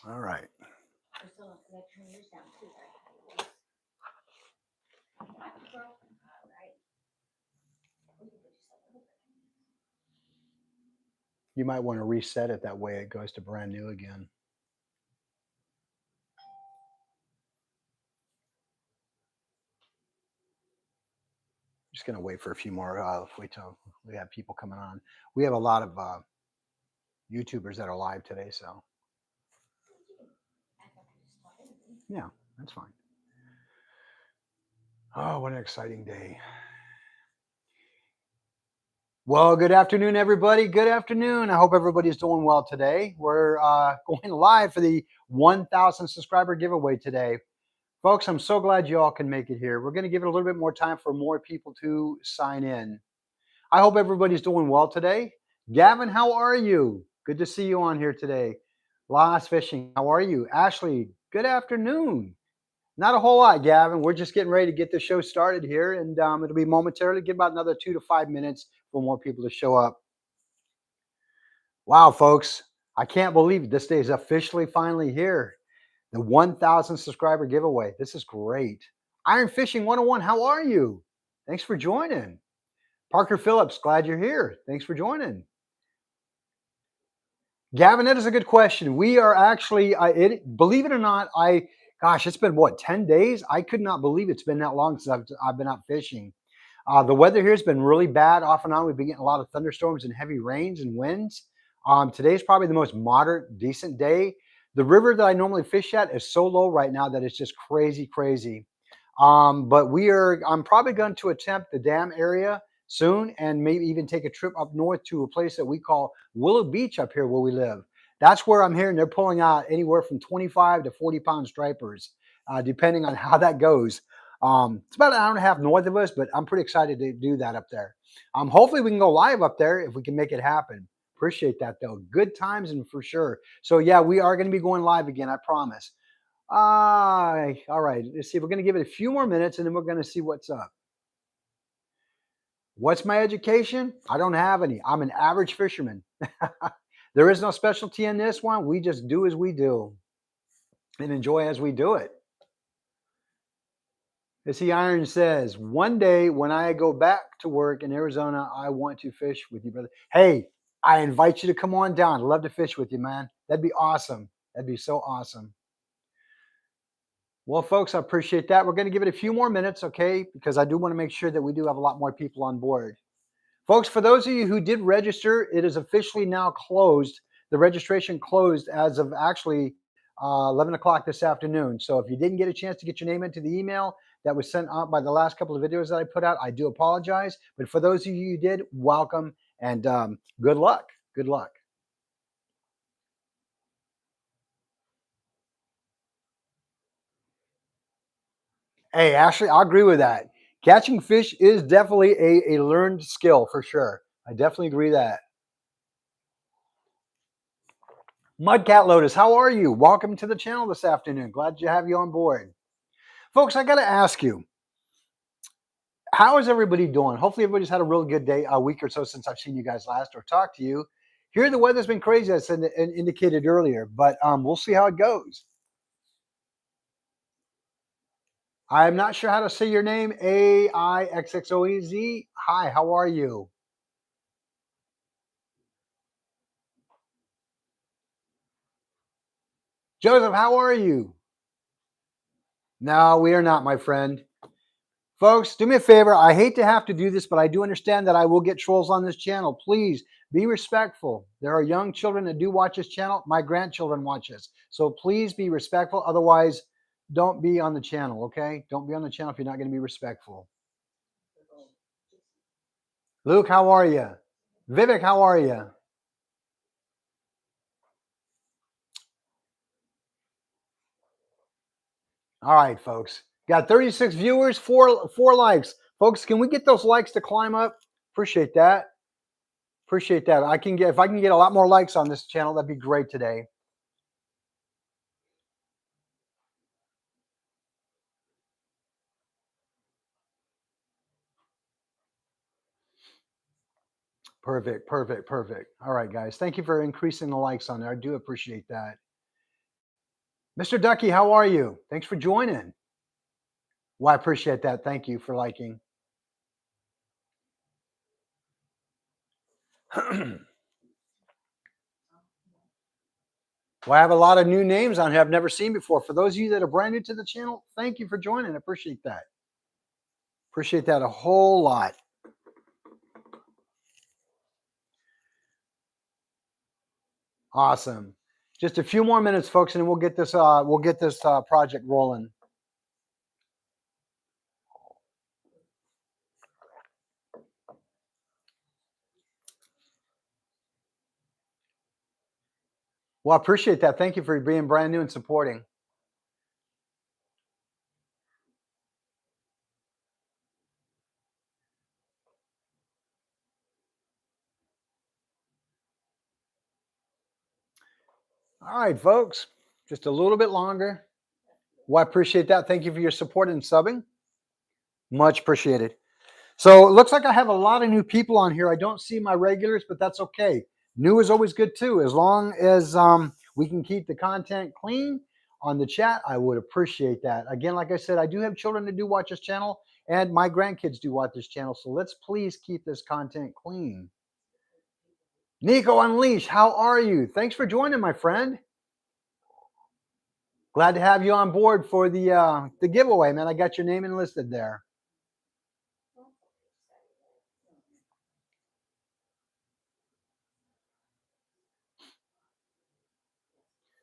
All right. You might want to reset it that way it goes to brand new again. Just gonna wait for a few more. Wait till we have people coming on. We have a lot of YouTubers that are live today, so yeah, that's fine. Oh, what an exciting day! Well, good afternoon, everybody. Good afternoon. I hope everybody's doing well today. We're going live for the 1,000 subscriber giveaway today. Folks, I'm so glad you all can make it here. We're going to give it a little bit more time for more people to sign in. I hope everybody's doing well today. Gavin, how are you? Good to see you on here today. Lost Fishing, how are you? Ashley, good afternoon. Not a whole lot, Gavin. We're just getting ready to get the show started here, and it'll be momentarily. Give about another 2 to 5 minutes for more people to show up. Wow, folks, I can't believe this day is officially finally here. The 1,000 subscriber giveaway. This is great. Iron Fishing 101, how are you? Thanks for joining. Parker Phillips, glad you're here. Thanks for joining. Gavin, that is a good question. We are actually, believe it or not, gosh, it's been what, 10 days? I could not believe it's been that long since I've been out fishing. The weather here has been really bad off and on. We've been getting a lot of thunderstorms and heavy rains and winds. Today's probably the most moderate, decent day. The river that I normally fish at is so low right now that it's just crazy, crazy. But I'm probably going to attempt the dam area soon and maybe even take a trip up north to a place that we call Willow Beach up here where we live. That's where I'm hearing they're pulling out anywhere from 25 to 40 pound stripers, depending on how that goes. It's about an hour and a half north of us, but I'm pretty excited to do that up there. Hopefully we can go live up there if we can make it happen. Appreciate that though. Good times and for sure. So yeah, we are going to be going live again. I promise. All right. Let's see. We're going to give it a few more minutes and then we're going to see what's up. What's my education? I don't have any. I'm an average fisherman. There is no specialty in this one. We just do as we do and enjoy as we do it. As he Iron says, one day when I go back to work in Arizona, I want to fish with you, brother. Hey, I invite you to come on down. I'd love to fish with you, man. That'd be awesome. That'd be so awesome. Well, folks, I appreciate that. We're going to give it a few more minutes, okay? Because I do want to make sure that we do have a lot more people on board. Folks, for those of you who did register, it is officially now closed. The registration closed as of actually 11 o'clock this afternoon. So if you didn't get a chance to get your name into the email that was sent out by the last couple of videos that I put out, I do apologize. But for those of you who did, welcome and good luck. Good luck. Hey, Ashley, I agree with that. Catching fish is definitely a learned skill for sure. I definitely agree that. Mudcat Lotus, how are you? Welcome to the channel this afternoon. Glad to have you on board. Folks, I got to ask you, how is everybody doing? Hopefully everybody's had a real good day, a week or so since I've seen you guys last or talked to you. Here, the weather's been crazy, as I indicated earlier, but we'll see how it goes. I'm not sure how to say your name, Aixxoez. Hi, how are you? Joseph, how are you? No, we are not, my friend. Folks, do me a favor. I hate to have to do this, but I do understand that I will get trolls on this channel. Please be respectful. There are young children that do watch this channel. My grandchildren watch this. So please be respectful. Otherwise, don't be on the channel, okay? Don't be on the channel if you're not going to be respectful. Luke, how are you? Vivek, how are you? All right, folks. Got 36 viewers, four likes. Folks, can we get those likes to climb up? Appreciate that. Appreciate that. If I can get a lot more likes on this channel, that'd be great today. Perfect, perfect, perfect. All right, guys. Thank you for increasing the likes on there. I do appreciate that. Mr. Ducky, how are you? Thanks for joining. Well, I appreciate that. Thank you for liking. Well, I have a lot of new names on here I've never seen before. For those of you that are brand new to the channel, thank you for joining. I appreciate that. Appreciate that a whole lot. Awesome. Just a few more minutes, folks, and we'll get this project rolling. Well, I appreciate that. Thank you for being brand new and supporting. All right, folks, just a little bit longer. Well, I appreciate that. Thank you for your support and subbing. Much appreciated. So it looks like I have a lot of new people on here. I don't see my regulars, but that's okay. New is always good too. As long as we can keep the content clean on the chat, I would appreciate that. Again, like I said, I do have children that do watch this channel, and my grandkids do watch this channel. So let's please keep this content clean. Nico Unleash, how are you? Thanks for joining, my friend. Glad to have you on board for the giveaway, man. I got your name enlisted there.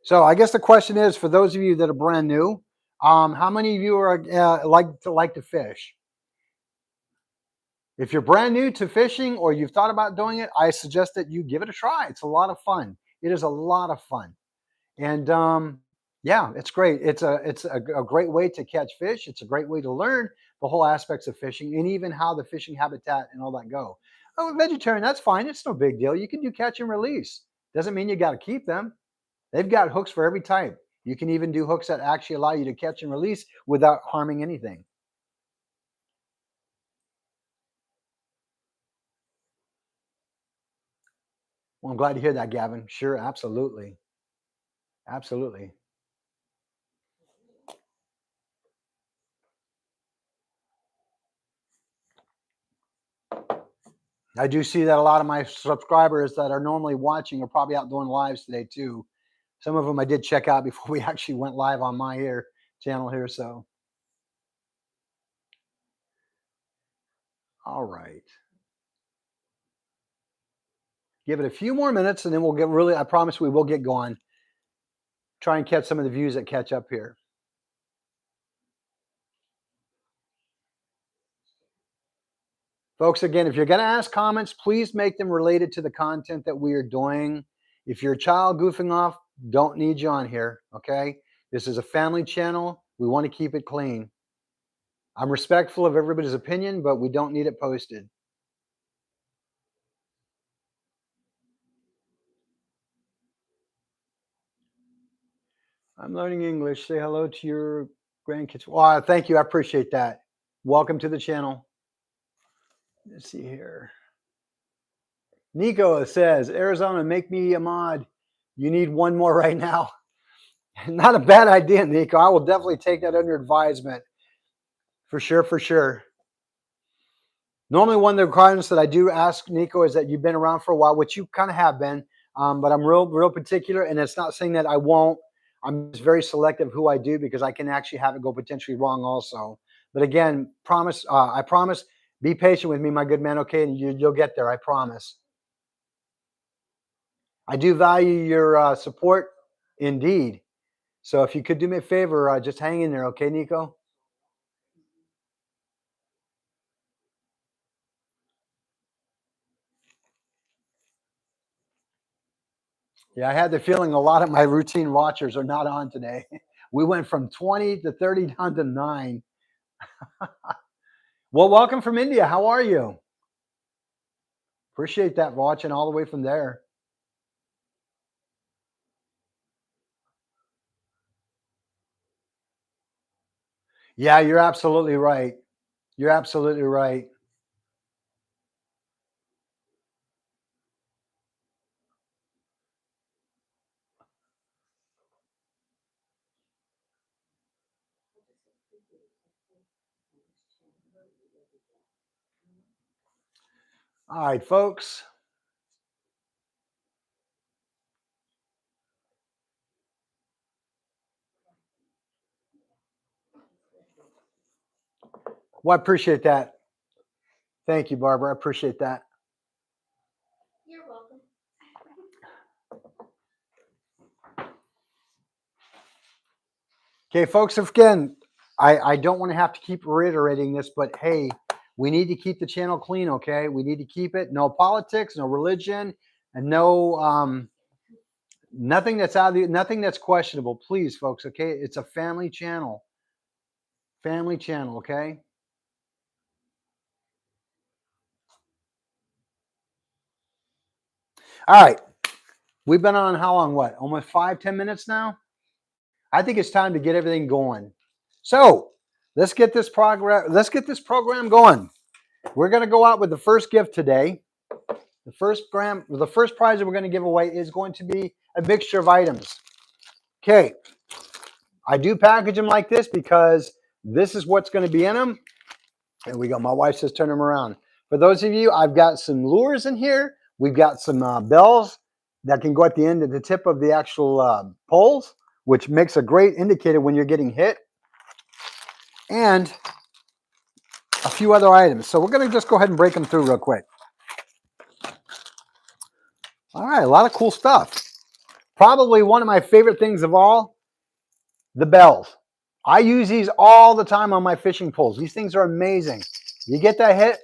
So I guess the question is, for those of you that are brand new, how many of you are like to fish? If you're brand new to fishing or you've thought about doing it, I suggest that you give it a try. It's a lot of fun. It is a lot of fun, and yeah, it's great. It's a great way to catch fish. It's a great way to learn the whole aspects of fishing and even how the fishing habitat and all that go. Oh, vegetarian, that's fine. It's no big deal. You can do catch and release. Doesn't mean you got to keep them. They've got hooks for every type. You can even do hooks that actually allow you to catch and release without harming anything. Well, I'm glad to hear that, Gavin. Sure, absolutely. Absolutely. I do see that a lot of my subscribers that are normally watching are probably out doing lives today too. Some of them I did check out before we actually went live on my channel here. So, all right. Give it a few more minutes and then we'll get really, I promise we will get going. Try and catch some of the views that catch up here. Folks, again, if you're going to ask comments, please make them related to the content that we are doing. If you're a child goofing off, don't need you on here, okay? This is a family channel. We want to keep it clean. I'm respectful of everybody's opinion, but we don't need it posted. I'm learning English. Say hello to your grandkids. Well, thank you. I appreciate that. Welcome to the channel. Let's see here. Nico says, Arizona, make me a mod. You need one more right now. Not a bad idea, Nico. I will definitely take that under advisement. For sure, for sure. Normally, one of the requirements that I do ask Nico is that you've been around for a while, which you kind of have been. But I'm real particular, and it's not saying that I won't. I'm just very selective who I do because I can actually have it go potentially wrong also. But again, I promise. Be patient with me, my good man. Okay, and you'll get there. I promise. I do value your support, indeed. So if you could do me a favor, just hang in there, okay, Nico? Yeah, I had the feeling a lot of my routine watchers are not on today. We went from 20 to 30 down to 9. Well, welcome from India. How are you? Appreciate that watching all the way from there. Yeah, you're absolutely right. You're absolutely right. All right, folks. Well, I appreciate that. Thank you, Barbara. I appreciate that. You're welcome. Okay, folks, again, I don't want to have to keep reiterating this, but hey, we need to keep the channel clean, okay? We need to keep it. No politics, no religion, and no nothing that's nothing that's questionable. Please, folks, okay? It's a family channel. Family channel, okay? All right. We've been on how long? What? Almost 5-10 minutes now? I think it's time to get everything going. So let's get this program going. We're going to go out with the first gift today. The first prize that we're going to give away is going to be a mixture of items. Okay. I do package them like this because this is what's going to be in them. And we go. My wife says turn them around. For those of you, I've got some lures in here. We've got some bells that can go at the end of the tip of the actual poles, which makes a great indicator when you're getting hit. And a few other items. So we're going to just go ahead and break them through real quick. All right, a lot of cool stuff. Probably one of my favorite things of all, the bells. I use these all the time on my fishing poles. These things are amazing. You get that hit,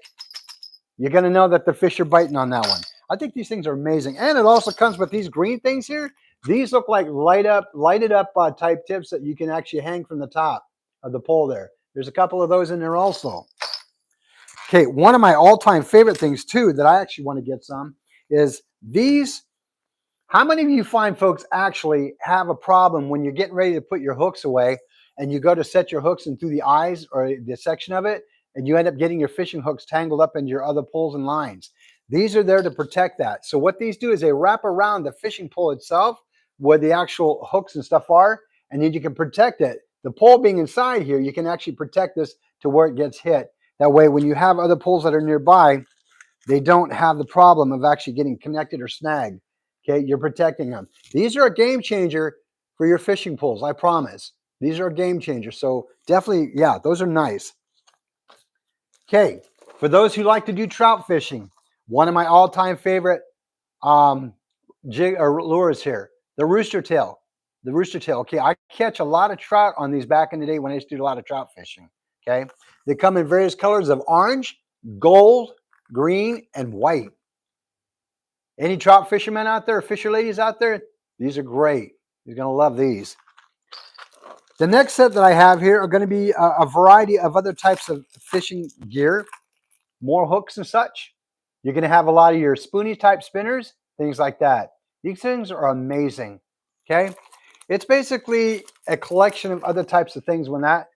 you're going to know that the fish are biting on that one. I think these things are amazing. And it also comes with these green things here. These look like lighted up type tips that you can actually hang from the top of the pole there. There's a couple of those in there also. Okay, one of my all-time favorite things too that I actually want to get some is these. How many of you find folks actually have a problem when you're getting ready to put your hooks away and you go to set your hooks in through the eyes or the section of it, and you end up getting your fishing hooks tangled up into your other poles and lines? These are there to protect that. So what these do is they wrap around the fishing pole itself where the actual hooks and stuff are, and then you can protect it. The pole being inside here, you can actually protect this to where it gets hit. That way, when you have other poles that are nearby, they don't have the problem of actually getting connected or snagged. Okay, you're protecting them. These are a game changer for your fishing poles, I promise. These are a game changer. So definitely, yeah, those are nice. Okay, for those who like to do trout fishing, one of my all-time favorite jig or lures here, the rooster tail. The rooster tail. Okay, I catch a lot of trout on these back in the day when I used to do a lot of trout fishing. Okay, they come in various colors of orange, gold, green, and white. Any trout fishermen out there, fisher ladies out there, these are great. You're going to love these. The next set that I have here are going to be a variety of other types of fishing gear, more hooks and such. You're going to have a lot of your spoony type spinners, things like that. These things are amazing. Okay. It's basically a collection of other types of things when that,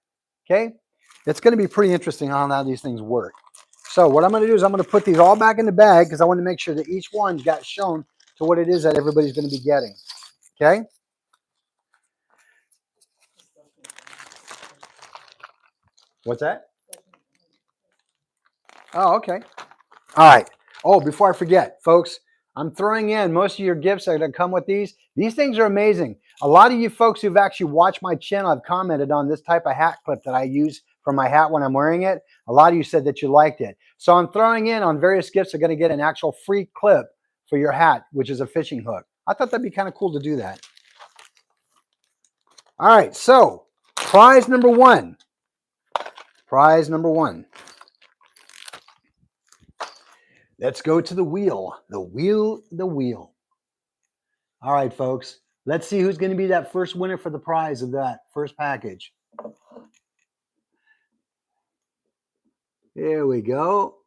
okay. It's going to be pretty interesting on how these things work. So what I'm going to do is I'm going to put these all back in the bag because I want to make sure that each one got shown to what it is that everybody's going to be getting. Okay. What's that? Oh, okay. All right. Oh, before I forget, folks, I'm throwing in most of your gifts that are going to come with these. These things are amazing. A lot of you folks who've actually watched my channel have commented on this type of hat clip that I use for my hat when I'm wearing it. A lot of you said that you liked it. So I'm throwing in on various gifts are going to get an actual free clip for your hat, which is a fishing hook. I thought that'd be kind of cool to do that. All right. So prize number one. Prize number one. Let's go to the wheel. The wheel, the wheel. All right, folks. Let's see who's going to be that first winner for the prize of that first package. Here we go.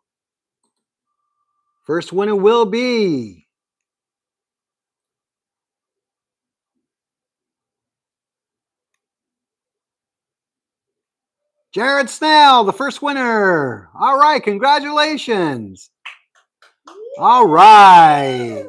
First winner will be Jared Snell, the first winner. All right, congratulations. All right,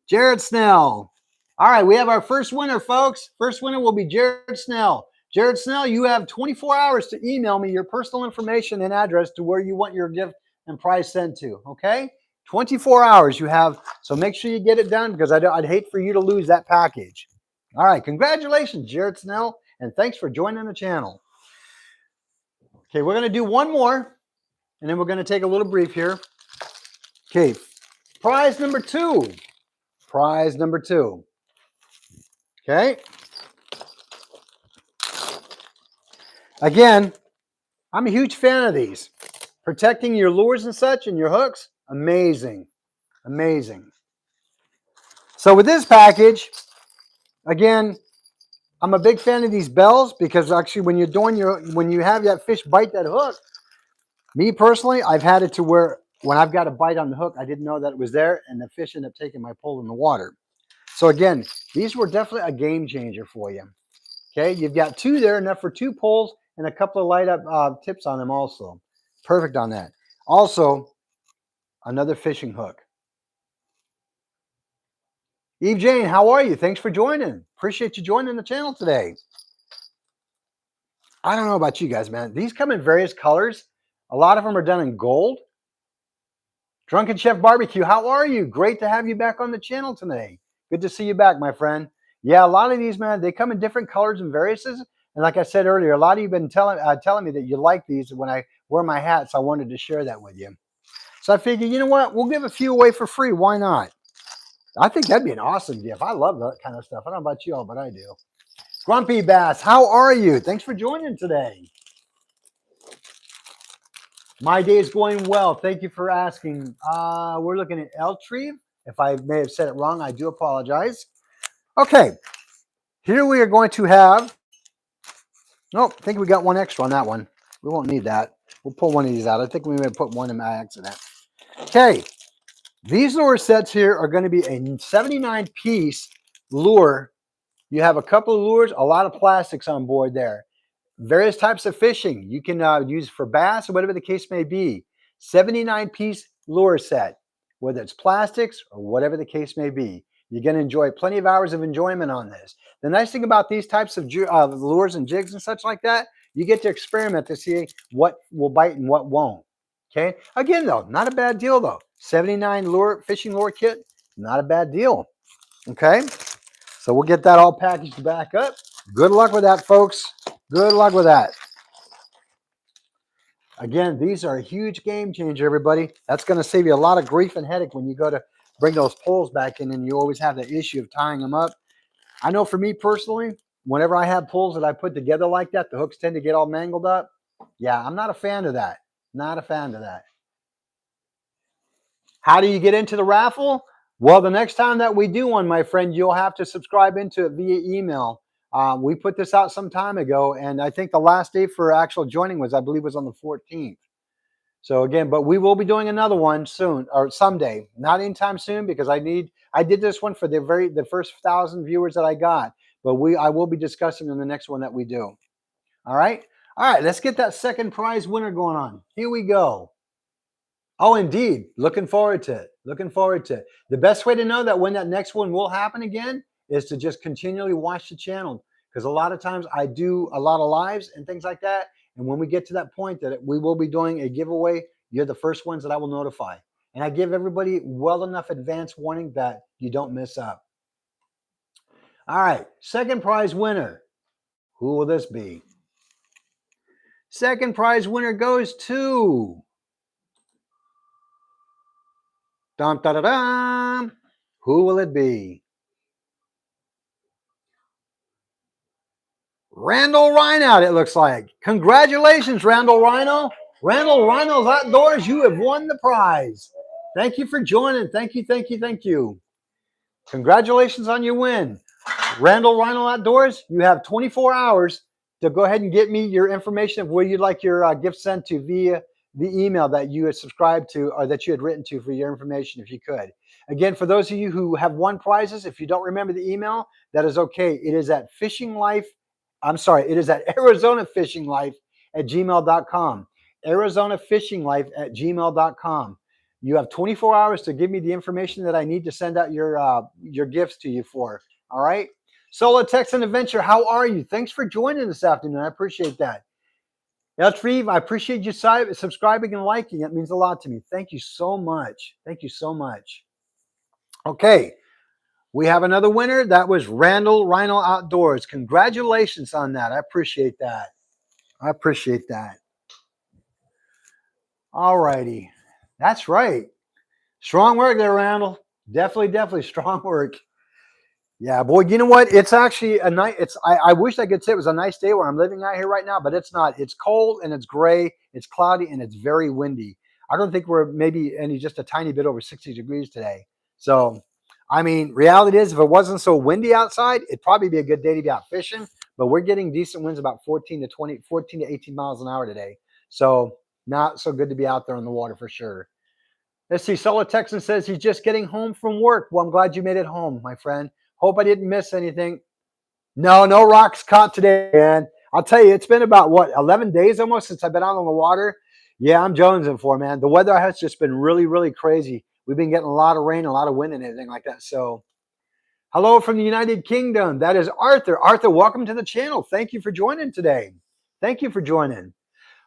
Jared Snell. All right, we have our first winner, folks. First winner will be Jared Snell. Jared Snell, you have 24 hours to email me your personal information and address to where you want your gift and prize sent to. Okay, 24 hours you have, so make sure you get it done because I'd hate for you to lose that package. All right, congratulations, Jared Snell, and thanks for joining the channel. Okay, we're going to do one more, and then we're going to take a little brief here. Okay, prize number two. Prize number two. Okay. Again, I'm a huge fan of these. Protecting your lures and such and your hooks, amazing. Amazing. So with this package, again, I'm a big fan of these bells because actually when you have that fish bite that hook, me personally, I've had it to where when I've got a bite on the hook, I didn't know that it was there and the fish ended up taking my pole in the water. So again, these were definitely a game changer for you. Okay, you've got two there, enough for two poles and a couple of light up tips on them also. Perfect on that. Also, another fishing hook. Eve Jane, how are you? Thanks for joining. Appreciate you joining the channel today. I don't know about you guys, man. These come in various colors. A lot of them are done in gold. Drunken Chef Barbecue, how are you? Great to have you back on the channel today. Good to see you back, my friend. Yeah, a lot of these, man, they come in different colors and variances. And like I said earlier, a lot of you have been telling me that you like these when I wear my hat, so I wanted to share that with you. So I figured, you know what? We'll give a few away for free. Why not? I think that'd be an awesome gift. I love that kind of stuff. I don't know about you all, but I do. Grumpy Bass, how are you? Thanks for joining today. My day is going well. Thank you for asking. We're looking at Eltree. If I may have said it wrong, I do apologize. Okay, here we are going to have, nope, I think we got one extra on that one. We won't need that. We'll pull one of these out. I think we may have put one in by accident. Okay, these lure sets here are going to be a 79-piece lure. You have a couple of lures, a lot of plastics on board there. Various types of fishing. You can use for bass or whatever the case may be. 79-piece lure set, whether it's plastics or whatever the case may be. You're going to enjoy plenty of hours of enjoyment on this. The nice thing about these types of lures and jigs and such like that, you get to experiment to see what will bite and what won't. Okay. Again, though, not a bad deal, though. 79 fishing lure kit, not a bad deal. Okay. So we'll get that all packaged back up. Good luck with that, folks. Good luck with that. Again, these are a huge game changer, everybody. That's going to save you a lot of grief and headache when you go to bring those poles back in and you always have the issue of tying them up. I know for me personally, whenever I have poles that I put together like that, the hooks tend to get all mangled up. Yeah, I'm not a fan of that. Not a fan of that. How do you get into the raffle? Well, the next time that we do one, my friend, you'll have to subscribe into it via email. We put this out some time ago, and I think the last day for actual joining was, I believe, was on the 14th. So again, but we will be doing another one soon or someday. Not anytime soon because I did this one for the first 1,000 viewers that I got, but I will be discussing in the next one that we do. All right, let's get that second prize winner going on. Here we go. Oh, indeed. Looking forward to it. Looking forward to it. The best way to know that when that next one will happen again is to just continually watch the channel, because a lot of times I do a lot of lives and things like that. And when we get to that point that we will be doing a giveaway, you're the first ones that I will notify. And I give everybody well enough advance warning that you don't miss up. All right, second prize winner. Who will this be? Second prize winner goes to... Dum, da, da, dum. Who will it be? Randall Rhino, it looks like. Congratulations, Randall Rhino. Randall Rhino's Outdoors, you have won the prize. Thank you for joining. Thank you, thank you, thank you. Congratulations on your win. Randall Rhino Outdoors, you have 24 hours to go ahead and get me your information of where you'd like your gift sent to via the email that you had subscribed to or that you had written to for your information if you could. Again, for those of you who have won prizes, if you don't remember the email, that is okay. It is at ArizonaFishingLife@gmail.com. ArizonaFishingLife@gmail.com. You have 24 hours to give me the information that I need to send out your gifts to you for. All right. Solo Texan Adventure, how are you? Thanks for joining this afternoon. I appreciate that. Eltreve, I appreciate you subscribing and liking. It means a lot to me. Thank you so much. Thank you so much. Okay, we have another winner. That was Randall Rhino Outdoors. Congratulations on that. I appreciate that. I appreciate that. All righty. That's right. Strong work there, Randall. Definitely strong work. Yeah, boy, you know what? It's actually a night. I wish I could say it was a nice day where I'm living out here right now, but it's not. It's cold and it's gray, it's cloudy, and it's very windy. I don't think we're maybe any just a tiny bit over 60 degrees today. So, I mean, reality is if it wasn't so windy outside, it'd probably be a good day to be out fishing. But we're getting decent winds about 14 to 18 miles an hour today. So not so good to be out there on the water for sure. Let's see. Solo Texan says he's just getting home from work. Well, I'm glad you made it home, my friend. Hope I didn't miss anything. No rocks caught today, man. I'll tell you, it's been about 11 days almost since I've been out on the water. Yeah, I'm jonesing for, man. The weather has just been really crazy. We've been getting a lot of rain, a lot of wind, and everything like that. So, hello from the United Kingdom. That is Arthur. Arthur, welcome to the channel. Thank you for joining today. Thank you for joining,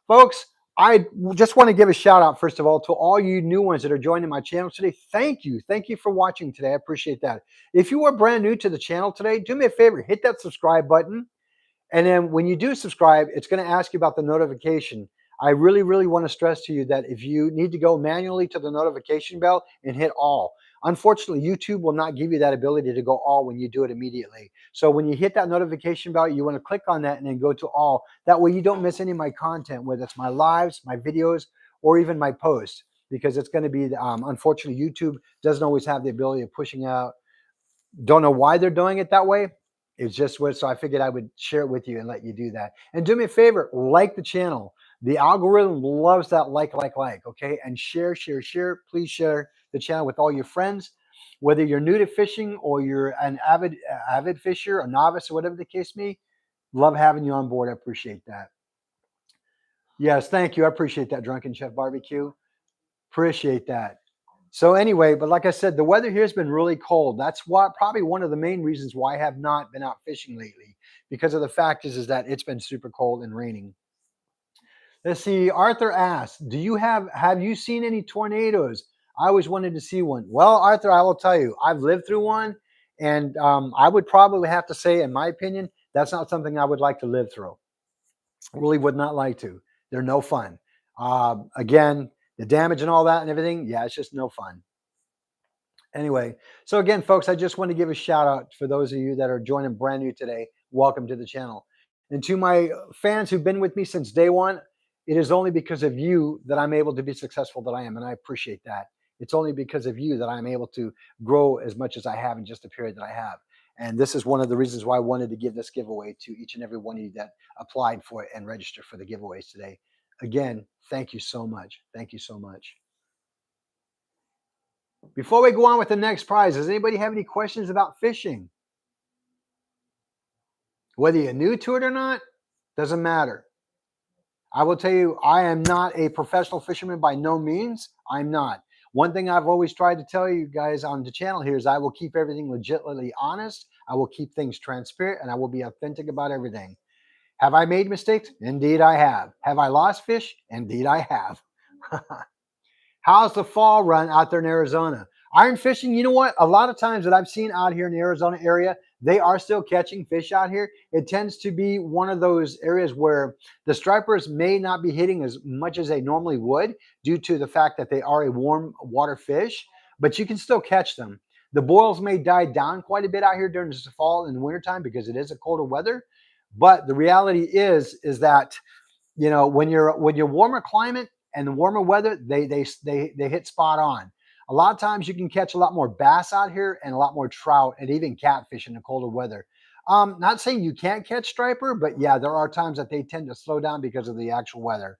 folks. I just want to give a shout out, first of all, to all you new ones that are joining my channel today. Thank you. Thank you for watching today. I appreciate that. If you are brand new to the channel today, do me a favor, hit that subscribe button. And then when you do subscribe, it's going to ask you about the notification. I really want to stress to you that if you need to go manually to the notification bell and hit all, unfortunately, YouTube will not give you that ability to go all when you do it immediately. So when you hit that notification bell, you want to click on that and then go to all. That way you don't miss any of my content, whether it's my lives, my videos, or even my posts, because it's going to be, unfortunately, YouTube doesn't always have the ability of pushing out. Don't know why they're doing it that way. It's just what, so I figured I would share it with you and let you do that. And do me a favor, like the channel. The algorithm loves that like, okay? And share. Please share the channel with all your friends, whether you're new to fishing or you're an avid fisher, a novice, or whatever the case may be. Love having you on board. I appreciate that. Yes, thank you. I appreciate that, Drunken Chef Barbecue. Appreciate that. So anyway, but like I said, the weather here has been really cold. That's probably one of the main reasons why I have not been out fishing lately, because of the fact is that it's been super cold and raining. Let's see. Arthur asks, have you seen any tornadoes? I always wanted to see one. Well, Arthur, I will tell you, I've lived through one, and I would probably have to say, in my opinion, that's not something I would like to live through. Really would not like to. They're no fun. Again, the damage and all that and everything, yeah, it's just no fun. Anyway, so again, folks, I just want to give a shout out for those of you that are joining brand new today. Welcome to the channel. And to my fans who've been with me since day one, it is only because of you that I'm able to be successful that I am, and I appreciate that. It's only because of you that I'm able to grow as much as I have in just a period that I have. And this is one of the reasons why I wanted to give this giveaway to each and every one of you that applied for it and registered for the giveaways today. Again, thank you so much. Thank you so much. Before we go on with the next prize, does anybody have any questions about fishing? Whether you're new to it or not, doesn't matter. I will tell you, I am not a professional fisherman by no means. I'm not. One thing I've always tried to tell you guys on the channel here is I will keep everything legitimately honest. I will keep things transparent, and I will be authentic about everything. Have I made mistakes? Indeed, I have. Have I lost fish? Indeed, I have. How's the fall run out there in Arizona? Iron fishing, you know what? A lot of times that I've seen out here in the Arizona area, they are still catching fish out here. It tends to be one of those areas where the stripers may not be hitting as much as they normally would due to the fact that they are a warm water fish, but you can still catch them. The boils may die down quite a bit out here during the fall and the wintertime because it is a colder weather. But the reality is that, you know, when you're warmer climate and the warmer weather, they hit spot on. A lot of times you can catch a lot more bass out here and a lot more trout and even catfish in the colder weather. Not saying you can't catch striper, but yeah, there are times that they tend to slow down because of the actual weather.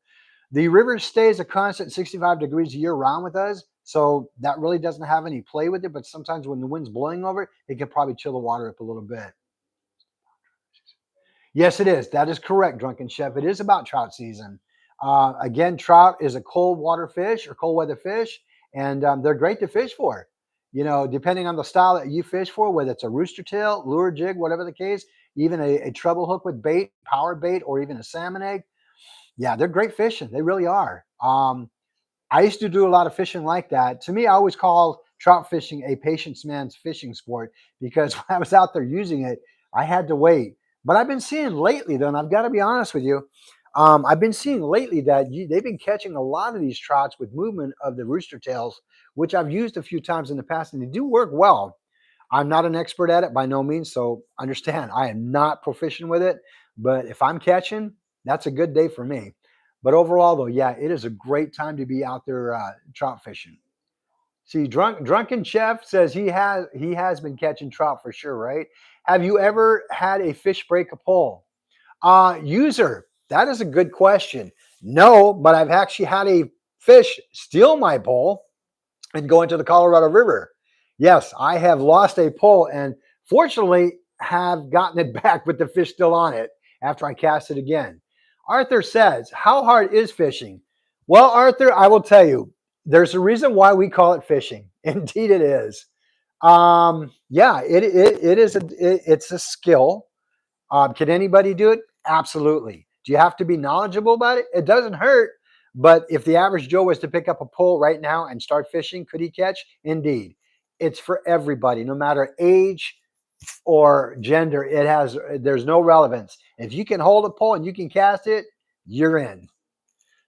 The river stays a constant 65 degrees year round with us, so that really doesn't have any play with it, but sometimes when the wind's blowing over, it can probably chill the water up a little bit. Yes, it is. That is correct, Drunken Chef. It is about trout season. Again, trout is a cold water fish or cold weather fish, and they're great to fish for. depending on the style that you fish for, whether it's a rooster tail, lure jig, whatever the case, even a treble hook with bait, power bait, or even a salmon egg. Yeah, they're great fishing. They really are. I used to do a lot of fishing like that. To me, I always call trout fishing a patience man's fishing sport because when I was out there using it, I had to wait. But I've been seeing lately, though, and I've got to be honest with you, I've been seeing lately that they've been catching a lot of these trouts with movement of the rooster tails, which I've used a few times in the past, and they do work well. I'm not an expert at it by no means, so understand I am not proficient with it. But if I'm catching, that's a good day for me. But overall, though, yeah, it is a great time to be out there trout fishing. See, drunken chef says he has been catching trout for sure, right? Have you ever had a fish break a pole? User, that is a good question. No, but I've actually had a fish steal my pole and go into the Colorado River. Yes, I have lost a pole and fortunately have gotten it back with the fish still on it after I cast it again. Arthur says, how hard is fishing? Well, Arthur, I will tell you, there's a reason why we call it fishing. Indeed, it is. Yeah, it is it's a skill. Can anybody do it? Absolutely. Do you have to be knowledgeable about it? It doesn't hurt. But if the average Joe was to pick up a pole right now and start fishing, could he catch? Indeed. It's for everybody, no matter age or gender. There's no relevance. If you can hold a pole and you can cast it, you're in.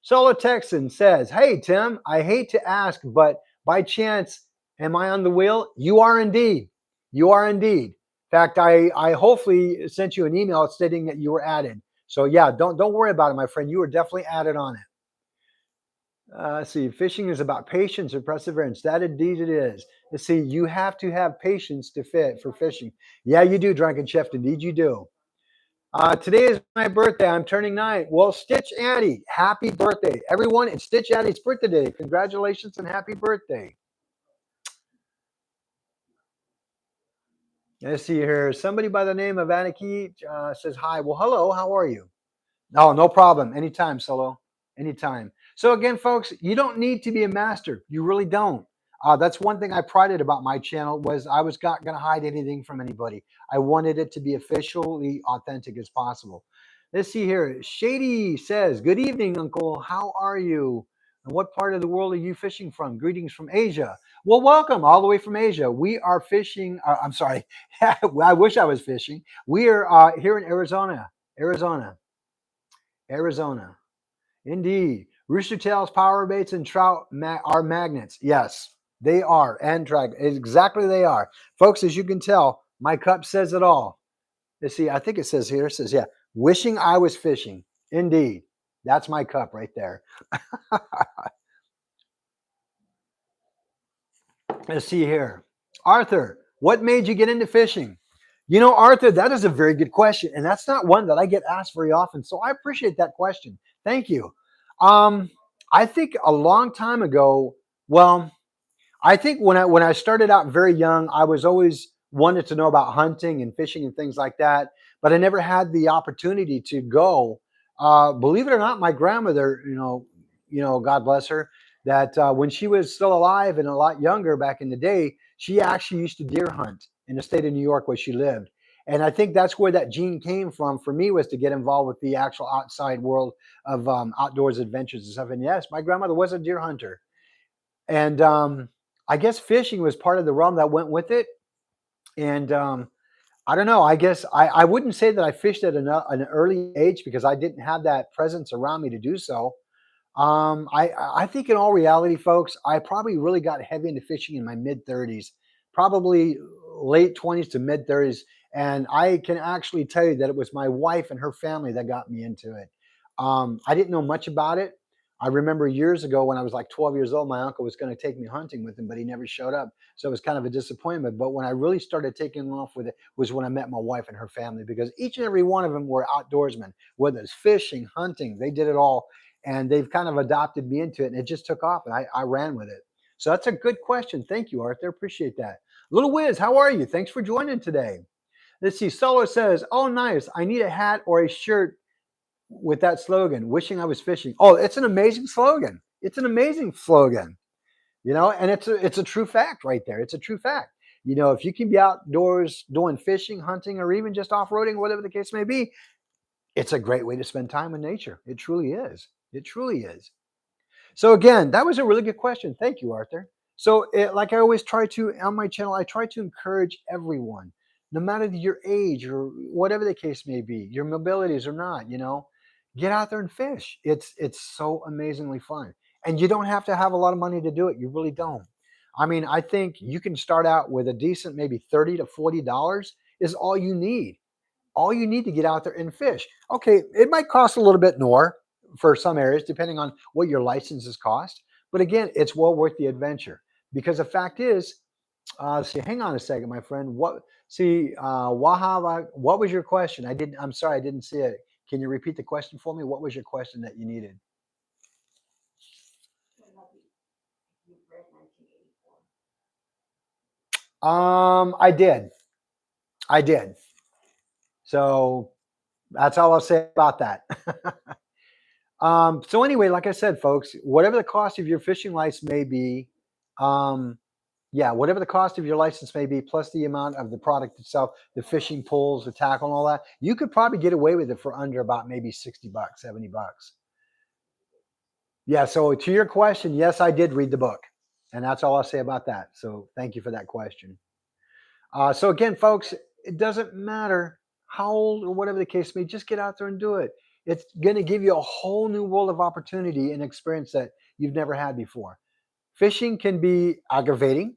Solo Texan says, hey, Tim, I hate to ask, but by chance, am I on the wheel? You are indeed. You are indeed. In fact, I hopefully sent you an email stating that you were added. So yeah, don't worry about it, my friend. You were definitely added on it. Let's see, fishing is about patience and perseverance. That indeed it is. Let's see, you have to have patience to fit for fishing. Yeah, you do, Drunken Chef. Indeed, you do. Today is my birthday. I'm turning 9. Well, Stitch Addie, happy birthday. Everyone, it's Stitch Addie's birthday today. Congratulations and happy birthday. Let's see here. Somebody by the name of Aniki says hi. Well, hello. How are you? No, no problem. Anytime, Solo. Anytime. So again, folks, you don't need to be a master. You really don't. That's one thing I prided about my channel was I was not going to hide anything from anybody. I wanted it to be officially authentic as possible. Let's see here. Shady says, good evening, Uncle. How are you? And what part of the world are you fishing from? Greetings from Asia. Well, welcome all the way from Asia. We are fishing. I'm sorry. I wish I was fishing. We are here in Arizona. Arizona. Indeed. Rooster tails, power baits, and trout are magnets. Yes, they are. And drag. Exactly they are. Folks, as you can tell, my cup says it all. Let's see, I think it says here, it says, yeah, wishing I was fishing. Indeed. That's my cup right there. Let's see here. Arthur, what made you get into fishing? You know, Arthur, that is a very good question. And that's not one that I get asked very often. So I appreciate that question. Thank you. I think a long time ago, well, I think when I started out very young, I was always wanted to know about hunting and fishing and things like that, but I never had the opportunity to go. Believe it or not, my grandmother, God bless her, that when she was still alive and a lot younger back in the day, she actually used to deer hunt in the state of New York where she lived. And I think that's where that gene came from for me was to get involved with the actual outside world of outdoors adventures and stuff. And yes, my grandmother was a deer hunter. And I guess fishing was part of the realm that went with it. And I don't know. I guess I wouldn't say that I fished at an early age because I didn't have that presence around me to do so. I think in all reality, folks, I probably really got heavy into fishing in my mid 30s, probably late 20s to mid 30s. And I can actually tell you that it was my wife and her family that got me into it. I didn't know much about it. I remember years ago when I was like 12 years old, my uncle was going to take me hunting with him, but he never showed up. So it was kind of a disappointment. But when I really started taking off with it was when I met my wife and her family, because each and every one of them were outdoorsmen, whether it's fishing, hunting, they did it all. And they've kind of adopted me into it, and it just took off, and I ran with it. So that's a good question. Thank you, Arthur. Appreciate that. Little Wiz, how are you? Thanks for joining today. Let's see. Solo says, oh, nice. I need a hat or a shirt with that slogan, wishing I was fishing. Oh, it's an amazing slogan. It's an amazing slogan. And it's a true fact right there. It's a true fact. If you can be outdoors doing fishing, hunting, or even just off-roading, whatever the case may be, it's a great way to spend time in nature. It truly is. It truly is. So again, that was a really good question. Thank you, Arthur. So, like I always try to on my channel, I try to encourage everyone, no matter your age or whatever the case may be, your mobilities or not, get out there and fish. It's so amazingly fun, and you don't have to have a lot of money to do it. You really don't. I mean, I think you can start out with a decent, maybe $30 to $40 is all you need to get out there and fish. Okay, it might cost a little bit more for some areas, depending on what your licenses cost. But again, it's well worth the adventure because the fact is, see, hang on a second, my friend. Wahava, what was your question? I'm sorry, I didn't see it. Can you repeat the question for me? What was your question that you needed? You read 1984. I did. I did. So that's all I'll say about that. So anyway, like I said, folks, whatever the cost of your fishing license may be, um, yeah, whatever the cost of your license may be, plus the amount of the product itself, the fishing poles, the tackle, and all that, you could probably get away with it for under about maybe $60, $70. Yeah. So to your question, yes, I did read the book, and that's all I'll say about that. So thank you for that question. So again, folks, it doesn't matter how old or whatever the case may be, just get out there and do it. It's going to give you a whole new world of opportunity and experience that you've never had before. Fishing can be aggravating,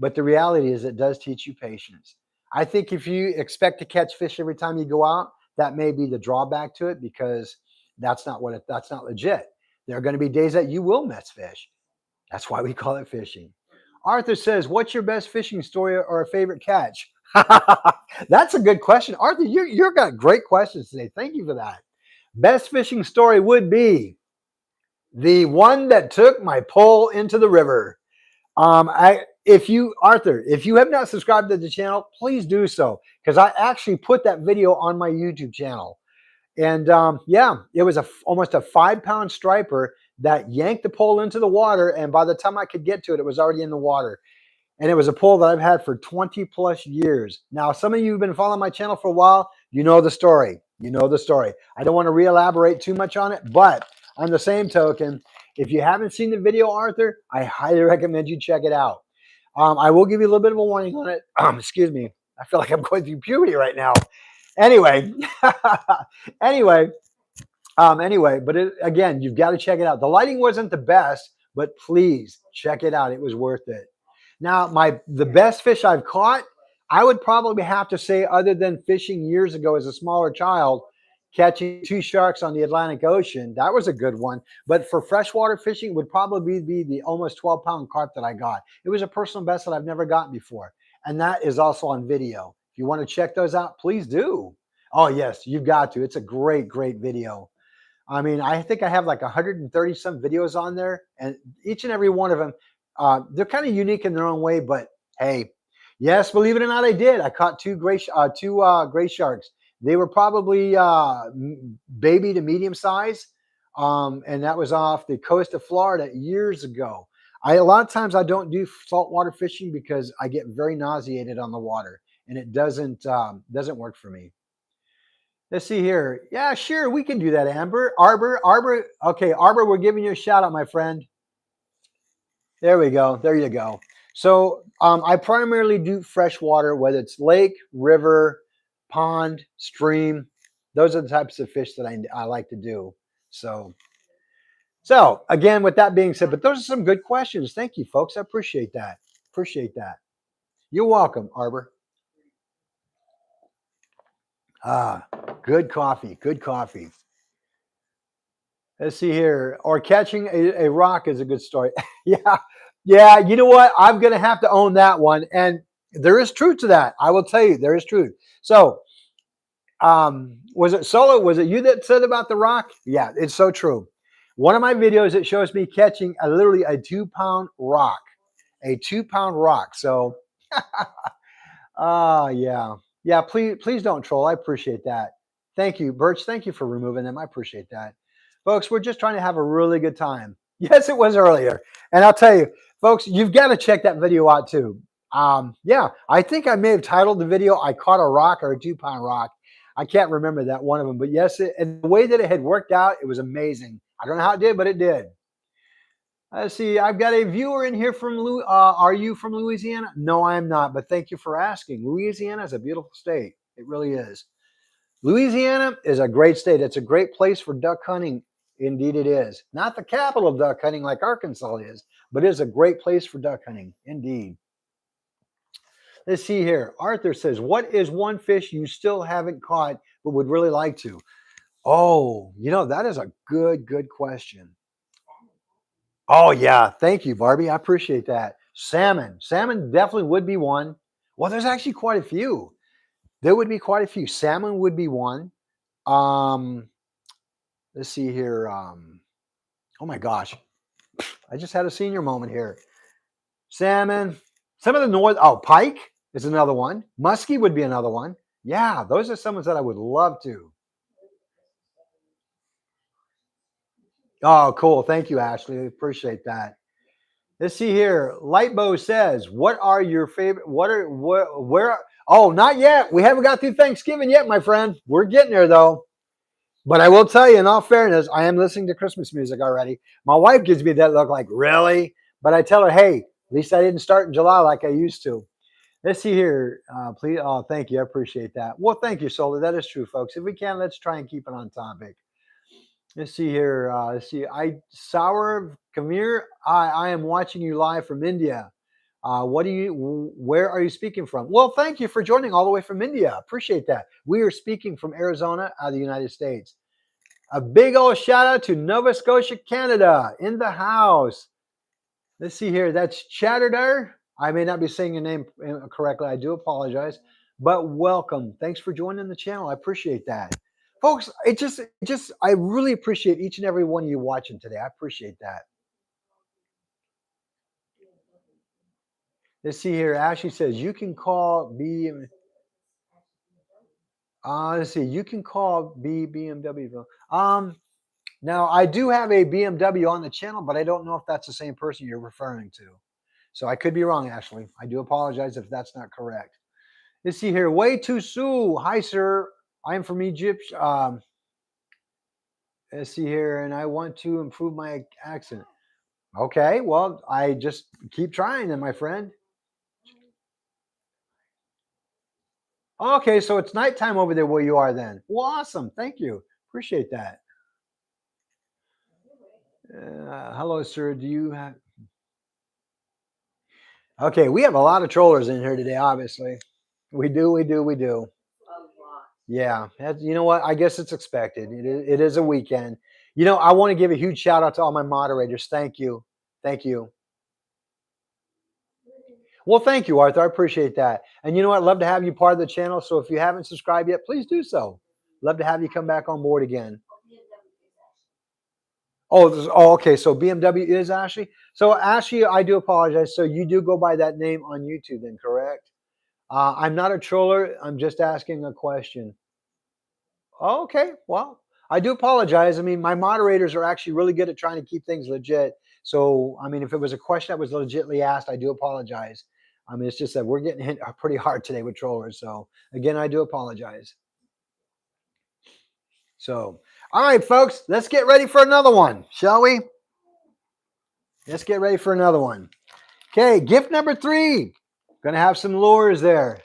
but the reality is it does teach you patience. I think if you expect to catch fish every time you go out, that may be the drawback to it because that's not legit. There are going to be days that you will miss fish. That's why we call it fishing. Arthur says, "What's your best fishing story or a favorite catch?" That's a good question, Arthur. You've got great questions today. Thank you for that. Best fishing story would be the one that took my pole into the river. Arthur, if you have not subscribed to the channel, please do so because I actually put that video on my YouTube channel. And yeah, it was almost a 5-pound striper that yanked the pole into the water. And by the time I could get to it, it was already in the water. And it was a pole that I've had for 20 plus years. Now, some of you have been following my channel for a while. You know the story. You know the story. I don't want to re-elaborate too much on it, but on the same token, if you haven't seen the video, Arthur, I highly recommend you check it out. I will give you a little bit of a warning on it. Excuse me. I feel like I'm going through puberty right now. Anyway, anyway, but again, you've got to check it out. The lighting wasn't the best, but please check it out. It was worth it. Now, the best fish I've caught, I would probably have to say, other than fishing years ago as a smaller child, catching 2 sharks on the Atlantic Ocean, that was a good one. But for freshwater fishing, would probably be the almost 12-pound carp that I got. It was a personal best that I've never gotten before, and that is also on video. If you want to check those out, please do. Oh yes, you've got to. It's a great, great video. I mean, I think I have like 130 some videos on there, and each and every one of them, they're kind of unique in their own way. But hey, yes, believe it or not, I did. I caught two gray sharks. They were probably baby to medium size, and that was off the coast of Florida years ago. A lot of times I don't do saltwater fishing because I get very nauseated on the water, and it doesn't work for me. Let's see here. Yeah, sure, we can do that, Amber. Arbor. Okay, Arbor, we're giving you a shout out, my friend. There we go. There you go. So I primarily do freshwater, whether it's lake, river, pond, stream. Those are the types of fish that I like to do. So again, with that being said, but those are some good questions. Thank you, folks. I appreciate that. Appreciate that. You're welcome, Arbor. Ah, good coffee. Good coffee. Let's see here. Or catching a rock is a good story. Yeah. Yeah. You know what? I'm going to have to own that one. And there is truth to that. I will tell you, there is truth. So, was it Solo? Was it you that said about the rock? Yeah, it's so true. One of my videos, it shows me catching literally a 2-pound rock, a 2-pound rock. So, yeah. Yeah, please don't troll. I appreciate that. Thank you, Birch. Thank you for removing them. I appreciate that. Folks, we're just trying to have a really good time. Yes, it was earlier. And I'll tell you, folks, you've got to check that video out too. Yeah, I think I may have titled the video, I Caught a Rock or a 2-pound rock. I can't remember that one of them, but yes, and the way that it had worked out, it was amazing. I don't know how it did, but it did. Let's see. I've got a viewer in here from. Are you from Louisiana? No, I am not. But thank you for asking. Louisiana is a beautiful state. It really is. Louisiana is a great state. It's a great place for duck hunting. Indeed, it is. Not the capital of duck hunting like Arkansas is, but it is a great place for duck hunting. Indeed. Let's see here. Arthur says, "What is one fish you still haven't caught but would really like to?" Oh, that is a good question. Oh yeah, thank you, Barbie. I appreciate that. Salmon. Salmon definitely would be one. Well, there's actually quite a few. There would be quite a few. Salmon would be one. Um, let's see here. Oh my gosh. I just had a senior moment here. Salmon. Some of the north pike is another one. Muskie would be another one. Yeah, those are some ones that I would love to. Oh, cool. Thank you, Ashley. Appreciate that. Let's see here. Lightbow says, "What are your favorite? Where? Oh, not yet. We haven't got through Thanksgiving yet, my friend. We're getting there though. But I will tell you, in all fairness, I am listening to Christmas music already. My wife gives me that look, like really. But I tell her, hey, at least I didn't start in July like I used to. Let's see here. Please. Oh, thank you. I appreciate that. Well, thank you, Solar. That is true, folks. If we can, let's try and keep it on topic. Let's see here. Let's see. Sour Kamir. I am watching you live from India. Where are you speaking from? Well, thank you for joining all the way from India. Appreciate that. We are speaking from Arizona, out of the United States. A big old shout out to Nova Scotia, Canada, in the house. Let's see here. That's Chatterder. I may not be saying your name correctly. I do apologize, but welcome. Thanks for joining the channel. I appreciate that. Folks, I really appreciate each and every one of you watching today. I appreciate that. Let's see here. Ashley says, you can call B. Let's see. You can call BMW. Now, I do have a BMW on the channel, but I don't know if that's the same person you're referring to. So I could be wrong, Ashley. I do apologize if that's not correct. Let's see here. Way too soon. Hi, sir. I'm from Egypt. Let's see here. And I want to improve my accent. Okay. Well, I just keep trying then, my friend. Okay. So it's nighttime over there where you are then. Well, awesome. Thank you. Appreciate that. Hello, sir. Do you have. Okay. We have a lot of trollers in here today, obviously. We do. We do. We do. Yeah, you know what? I guess it's expected. It is a weekend. I want to give a huge shout out to all my moderators. Thank you. Thank you. Well, thank you, Arthur. I appreciate that. And you know what? I'd love to have you part of the channel. So if you haven't subscribed yet, please do so. Love to have you come back on board again. Oh, okay. So BMW is Ashley. So Ashley, I do apologize. So you do go by that name on YouTube, then, correct? I'm not a troller. I'm just asking a question. Oh, okay. Well, I do apologize. I mean, my moderators are actually really good at trying to keep things legit. So, I mean, if it was a question that was legitimately asked, I do apologize. I mean, it's just that we're getting hit pretty hard today with trollers. So, again, I do apologize. So, all right, folks, let's get ready for another one, shall we? Let's get ready for another one. Okay, gift number 3. Gonna have some lures there.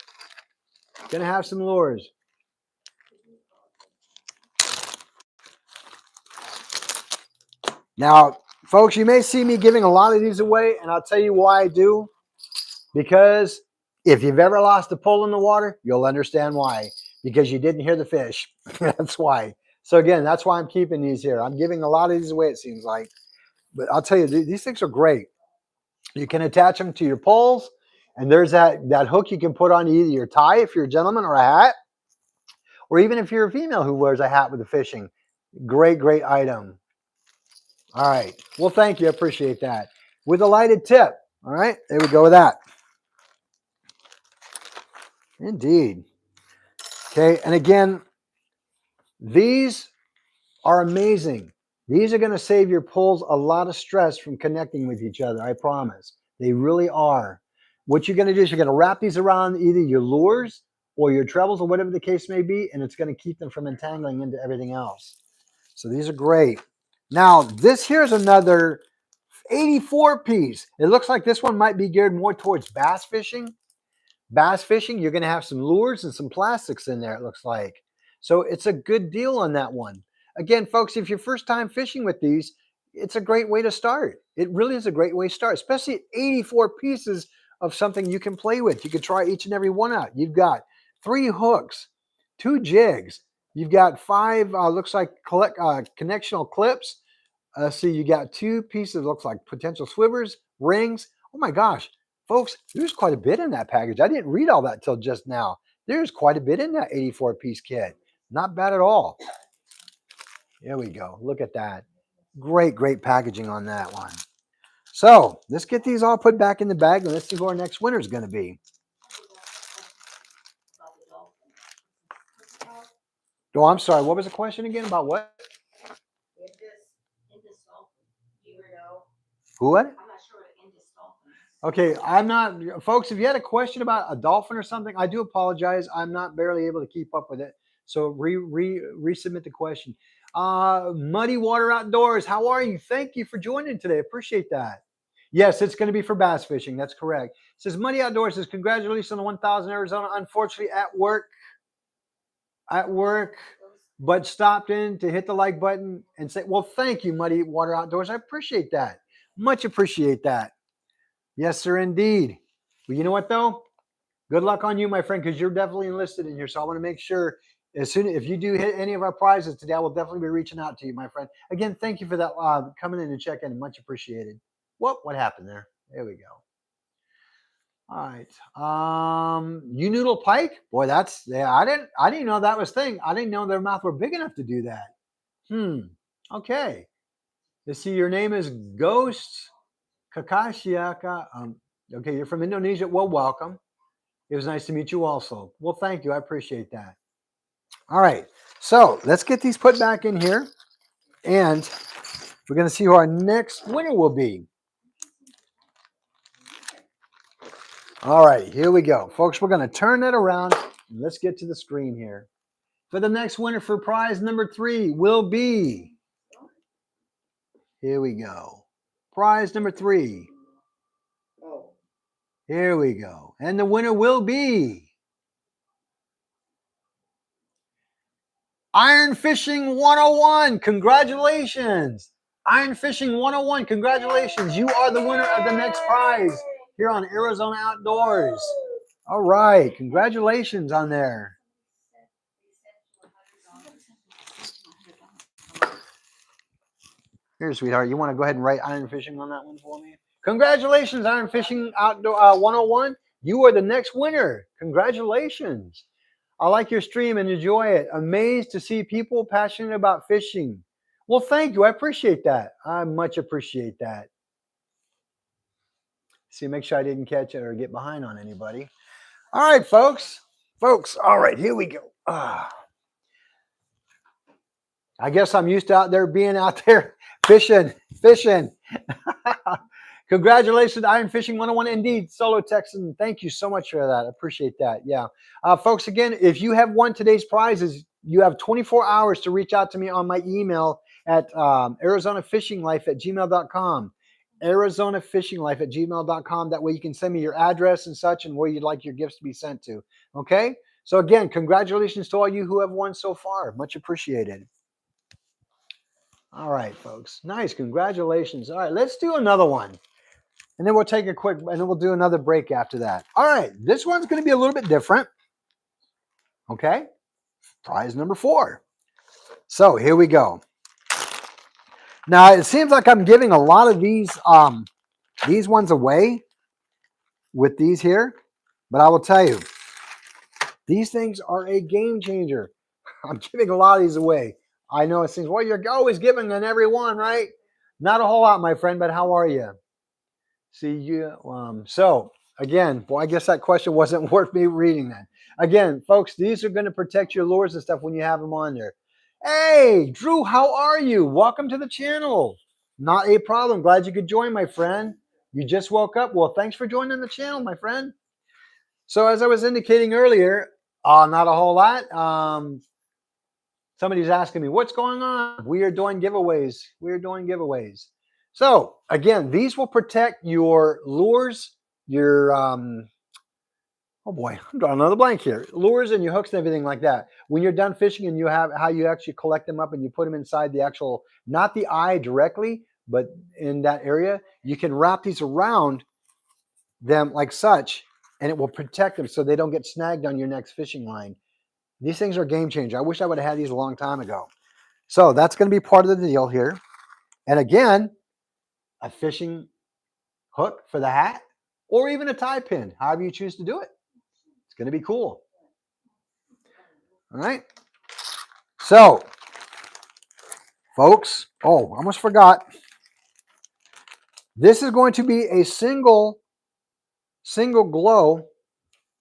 Gonna have some lures. Now, folks, you may see me giving a lot of these away, and I'll tell you why I do. Because if you've ever lost a pole in the water, you'll understand why. Because you didn't hear the fish. That's why. So again, that's why I'm keeping these here. I'm giving a lot of these away, it seems like. But I'll tell you, these things are great. You can attach them to your poles, and there's that hook you can put on either your tie if you're a gentleman, or a hat, or even if you're a female who wears a hat with the fishing. Great, great item. All right. Well, thank you. I appreciate that. With a lighted tip. All right. There we go with that. Indeed. Okay. And again, these are amazing. These are going to save your pulls a lot of stress from connecting with each other. I promise. They really are. What you're going to do is you're going to wrap these around either your lures or your trebles or whatever the case may be, and it's going to keep them from entangling into everything else. So these are great. Now, this here's another 84 piece. It looks like this one might be geared more towards bass fishing. Bass fishing, you're going to have some lures and some plastics in there, it looks like. So it's a good deal on that one. Again, folks, if you're first time fishing with these, it's a great way to start. It really is a great way to start, especially 84 pieces of something you can play with. You can try each and every one out. You've got 3 hooks, 2 jigs. You've got 5, looks like connectional clips. See, you got 2 pieces, looks like potential swimmers, rings. Oh my gosh, folks, there's quite a bit in that package. I didn't read all that till just now. There's quite a bit in that 84 piece kit. Not bad at all. There we go. Look at that. Great, great packaging on that one. So let's get these all put back in the bag and let's see who our next winner is going to be. Oh, I'm sorry. What was the question again? About what? Who what? I'm not sure what Indus dolphin is. Okay, I'm not, folks, if you had a question about a dolphin or something, I do apologize. I'm not barely able to keep up with it. So resubmit the question. Muddy Water Outdoors, how are you? Thank you for joining today. Appreciate that. Yes, it's going to be for bass fishing. That's correct. It says Muddy Outdoors says, congratulations on the 1,000 Arizona. Unfortunately, at work, but stopped in to hit the like button and say, well, thank you, Muddy Water Outdoors. I appreciate that. Much appreciate that. Yes, sir, indeed. Well, you know what, though? Good luck on you, my friend, because you're definitely enlisted in here. So I want to make sure if you do hit any of our prizes today, I will definitely be reaching out to you, my friend. Again, thank you for that coming in and checking in. Much appreciated. What happened there? There we go. All right. You noodle pike? Boy, that's I didn't know that was a thing. I didn't know their mouth were big enough to do that. Okay. Let's see, your name is Ghost Kakashiaka. Okay, you're from Indonesia. Well, welcome. It was nice to meet you also. Well, thank you. I appreciate that. All right. So let's get these put back in here. And we're going to see who our next winner will be. All right, here we go. Folks, we're going to turn that around. And let's get to the screen here. For the next winner for prize number 3 will be, here we go. Prize number 3. Here we go. And the winner will be Iron Fishing 101. Congratulations. Iron Fishing 101. Congratulations. You are the winner of the next prize here on Arizona Outdoors. All right. Congratulations on there. Here, sweetheart. You want to go ahead and write Iron Fishing on that one for me? Congratulations, Iron Fishing Outdoor 101. You are the next winner. Congratulations. I like your stream and enjoy it. Amazed to see people passionate about fishing. Well, thank you. I appreciate that. I much appreciate that. See, make sure I didn't catch it or get behind on anybody. All right, folks. All right, here we go. I guess I'm used to being out there fishing. Congratulations, Iron Fishing 101. Indeed, Solo Texan. Thank you so much for that. I appreciate that. Yeah. Folks, again, if you have won today's prizes, you have 24 hours to reach out to me on my email at ArizonaFishingLife@gmail.com. ArizonaFishingLife@gmail.com. That way you can send me your address and such and where you'd like your gifts to be sent to. Okay? So again, congratulations to all you who have won so far. Much appreciated. All right, folks. Nice. Congratulations. All right, let's do another one. And then we'll take a quick, and then we'll do another break after that. All right, this one's going to be a little bit different. Okay, prize number 4. So here we go. Now it seems like I'm giving a lot of these ones away with these here, but I will tell you, these things are a game changer. I'm giving a lot of these away. I know it seems, well, you're always giving on every one, right? Not a whole lot, my friend, but how are you? See you. So again, well, I guess that question wasn't worth me reading then. Again, folks, these are going to protect your lures and stuff when you have them on there. Hey, Drew, how are you? Welcome to the channel. Not a problem. Glad you could join, my friend. You just woke up. Well, thanks for joining the channel, my friend. So as I was indicating earlier, not a whole lot. Somebody's asking me, what's going on? We are doing giveaways. We are doing giveaways. So again, these will protect your lures, your oh boy, I'm drawing another blank here. Lures and your hooks and everything like that. When you're done fishing and you have how you actually collect them up and you put them inside the actual, not the eye directly, but in that area, you can wrap these around them like such, and it will protect them so they don't get snagged on your next fishing line. These things are a game changer. I wish I would have had these a long time ago. So that's going to be part of the deal here. And again, a fishing hook for the hat or even a tie pin, however you choose to do it. It's going to be cool. All right. So, folks, oh, I almost forgot. This is going to be a single glow.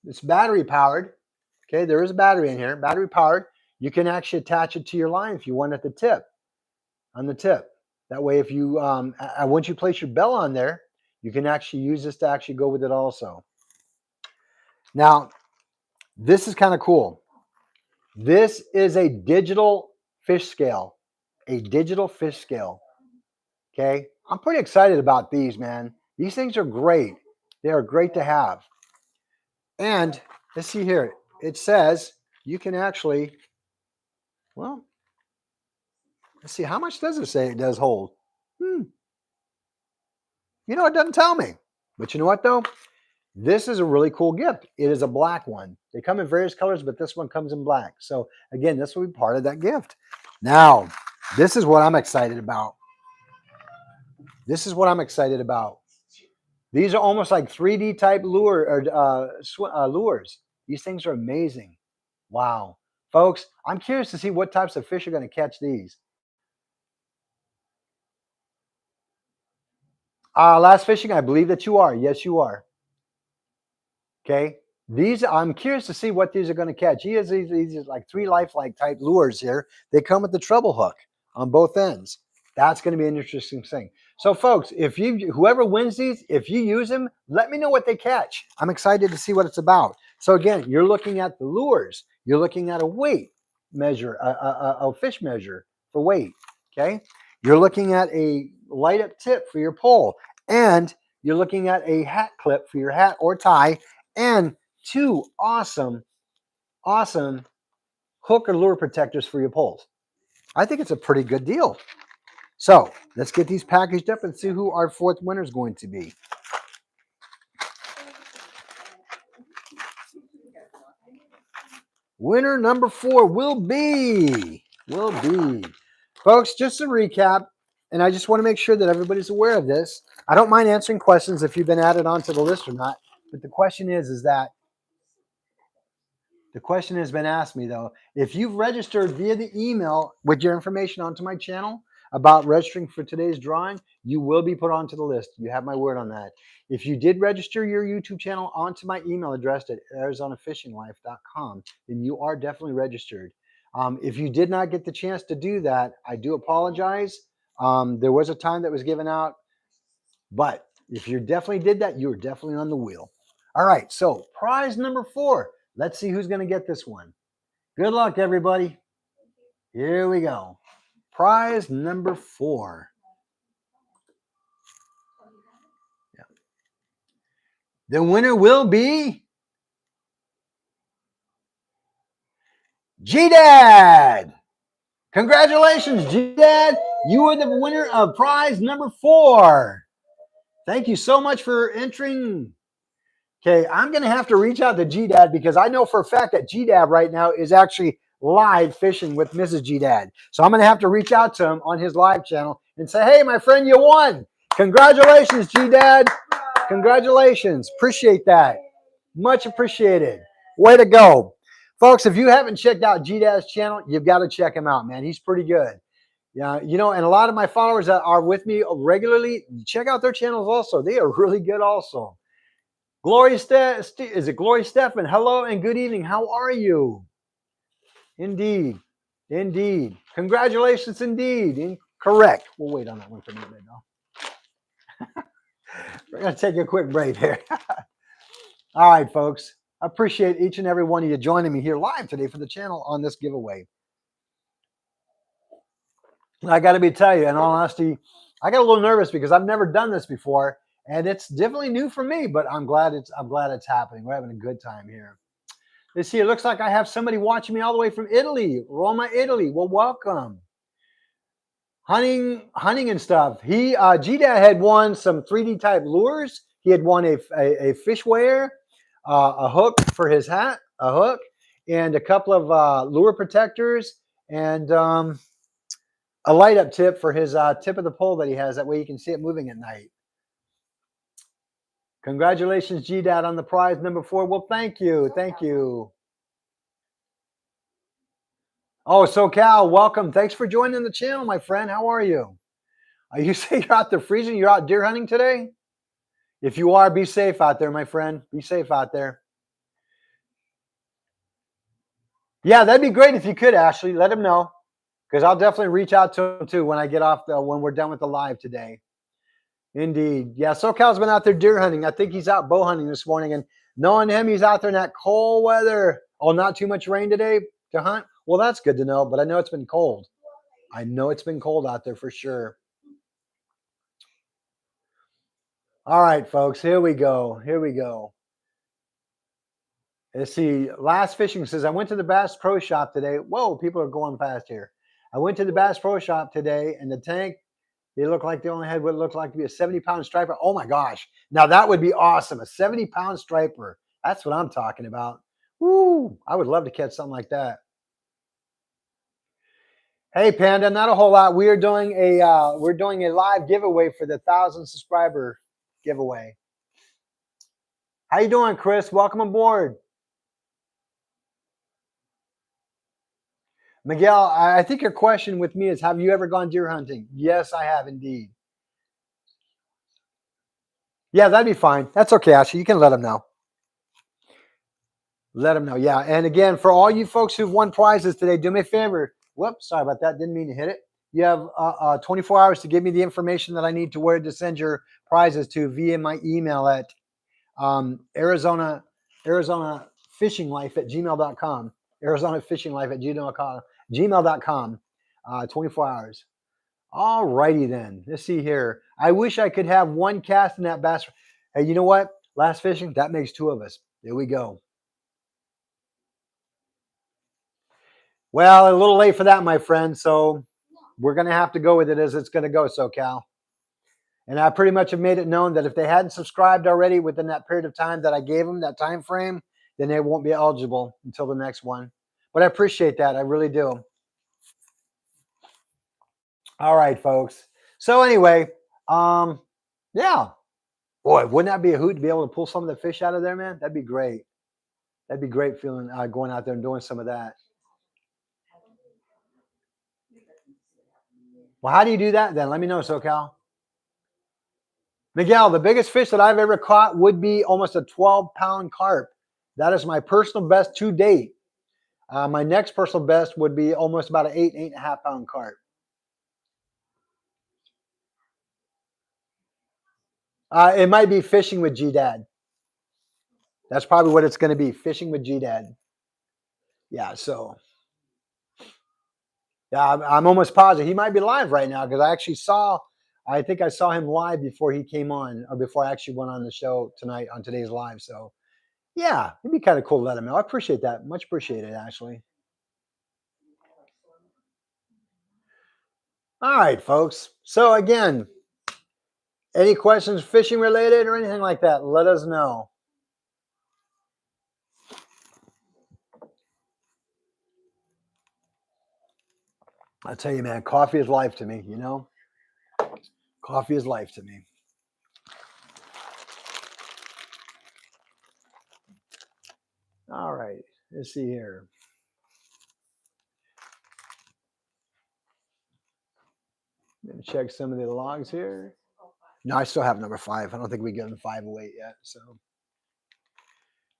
It's battery powered. Okay, there is a battery in here, battery powered. You can actually attach it to your line if you want at the tip, on the tip. That way, if you, once you place your bell on there, you can actually use this to actually go with it also. Now, this is kind of cool. This is a digital fish scale, a digital fish scale. Okay, I'm pretty excited about these, man. These things are great. They are great to have. And let's see here. It says you can actually, well, let's see. How much does it say it does hold? You know, it doesn't tell me. But you know what, though? This is a really cool gift. It is a black one. They come in various colors, but this one comes in black. So, again, this will be part of that gift. Now, this is what I'm excited about. This is what I'm excited about. These are almost like 3D type lures. These things are amazing. Wow. Folks, I'm curious to see what types of fish are going to catch these. Last fishing, I believe that you are. Yes, you are. Okay. These, I'm curious to see what these are going to catch. These are like 3 lifelike type lures here. They come with the treble hook on both ends. That's going to be an interesting thing. So, folks, if you, whoever wins these, if you use them, let me know what they catch. I'm excited to see what it's about. So, again, you're looking at the lures. You're looking at a weight measure, a fish measure for weight. Okay. You're looking at a light up tip for your pole, and you're looking at a hat clip for your hat or tie, and 2 awesome hook or lure protectors for your poles. I think it's a pretty good deal. So let's get these packaged up and see who our 4th winner is going to be. Winner number 4 will be, folks, just to recap, and I just want to make sure that everybody's aware of this. I don't mind answering questions if you've been added onto the list or not, but the question is that the question has been asked me, though. If you've registered via the email with your information onto my channel about registering for today's drawing, you will be put onto the list. You have my word on that. If you did register your YouTube channel onto my email address at ArizonaFishingLife.com, then you are definitely registered. If you did not get the chance to do that, I do apologize. There was a time that was given out, but if you definitely did that, you're definitely on the wheel. All right, so prize number 4. Let's see who's going to get this one. Good luck, everybody. Here we go. Prize number 4. Yeah. The winner will be G-Dad. Congratulations, G-Dad. You are the winner of prize number 4. Thank you so much for entering. Okay, I'm going to have to reach out to G-Dad because I know for a fact that G-Dad right now is actually live fishing with Mrs. G-Dad. So I'm going to have to reach out to him on his live channel and say, hey, my friend, you won. Congratulations, G-Dad. Congratulations. Appreciate that. Much appreciated. Way to go. Folks, if you haven't checked out G-Dad's channel, you've got to check him out, man. He's pretty good. Yeah, you know, and a lot of my followers that are with me regularly, check out their channels also. They are really good also. Gloria is it Gloria Stefan? Hello and good evening. How are you? Indeed. Indeed. Congratulations, indeed. Correct. We'll wait on that one for a minute, though. We're going to take a quick break here. All right, folks. I appreciate each and every one of you joining me here live today for the channel on this giveaway. And I got to tell you, in all honesty, I got a little nervous because I've never done this before, and it's definitely new for me. But I'm glad it's happening. We're having a good time here. Let's see. It looks like I have somebody watching me all the way from Italy, Roma, Italy. Well, welcome. Hunting and stuff. He G-Dad had won some 3D type lures. He had won a fish weigher, a hook for his hat, a hook, and a couple of lure protectors, and a light up tip for his tip of the pole that he has. That way you can see it moving at night. Congratulations, G-Dad, on the prize number 4. Well, thank you. Thank you. Oh, SoCal, welcome. Thanks for joining the channel, my friend. How are you? You say you're out there freezing? You're out deer hunting today? If you are, be safe out there, my friend. Be safe out there. Yeah, that'd be great if you could, Ashley. Let him know, because I'll definitely reach out to him too when I get off when we're done with the live today. Indeed. Yeah, SoCal's been out there deer hunting. I think he's out bow hunting this morning, and knowing him, he's out there in that cold weather. Oh, not too much rain today to hunt? Well, that's good to know, but I know it's been cold. I know it's been cold out there for sure. All right, folks, here we go. Here we go. Let's see. Last Fishing says, I went to the Bass Pro Shop today. Whoa, people are going fast here. I went to the Bass Pro Shop today, and the tank, they look like they only had what looked like to be a 70-pound striper. Oh, my gosh. Now, that would be awesome. A 70-pound striper. That's what I'm talking about. Woo, I would love to catch something like that. Hey, Panda, not a whole lot. We're doing a live giveaway for the 1,000 subscriber giveaway. How you doing, Chris? Welcome aboard. Miguel, I think your question with me is, have you ever gone deer hunting? Yes, I have indeed. Yeah, that'd be fine. That's okay, Ashley. You can let them know. Let them know. Yeah. And again, for all you folks who've won prizes today, do me a favor. Whoops, sorry about that. Didn't mean to hit it. You have 24 hours to give me the information that I need to where to send your prizes to via my email at Arizona fishinglife@gmail.com. Arizona fishinglife at gmail.com. 24 hours. All righty then. Let's see here. I wish I could have one cast in that bass. Hey, you know what? Last fishing, that makes 2 of us. There we go. Well, a little late for that, my friend. So we're going to have to go with it as it's going to go, SoCal. And I pretty much have made it known that if they hadn't subscribed already within that period of time that I gave them, that time frame, then they won't be eligible until the next one. But I appreciate that. I really do. All right, folks. So anyway, yeah. Boy, wouldn't that be a hoot to be able to pull some of the fish out of there, man? That'd be great. That'd be great feeling going out there and doing some of that. Well, how do you do that then? Let me know, SoCal. Miguel, the biggest fish that I've ever caught would be almost a 12-pound carp. That is my personal best to date. My next personal best would be almost about an 8.5-pound carp. It might be fishing with G-Dad. That's probably what it's going to be, fishing with G-Dad. Yeah, so. Yeah, I'm almost positive. He might be live right now because I think I saw him live before he came on, or before I actually went on the show tonight on today's live. So, yeah, it'd be kind of cool to let him know. I appreciate that. Much appreciated, Ashley. All right, folks. So, again, any questions fishing related or anything like that, let us know. I tell you, man, coffee is life to me, you know? Coffee is life to me. All right, let's see here. I'm going to check some of the logs here. No, I still have number 5. I don't think we given 5 away yet. So,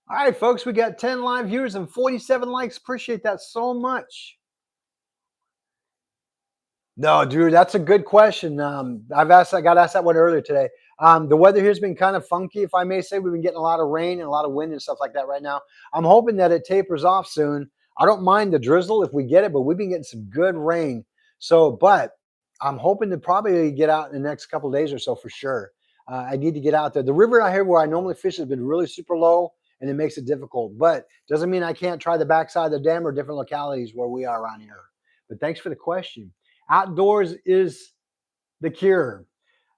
all right, folks, we got 10 live viewers and 47 likes. Appreciate that so much. No, Drew, that's a good question. I got asked that one earlier today. The weather here's been kind of funky, if I may say. We've been getting a lot of rain and a lot of wind and stuff like that right now. I'm hoping that it tapers off soon. I don't mind the drizzle if we get it, but we've been getting some good rain. So, but I'm hoping to probably get out in the next couple of days or so for sure. I need to get out there. The river out here where I normally fish has been really super low, and it makes it difficult. But doesn't mean I can't try the backside of the dam or different localities where we are around here. But thanks for the question. Outdoors is the cure.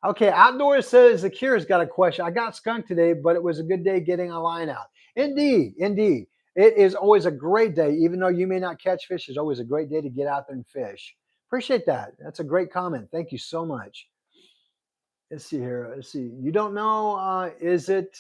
Okay, Outdoors says the cure's got a question. I got skunked today, but it was a good day getting a line out. Indeed, indeed. It is always a great day, even though you may not catch fish, it's always a great day to get out there and fish. Appreciate that. That's a great comment. Thank you so much. Let's see here. Let's see. You don't know, is it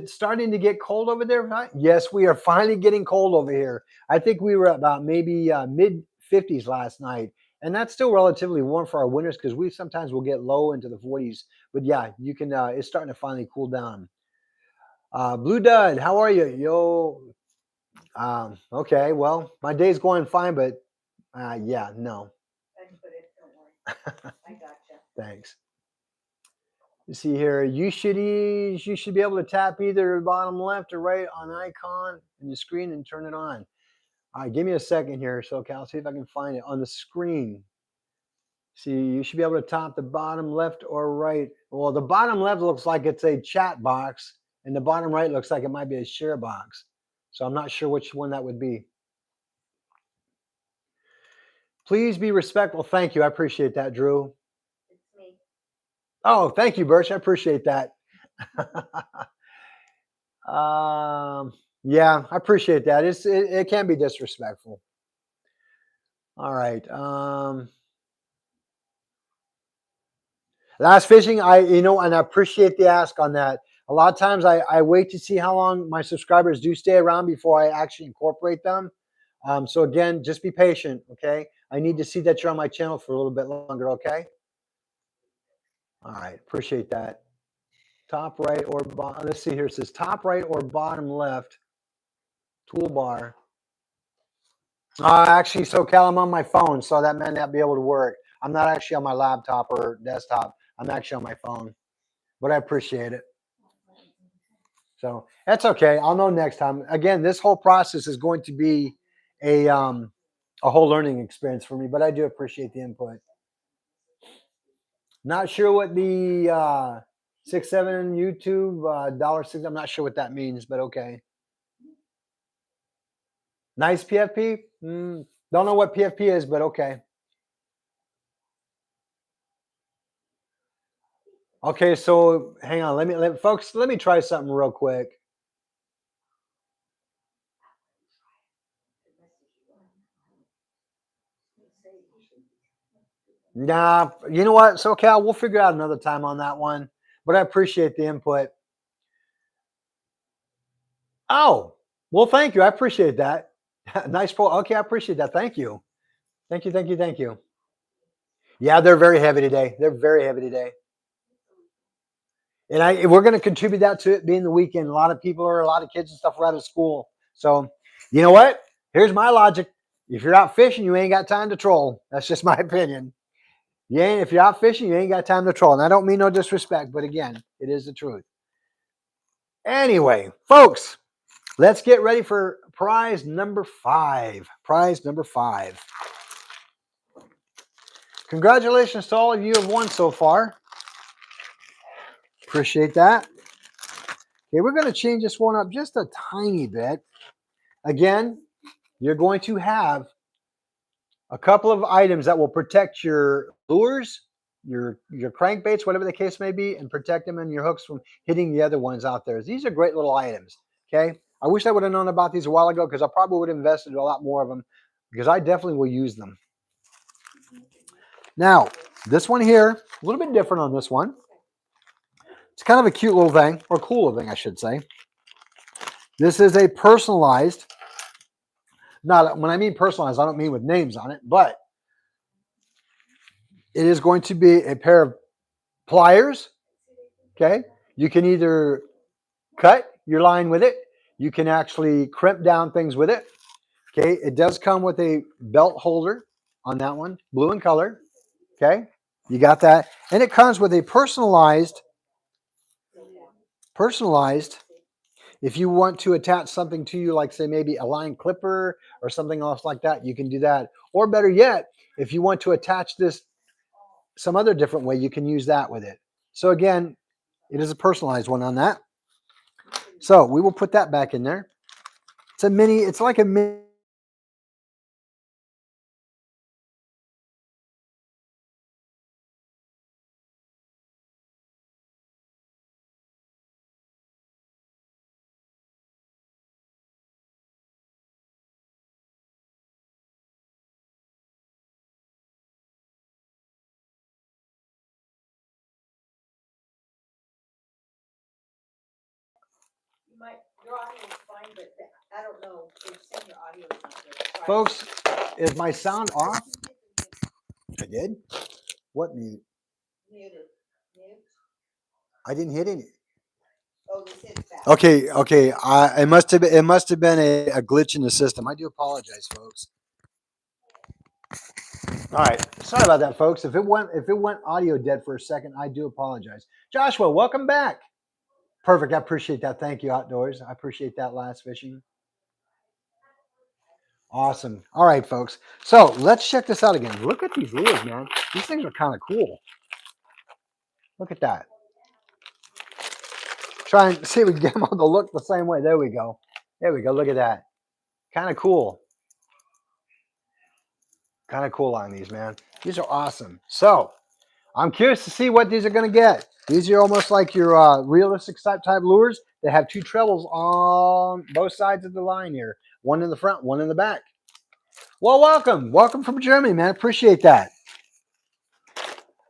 starting to get cold over there? Yes, we are finally getting cold over here. I think we were about maybe mid 50s last night, and that's still relatively warm for our winters because we sometimes will get low into the 40s. But yeah, you can. It's starting to finally cool down. Blue Dud, how are you? Yo. Okay. Well, my day's going fine, but yeah, no. I put it, don't worry. I gotcha. Thanks. You see here, you should be able to tap either bottom left or right on icon in the screen and turn it on. All right, give me a second here, SoCal. See if I can find it on the screen. See, you should be able to tap the bottom left or right. Well, the bottom left looks like it's a chat box, and the bottom right looks like it might be a share box. So I'm not sure which one that would be. Please be respectful. Thank you. I appreciate that, Drew. It's me. Oh, thank you, Birch. I appreciate that. Yeah, I appreciate that. It can be disrespectful. All right. Last fishing, and I appreciate the ask on that. A lot of times I wait to see how long my subscribers do stay around before I actually incorporate them. So again, just be patient, okay? I need to see that you're on my channel for a little bit longer, okay? All right, appreciate that. Top right or bottom, let's see here. It says top right or bottom left toolbar. Actually, SoCal, I'm on my phone, so that may not be able to work. I'm not actually on my laptop or desktop. I'm actually on my phone, but I appreciate it. So that's okay. I'll know next time. Again, this whole process is going to be a whole learning experience for me, but I do appreciate the input. Not sure what the 6-7 YouTube $6. I'm not sure what that means, but okay. Nice PFP. Don't know what PFP is, but okay. Okay, so hang on. Folks, let me try something real quick. Nah, you know what, SoCal, we'll figure out another time on that one. But I appreciate the input. Oh, well, thank you. I appreciate that. Nice poll. Okay, I appreciate that. Thank you. Thank you, thank you, thank you. Yeah, they're very heavy today. They're very heavy today. And we're going to contribute that to it being the weekend. A lot of kids and stuff are out of school. So, you know what? Here's my logic. If you're out fishing, you ain't got time to troll. That's just my opinion. If you're out fishing, you ain't got time to troll. And I don't mean no disrespect, but again, it is the truth. Anyway, folks, let's get ready for prize number 5. Prize number 5. Congratulations to all of you who have won so far. Appreciate that. Okay, we're going to change this one up just a tiny bit. Again, you're going to have a couple of items that will protect your lures, your crankbaits, whatever the case may be, and protect them and your hooks from hitting the other ones out there. These are great little items, okay? I wish I would have known about these a while ago because I probably would have invested a lot more of them because I definitely will use them. Now, this one here, a little bit different on this one. It's kind of a cute little thing, or cool little thing, I should say. This is a personalized, when I mean personalized, I don't mean with names on it, but it is going to be a pair of pliers, okay? You can either cut your line with it. You can actually crimp down things with it, okay? It does come with a belt holder on that one, blue in color. Okay, you got that, and it comes with a personalized. If you want to attach something to you, like say maybe a line clipper or something else like that, you can do that. Or better yet, if you want to attach this some other different way, you can use that with it. So again, it is a personalized one on that. So we will put that back in there. It's a mini, it's like a mini. Your audio is fine, but I don't know. It's saying your audio is not good. Try Folks, is my sound off? I did. What mute? muted. Mute. I didn't hit any. Oh, this is back. Okay, okay. It must have been a glitch in the system. I do apologize, folks. All right, sorry about that, folks. If it went audio dead for a second, I do apologize. Joshua, welcome back. Perfect. I appreciate that. Thank you, Outdoors. I appreciate that last fishing. Awesome. All right, folks. So let's check this out again. Look at these lures, man. These things are kind of cool. Look at that. Try and see if we can get them all to look the same way. There we go. There we go. Look at that. Kind of cool. Kind of cool on these, man. These are awesome. So I'm curious to see what these are going to get. These are almost like your realistic type lures. They have two trebles on both sides of the line here. One in the front, one in the back. Well, welcome. Welcome from Germany, man. Appreciate that.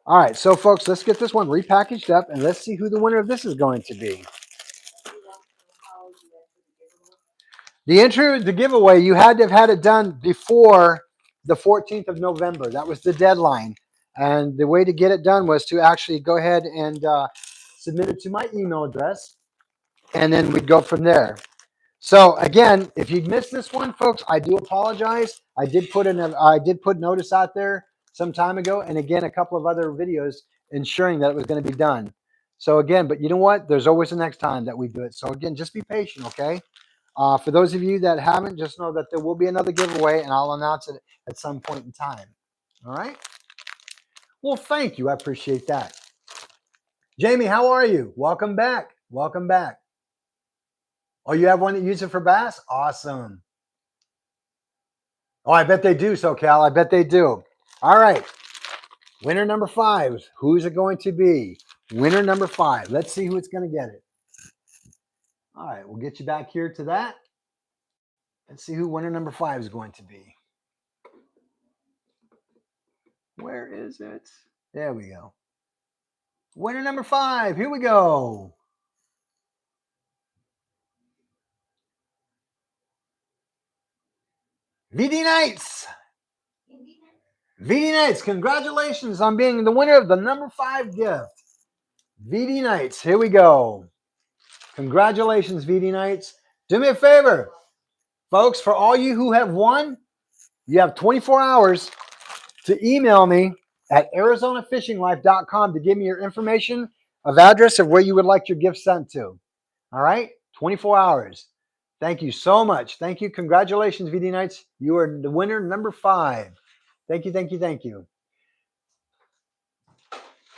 All right, so folks, let's get this one repackaged up and let's see who the winner of this is going to be. The giveaway, you had to have had it done before the 14th of November. That was the deadline. And the way to get it done was to actually go ahead and submit it to my email address, and then we'd go from there. So again, if you missed this one, folks, I do apologize. I did put notice out there some time ago, and again, a couple of other videos ensuring that it was going to be done. So again, but you know what? There's always the next time that we do it. So again, just be patient, okay? For those of you that haven't, just know that there will be another giveaway, and I'll announce it at some point in time. All right? Well, thank you. I appreciate that. Jamie, how are you? Welcome back. Welcome back. Oh, you have one that uses it for bass? Awesome. Oh, I bet they do, SoCal. I bet they do. All right. Winner number 5. Who's it going to be? Winner number 5. Let's see who it's going to get it. All right. We'll get you back here to that. Let's see who winner number 5 is going to be. Where is it? There we go. Winner number 5. Here we go. VD Knights. VD Knights, congratulations on being the winner of the number 5 gift. VD Knights, here we go. Congratulations, VD Knights. Do me a favor, folks, for all you who have won, you have 24 hours to email me at arizonafishinglife.com to give me your information of address of where you would like your gift sent to. All right? 24 hours. Thank you so much. Thank you. Congratulations, VD Knights. You are the winner number 5. Thank you, thank you, thank you.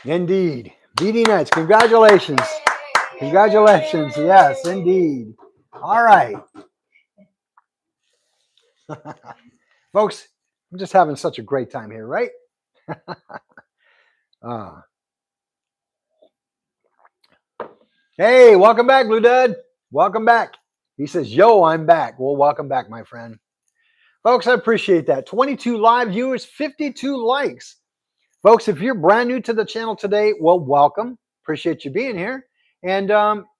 Indeed. VD Knights, congratulations. Congratulations. Yes, indeed. All right. Folks, I'm just having such a great time here, right? Hey, welcome back, Blue Dud. Welcome back. He says, yo, I'm back. Well, welcome back, my friend. Folks, I appreciate that. 22 live viewers, 52 likes. Folks, if you're brand new to the channel today, well, welcome. Appreciate you being here. And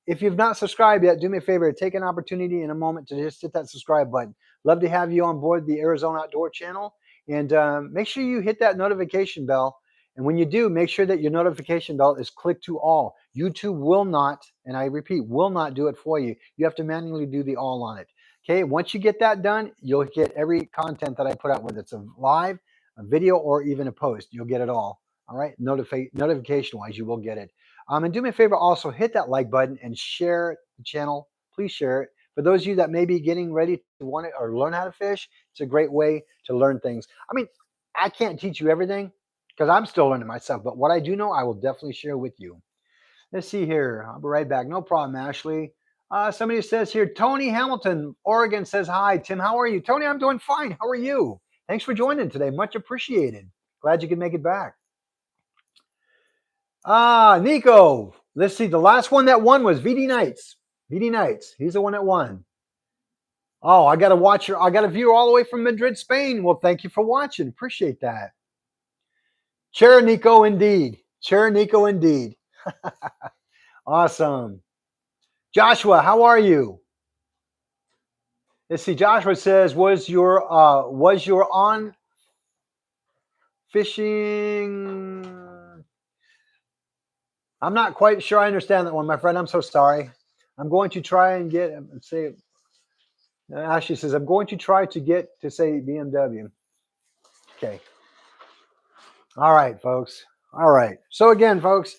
if you've not subscribed yet, do me a favor. Take an opportunity in a moment to just hit that subscribe button. Love to have you on board the Arizona Outdoor channel. And make sure you hit that notification bell. And when you do, make sure that your notification bell is clicked to all. YouTube will not, and I repeat, will not do it for you. You have to manually do the all on it. Okay, once you get that done, you'll get every content that I put out, whether it's a live, a video or even a post. You'll get it all. All right. Notification wise, you will get it. And do me a favor, also hit that like button and share the channel. Please share it. For those of you that may be getting ready to want it or learn how to fish, it's a great way to learn things. I mean, I can't teach you everything because I'm still learning myself, but what I do know, I will definitely share with you. Let's see here. I'll be right back. No problem, Ashley. Somebody says here, Tony Hamilton, Oregon says, hi, Tim, how are you? Tony, I'm doing fine. How are you? Thanks for joining today. Much appreciated. Glad you could make it back. Nico. Let's see. The last one that won was VD Knights. VD Knights. He's the one that won. Oh, I got to watch I got a viewer all the way from Madrid, Spain. Well, thank you for watching. Appreciate that. Chair Nico, indeed. Chair Nico, indeed. Awesome. Joshua, how are you? Let's see. Joshua says, was your on fishing? I'm not quite sure I understand that one, my friend. I'm so sorry. I'm going to try and say. Ashley says, I'm going to try to get to say BMW. Okay. All right, folks. All right. So again, folks,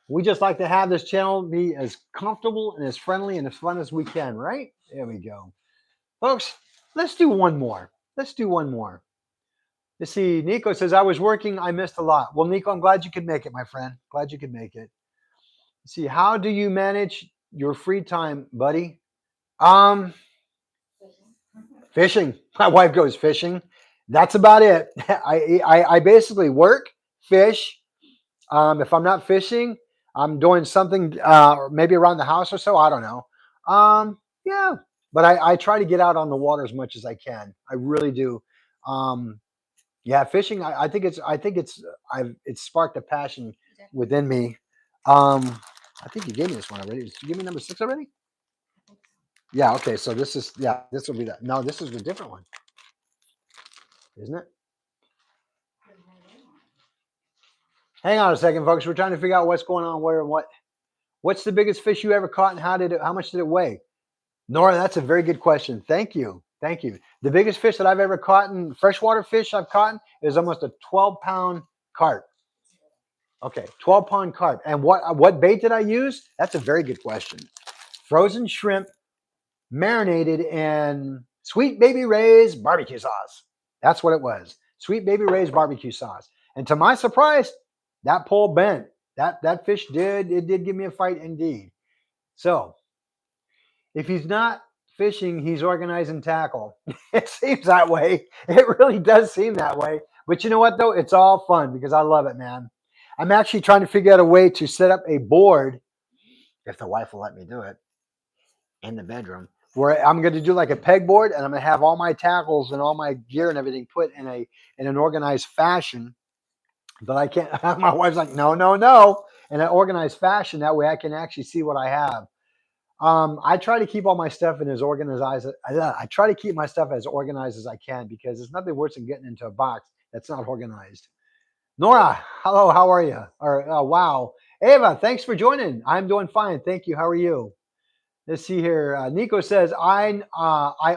we just like to have this channel be as comfortable and as friendly and as fun as we can, right? There we go. Folks, let's do one more. Let's do one more. Let's see. Nico says, I was working. I missed a lot. Well, Nico, I'm glad you could make it, my friend. Glad you could make it. Let's see. How do you manage your free time, buddy? Fishing. My wife goes fishing. That's about it. I basically work, fish. If I'm not fishing, I'm doing something maybe around the house or so. I don't know. Yeah, but I try to get out on the water as much as I can. I really do. Yeah, fishing. I think it's sparked a passion within me. I think you gave me this one already. Did you give me number 6 already? Yeah. Okay. So this will be that. No, this is a different one, isn't it? Hang on a second, folks. We're trying to figure out what's going on, where and what. What's the biggest fish you ever caught, and how much did it weigh? Nora, that's a very good question. Thank you. Thank you. The biggest fish that I've ever caught, in freshwater fish I've caught, is almost a 12-pound carp. Okay, 12-pound carp. And what bait did I use? That's a very good question. Frozen shrimp marinated in Sweet Baby Ray's barbecue sauce. That's what it was. Sweet Baby Ray's barbecue sauce. And to my surprise, that pole bent. That fish did give me a fight indeed. So if he's not fishing, he's organizing tackle. It seems that way. It really does seem that way. But you know what, though? It's all fun because I love it, man. I'm actually trying to figure out a way to set up a board, if the wife will let me do it, in the bedroom, where I'm going to do like a pegboard, and I'm going to have all my tackles and all my gear and everything put in an organized fashion. But I can't. My wife's like, no, in an organized fashion. That way, I can actually see what I have. I try to keep all my stuff in as organized. I try to keep my stuff as organized as I can because there's nothing worse than getting into a box that's not organized. Nora, hello, how are you? Or wow, Ava, thanks for joining. I'm doing fine, thank you. How are you? Let's see here. Nico says I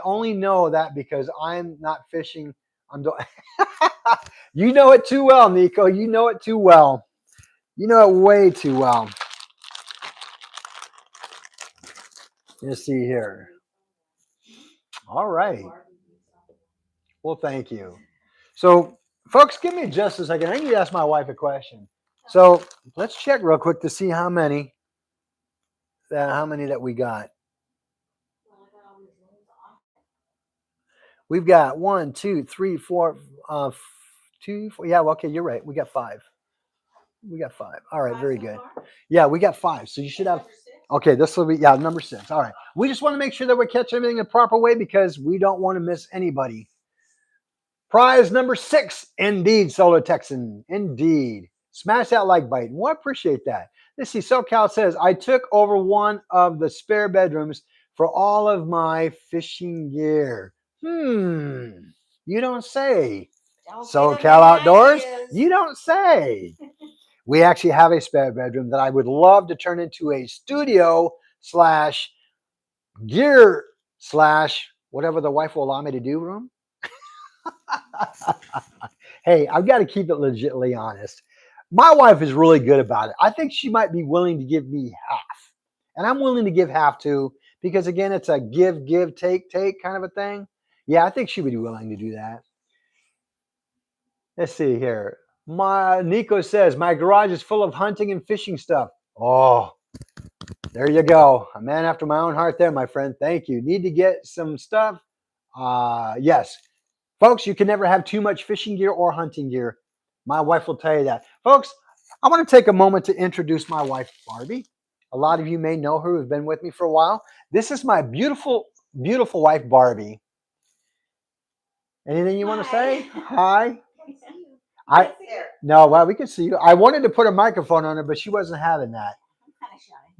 only know that because I'm not fishing. I'm doing. You know it too well, Nico. You know it too well. You know it way too well. Let's see here. All right. Well, thank you. So, folks, give me just a second. I need to ask my wife a question. So let's check real quick to see how many that we got. We've got 1, 2, 3, 4, 2, 4. Yeah, well, okay, you're right. We got 5. We got 5. All right, very good. Yeah, we got 5. So you should have. Okay, this will be number 6. All right. We just want to make sure that we catch everything the proper way because we don't want to miss anybody. Prize number 6, indeed, Solar Texan, indeed. Smash that like button. Well, I appreciate that. Let's see. SoCal says, I took over one of the spare bedrooms for all of my fishing gear. You don't say. SoCal Outdoors, you don't say. We actually have a spare bedroom that I would love to turn into a studio / gear / whatever the wife will allow me to do room. Hey, I've got to keep it legitly honest. My wife is really good about it. I think she might be willing to give me half. And I'm willing to give half too, because again, it's a give, give, take kind of a thing. Yeah, I think she would be willing to do that. Let's see here. My Nico says my garage is full of hunting and fishing stuff. Oh, there you go. A man after my own heart there, my friend. Thank you. Need to get some stuff? Yes. Folks, you can never have too much fishing gear or hunting gear. My wife will tell you that. Folks, I want to take a moment to introduce my wife, Barbie. A lot of you may know her who've been with me for a while. This is my beautiful, beautiful wife, Barbie. Anything you want to say? Hi. I no, well, we can see you. I wanted to put a microphone on her, but she wasn't having that.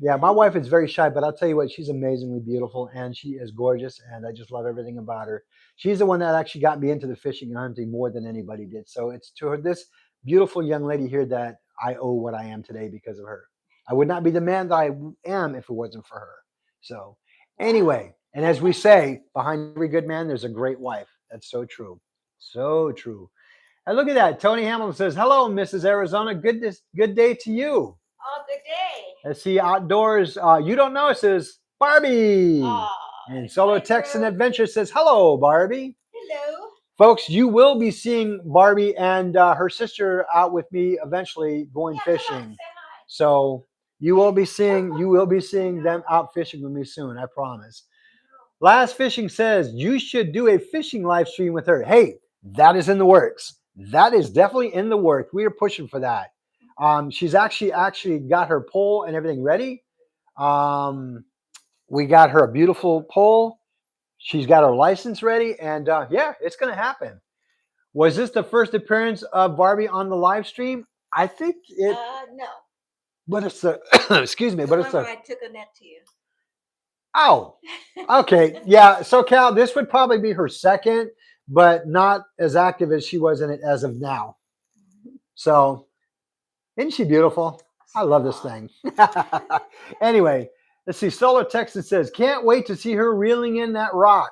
Yeah, my wife is very shy, but I'll tell you what, she's amazingly beautiful and she is gorgeous, and I just love everything about her. She's the one that actually got me into the fishing and hunting more than anybody did. So it's to her, this beautiful young lady here, that I owe what I am today because of her. I would not be the man that I am if it wasn't for her. So anyway, and as we say, behind every good man, there's a great wife. That's so true. So true. And look at that. Tony Hamilton says, hello, Mrs. Arizona. Good day to you. Oh, good day. Let's see outdoors. You don't know, it says Barbie. Oh, And Solo Text and Adventure says, hello, Barbie. hello. Folks, you will be seeing Barbie and her sister out with me eventually going Yeah, come on, fishing. say hi. So you will be seeing them out fishing with me soon, I promise. Last Fishing says you should do a fishing live stream with her. Hey, that is in the works. That is definitely in the works. We are pushing for that. She's actually got her pole and everything ready. Um, we got her a beautiful pole. She's got her license ready, and yeah, it's going to happen. Was this the first appearance of Barbie on the live stream? I think it, No. but it's a excuse me, The but one it's where a I took a net to you. oh, okay, yeah. So Cal, this would probably be her second, but not as active as she was in it as of now. So, isn't she beautiful? I love this thing. Anyway, let's see. Solar Texas says, can't wait to see her reeling in that rock.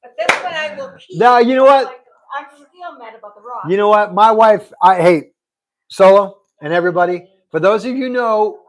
But this one I will keep. Now, you know what? I'm still mad about the rock. You know what? My wife, I hate Solo and everybody. For those of you know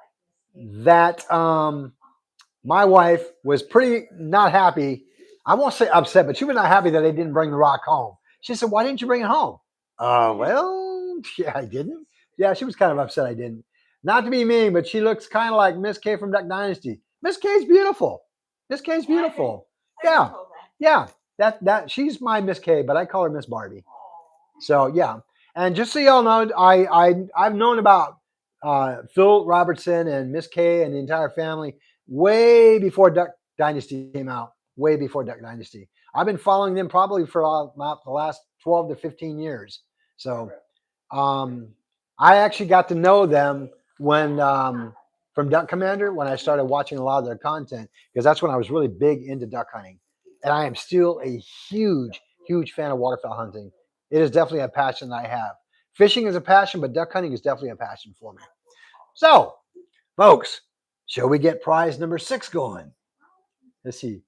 that my wife was pretty not happy. I won't say upset, but she was not happy that they didn't bring the rock home. She said, why didn't you bring it home? Well, yeah, I didn't. Yeah, she was kind of upset I didn't. Not to be mean, but she looks kind of like Miss K from Duck Dynasty. Miss K's beautiful. Miss K's beautiful. Yeah, yeah. That she's my Miss K, but I call her Miss Barbie. So yeah, and just so y'all know, I've known about Phil Robertson and Miss K and the entire family way before Duck Dynasty came out. Way before Duck Dynasty. I've been following them probably for about the last 12 to 15 years. So um, I actually got to know them when from Duck Commander when I started watching a lot of their content, because that's when I was really big into duck hunting, and I am still a huge fan of waterfowl hunting. It is definitely a passion that I have. Fishing is a passion, but duck hunting is definitely a passion for me. So, folks, shall we get prize number 6 going? Let's see.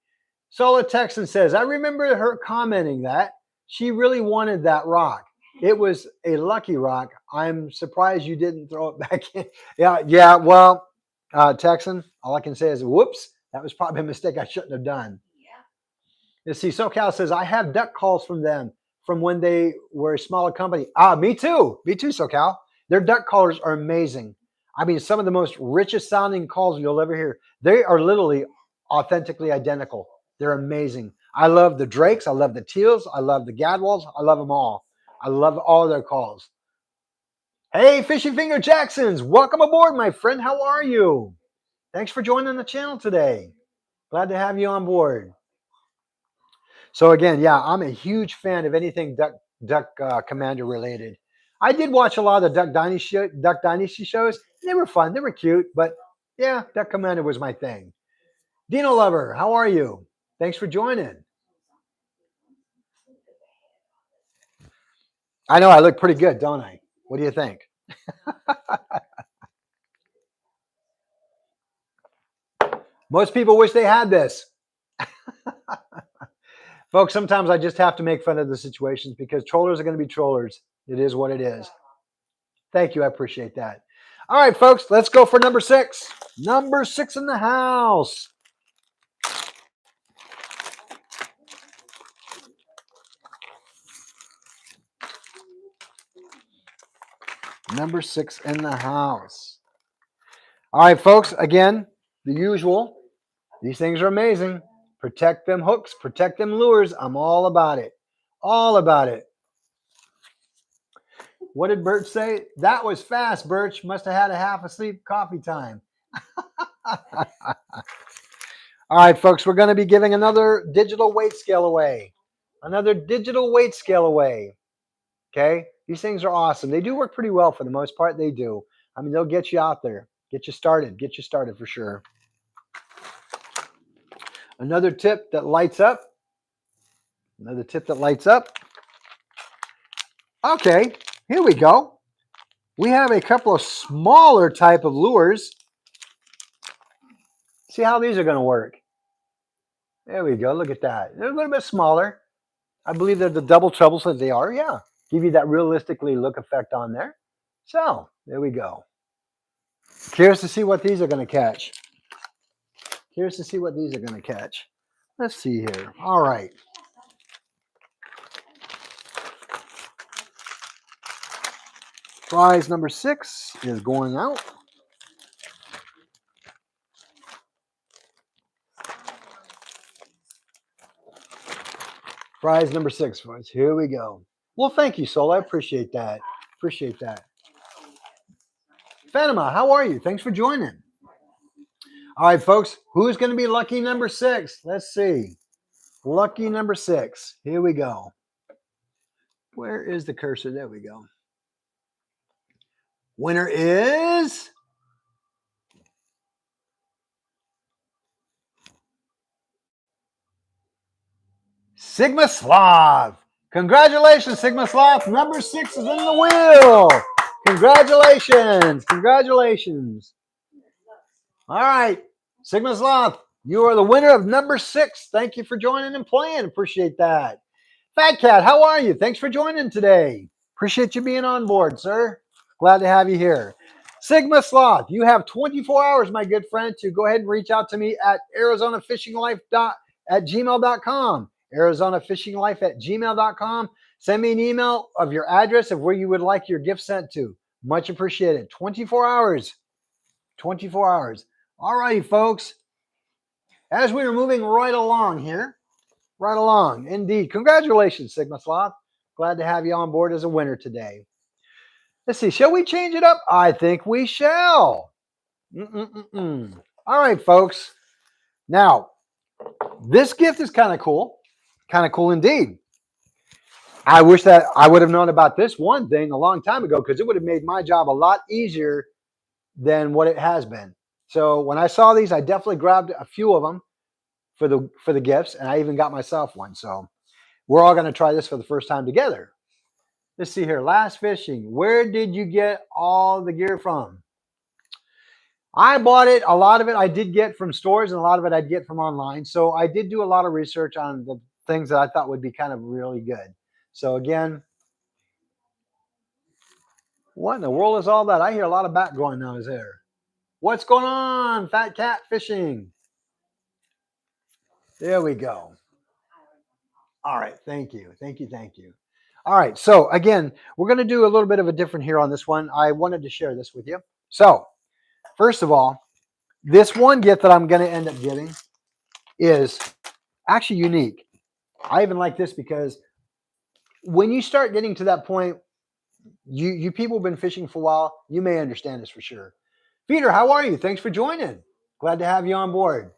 Solar Texan says, I remember her commenting that she really wanted that rock. It was a lucky rock. I'm surprised you didn't throw it back in. Yeah. Well, Texan, all I can say is, whoops, that was probably a mistake I shouldn't have done. Yeah. Let's see. SoCal says, I have duck calls from them from when they were a smaller company. Ah, me too. Me too, SoCal. Their duck callers are amazing. I mean, some of the most richest sounding calls you'll ever hear. They are literally authentically identical. They're amazing. I love the Drakes. I love the Teals. I love the Gadwalls. I love them all. I love all their calls. Hey, Fishy Finger Jacksons, welcome aboard, my friend. How are you? Thanks for joining the channel today. Glad to have you on board. So again, yeah, I'm a huge fan of anything Duck Commander related. I did watch a lot of the Duck Dynasty shows. They were fun. They were cute, but yeah, Duck Commander was my thing. Dino Lover, how are you? Thanks for joining. I know I look pretty good, don't I? What do you think? Most people wish they had this. Folks, sometimes I just have to make fun of the situations because trollers are going to be trollers. It is what it is. Thank you. I appreciate that. All right, folks, let's go for number 6. Number 6 in the house. Number 6 in the house. All right, folks, again, the usual. These things are amazing. Protect them hooks, protect them lures. I'm all about it. All about it. What did Birch say? That was fast, Birch. Must have had a half asleep coffee time. All right, folks, we're going to be giving another digital weight scale away. Another digital weight scale away. Okay? These things are awesome. They do work pretty well for the most part. They do. I mean, they'll get you out there, get you started for sure. Another tip that lights up. Another tip that lights up. Okay, here we go. We have a couple of smaller type of lures. See how these are going to work. There we go. Look at that. They're a little bit smaller. I believe they're the double trebles that they are. Yeah. Give you that realistically look effect on there. So there we go. Curious to see what these are going to catch. Curious to see what these are going to catch. Let's see here. All right. Prize number 6 is going out. Prize number 6, folks. Here we go. Well, thank you, Sol. I appreciate that. Appreciate that. Fatima, how are you? Thanks for joining. All right, folks. Who's going to be lucky number 6? Let's see. Lucky number 6. Here we go. Where is the cursor? There we go. Winner is Sigma Sloth. Congratulations, Sigma Sloth. Number 6 is in the wheel. Congratulations. Congratulations. All right. Sigma Sloth, you are the winner of number 6. Thank you for joining and playing. Appreciate that. Fat Cat, how are you? Thanks for joining today. Appreciate you being on board, sir. Glad to have you here. Sigma Sloth, you have 24 hours, my good friend, to go ahead and reach out to me at arizonafishinglife@gmail.com. arizonafishinglife@gmail.com. Send me an email of your address of where you would like your gift sent to. Much appreciated. 24 hours. 24 hours. All righty, folks. As we are moving right along here, right along, indeed. Congratulations, Sigma Sloth. Glad to have you on board as a winner today. Let's see. Shall we change it up? I think we shall. All right, folks. Now, this gift is kind of cool. Kind of cool indeed. I wish that I would have known about this one thing a long time ago because it would have made my job a lot easier than what it has been. So when I saw these, I definitely grabbed a few of them for the gifts, and I even got myself one. So we're all going to try this for the first time together. Let's see here. Last fishing. Where did you get all the gear from? I bought it. A lot of it I did get from stores, and a lot of it I'd get from online. So I did do a lot of research on the things that I thought would be kind of really good. So again, what in the world is all that? I hear a lot of background noise there. What's going on, Fat Cat Fishing? There we go. All right. Thank you. Thank you. Thank you. All right. So again, we're going to do a little bit of a different here on this one. I wanted to share this with you. So first of all, this one gift that I'm going to end up giving is actually unique. I even like this because when you start getting to that point, you people have been fishing for a while. You may understand this for sure. Peter, how are you? Thanks for joining. Glad to have you on board.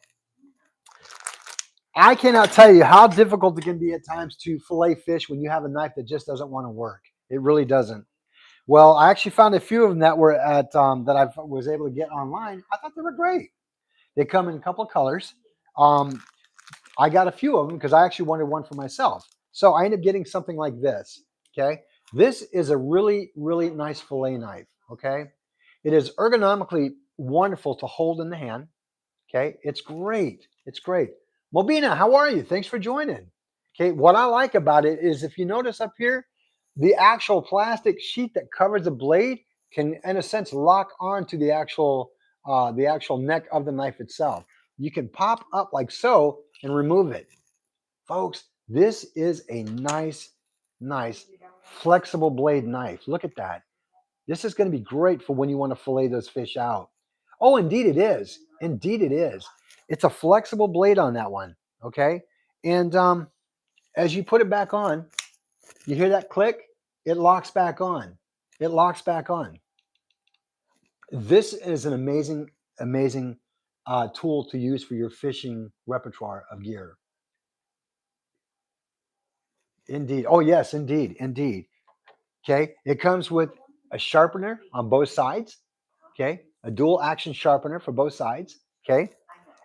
I cannot tell you how difficult it can be at times to fillet fish when you have a knife that just doesn't want to work. It really doesn't. Well, I actually found a few of them that were at that I was able to get online. I thought they were great. They come in a couple of colors. I got a few of them because I actually wanted one for myself. So I ended up getting something like this. Okay. This is a really, really nice fillet knife. Okay. It is ergonomically wonderful to hold in the hand. Okay. It's great. It's great. Mobina, how are you? Thanks for joining. Okay, what I like about it is if you notice up here, the actual plastic sheet that covers the blade can, in a sense, lock onto the actual neck of the knife itself. You can pop up like so and remove it. Folks, this is a nice, flexible blade knife. Look at that. This is going to be great for when you want to fillet those fish out. Oh, indeed it is. Indeed it is. It's a flexible blade on that one. Okay. And as you put it back on, you hear that click? It locks back on. It locks back on. This is an amazing tool to use for your fishing repertoire of gear. Indeed. Oh, yes, indeed. Okay. It comes with a sharpener on both sides. Okay. A dual action sharpener for both sides. Okay.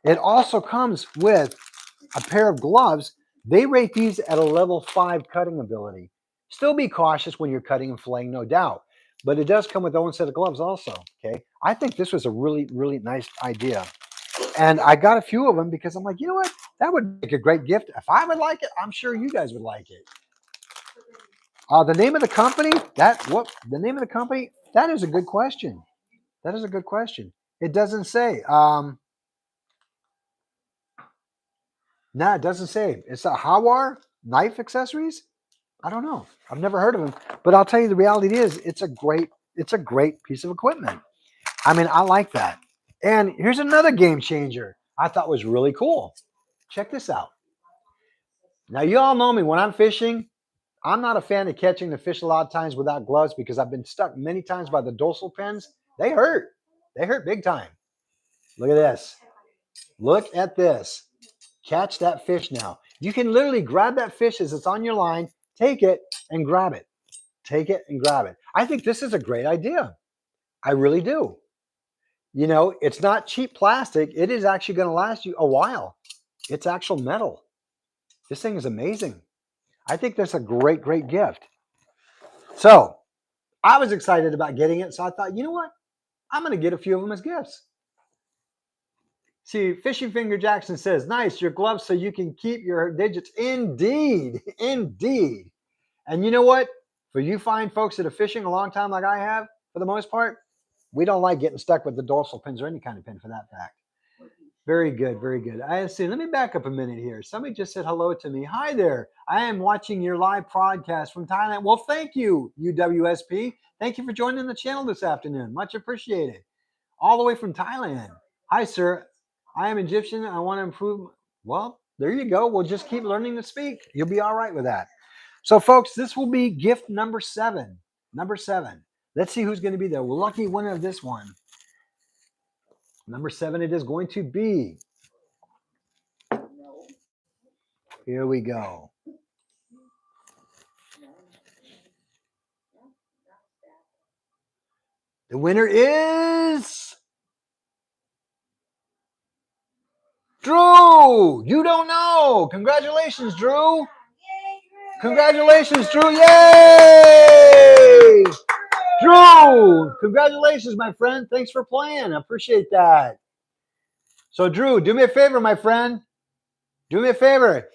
It also comes with a pair of gloves. They rate these at a level 5 cutting ability. Still be cautious when you're cutting and filleting, no doubt. But it does come with its own set of gloves also. Okay. I think this was a really nice idea. And I got a few of them because I'm like, you know what? That would make a great gift. If I would like it, I'm sure you guys would like it. The name of the company, the name of the company, that is a good question. That is a good question. It doesn't say. No, it doesn't say. It's a Hawar knife accessories. I don't know. I've never heard of them, but I'll tell you the reality is it's a great piece of equipment. I mean, I like that. And here's another game changer I thought was really cool. Check this out. Now you all know me when I'm fishing. I'm not a fan of catching the fish a lot of times without gloves because I've been stuck many times by the dorsal pins. They hurt. They hurt big time. Look at this. Look at this. Catch that fish now. You can literally grab that fish as it's on your line, take it and grab it. Take it and grab it. I think this is a great idea. I really do. You know, it's not cheap plastic. It is actually going to last you a while. It's actual metal. This thing is amazing. I think that's a great gift. So I was excited about getting it. So I thought, you know what? I'm going to get a few of them as gifts. See, Fishing Finger Jackson says, nice, your gloves so you can keep your digits. Indeed. And you know what? For you fine folks that are fishing a long time like I have, for the most part, we don't like getting stuck with the dorsal pins or any kind of pin for that fact. Very good. I see. Let me back up a minute here. Somebody just said hello to me. Hi there. I am watching your live podcast from Thailand. Well, thank you, UWSP. Thank you for joining the channel this afternoon. Much appreciated. All the way from Thailand. Hi, sir. I am Egyptian. I want to improve. Well, there you go. We'll just keep learning to speak. You'll be all right with that. So, folks, this will be gift number 7. Number 7. Let's see who's going to be the lucky winner of this one. Number 7, it is going to be. Here we go. The winner is Drew. You don't know. Congratulations, Drew. Congratulations, Drew. Yay! Drew, congratulations, my friend. Thanks for playing. I appreciate that. So, Drew, do me a favor, my friend. Do me a favor.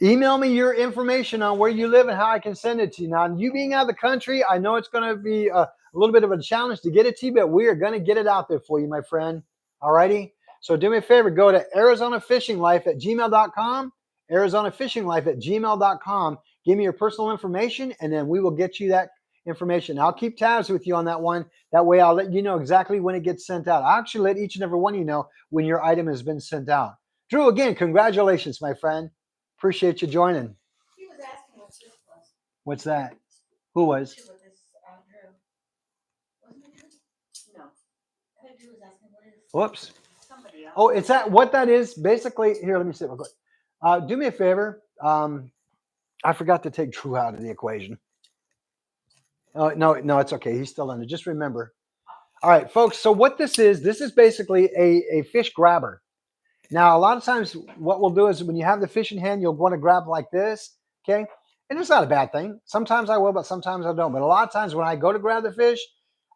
Email me your information on where you live and how I can send it to you. Now, you being out of the country, I know it's going to be a little bit of a challenge to get it to you, but we are going to get it out there for you, my friend. All righty? So do me a favor. Go to ArizonaFishingLife@gmail.com, ArizonaFishingLife@gmail.com. Give me your personal information, and then we will get you that information. I'll keep tabs with you on that one. That way I'll let you know exactly when it gets sent out. I'll actually let each and every one of you know when your item has been sent out. Drew, again, congratulations, my friend. Appreciate you joining. He was asking what this was. What's that? Who was? Drew. Wasn't it Drew? No. I think Drew was asking what is this? Whoops. Somebody else. Oh, it's that. What that is, basically, here, let me see it real quick. Do me a favor. I forgot to take Drew out of the equation. Oh, no, it's okay. He's still in there. Just remember. All right, folks. So what this is basically a fish grabber. Now, a lot of times what we'll do is when you have the fish in hand, you'll want to grab like this, okay? And it's not a bad thing. Sometimes I will, but sometimes I don't. But a lot of times when I go to grab the fish,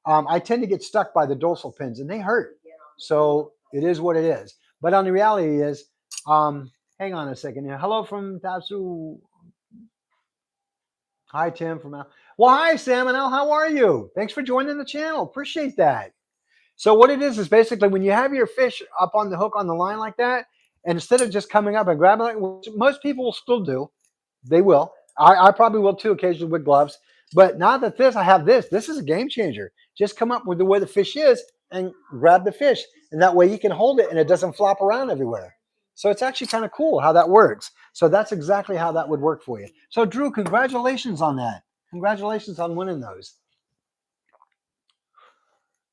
I tend to get stuck by the dorsal pins, and they hurt. So it is what it is. But on the reality is, hang on a second here. Hello from Tatsu. Hi, Tim from Al. Well, hi, Sam and Al. How are you? Thanks for joining the channel. Appreciate that. So what it is basically when you have your fish up on the hook on the line like that, and instead of just coming up and grabbing it, which most people will still do, they will. I probably will too occasionally with gloves. But now that I have this is a game changer. Just come up with the way the fish is and grab the fish. And that way you can hold it and it doesn't flop around everywhere. So it's actually kind of cool how that works. So that's exactly how that would work for you. So Drew, congratulations on that. Congratulations on winning those.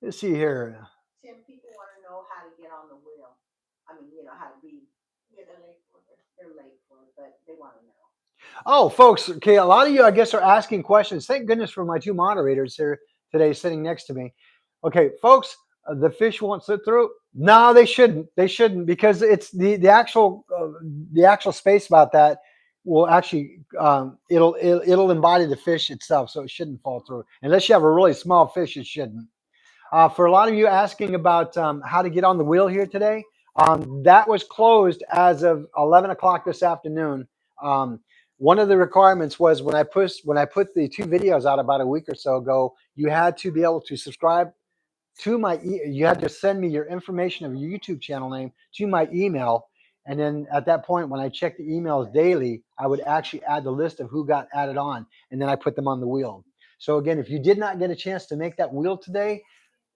Let's see here. Tim, people want to know how to get on the wheel. I mean, how to be. Yeah, they're late for it. They're late for it, but they want to know. Oh, folks, okay, a lot of you, I guess, are asking questions. Thank goodness for my two moderators here today sitting next to me. Okay, folks, the fish won't sit through. No, they shouldn't. They shouldn't because it's the actual space about that will actually it'll embody the fish itself, so it shouldn't fall through unless you have a really small fish. It shouldn't. For a lot of you asking about how to get on the wheel here today, that was closed as of 11 o'clock this afternoon. One of the requirements was when I put the two videos out about a week or so ago, you had to be able to subscribe to you had to send me your information of your YouTube channel name to my email. And then at that point, when I checked the emails daily, I would actually add the list of who got added on, and then I put them on the wheel. So again, if you did not get a chance to make that wheel today,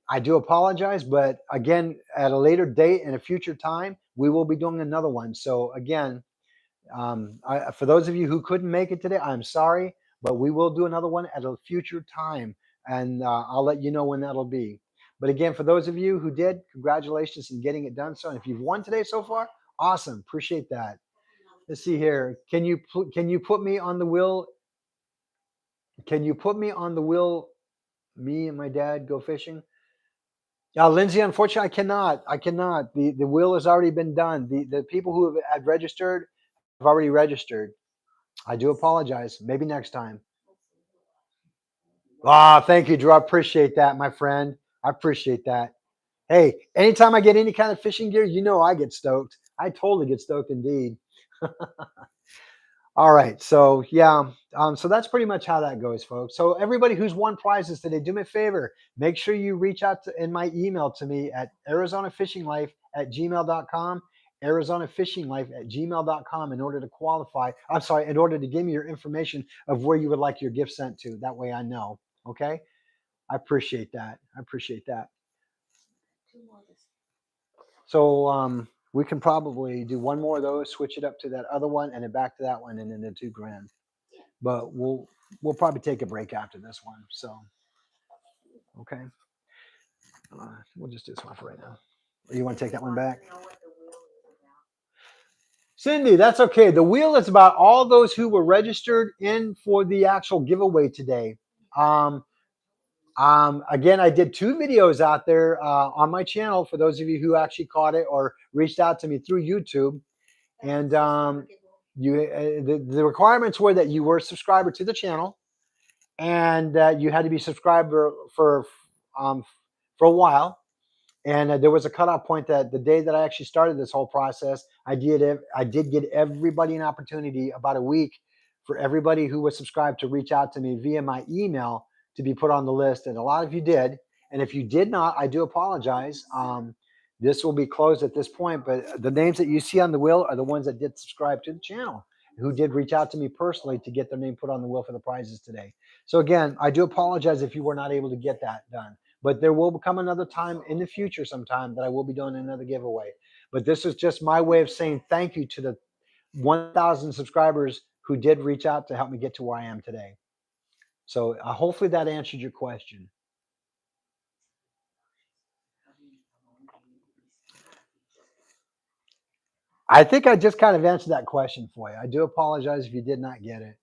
I do apologize, but again, at a later date and a future time, we will be doing another one. So again, for those of you who couldn't make it today, I'm sorry, but we will do another one at a future time, and I'll let you know when that'll be. But again, for those of you who did, congratulations in getting it done. So, and if you've won today so far, awesome, appreciate that. Let's see here. Can you put me on the wheel? Can you put me on the wheel? Me and my dad go fishing. Yeah, Lindsay, unfortunately, I cannot. I cannot. The wheel has already been done. The people who have registered have already registered. I do apologize. Maybe next time. Ah, thank you, Drew. I appreciate that, my friend. I appreciate that. Hey, anytime I get any kind of fishing gear, I get stoked. I totally get stoked indeed. All right, so yeah, so that's pretty much how that goes, folks. So everybody who's won prizes today, do me a favor. Make sure you reach out in my email to me at arizonafishinglife@gmail.com, arizonafishinglife@gmail.com in order to qualify. I'm sorry, in order to give me your information of where you would like your gift sent to. That way I know. Okay, I appreciate that. I appreciate that. So we can probably do one more of those, switch it up to that other one, and then back to that one, and then the $2,000. But we'll probably take a break after this one. So okay, we'll just do this one for right now. Or you want to take that one back? Cindy, that's okay. The wheel is about all those who were registered in for the actual giveaway today. Again, I did two videos out there on my channel for those of you who actually caught it or reached out to me through YouTube. And the requirements were that you were a subscriber to the channel, and you had to be a subscriber for a while. And there was a cutoff point that the day that I actually started this whole process, I did get everybody an opportunity about a week for everybody who was subscribed to reach out to me via my email to be put on the list. And a lot of you did. And if you did not, I do apologize. This will be closed at this point, but the names that you see on the wheel are the ones that did subscribe to the channel, who did reach out to me personally to get their name put on the wheel for the prizes today. So again, I do apologize if you were not able to get that done. But there will come another time in the future sometime that I will be doing another giveaway. But this is just my way of saying thank you to the 1,000 subscribers who did reach out to help me get to where I am today. So hopefully that answered your question. I think I just kind of answered that question for you. I do apologize if you did not get it.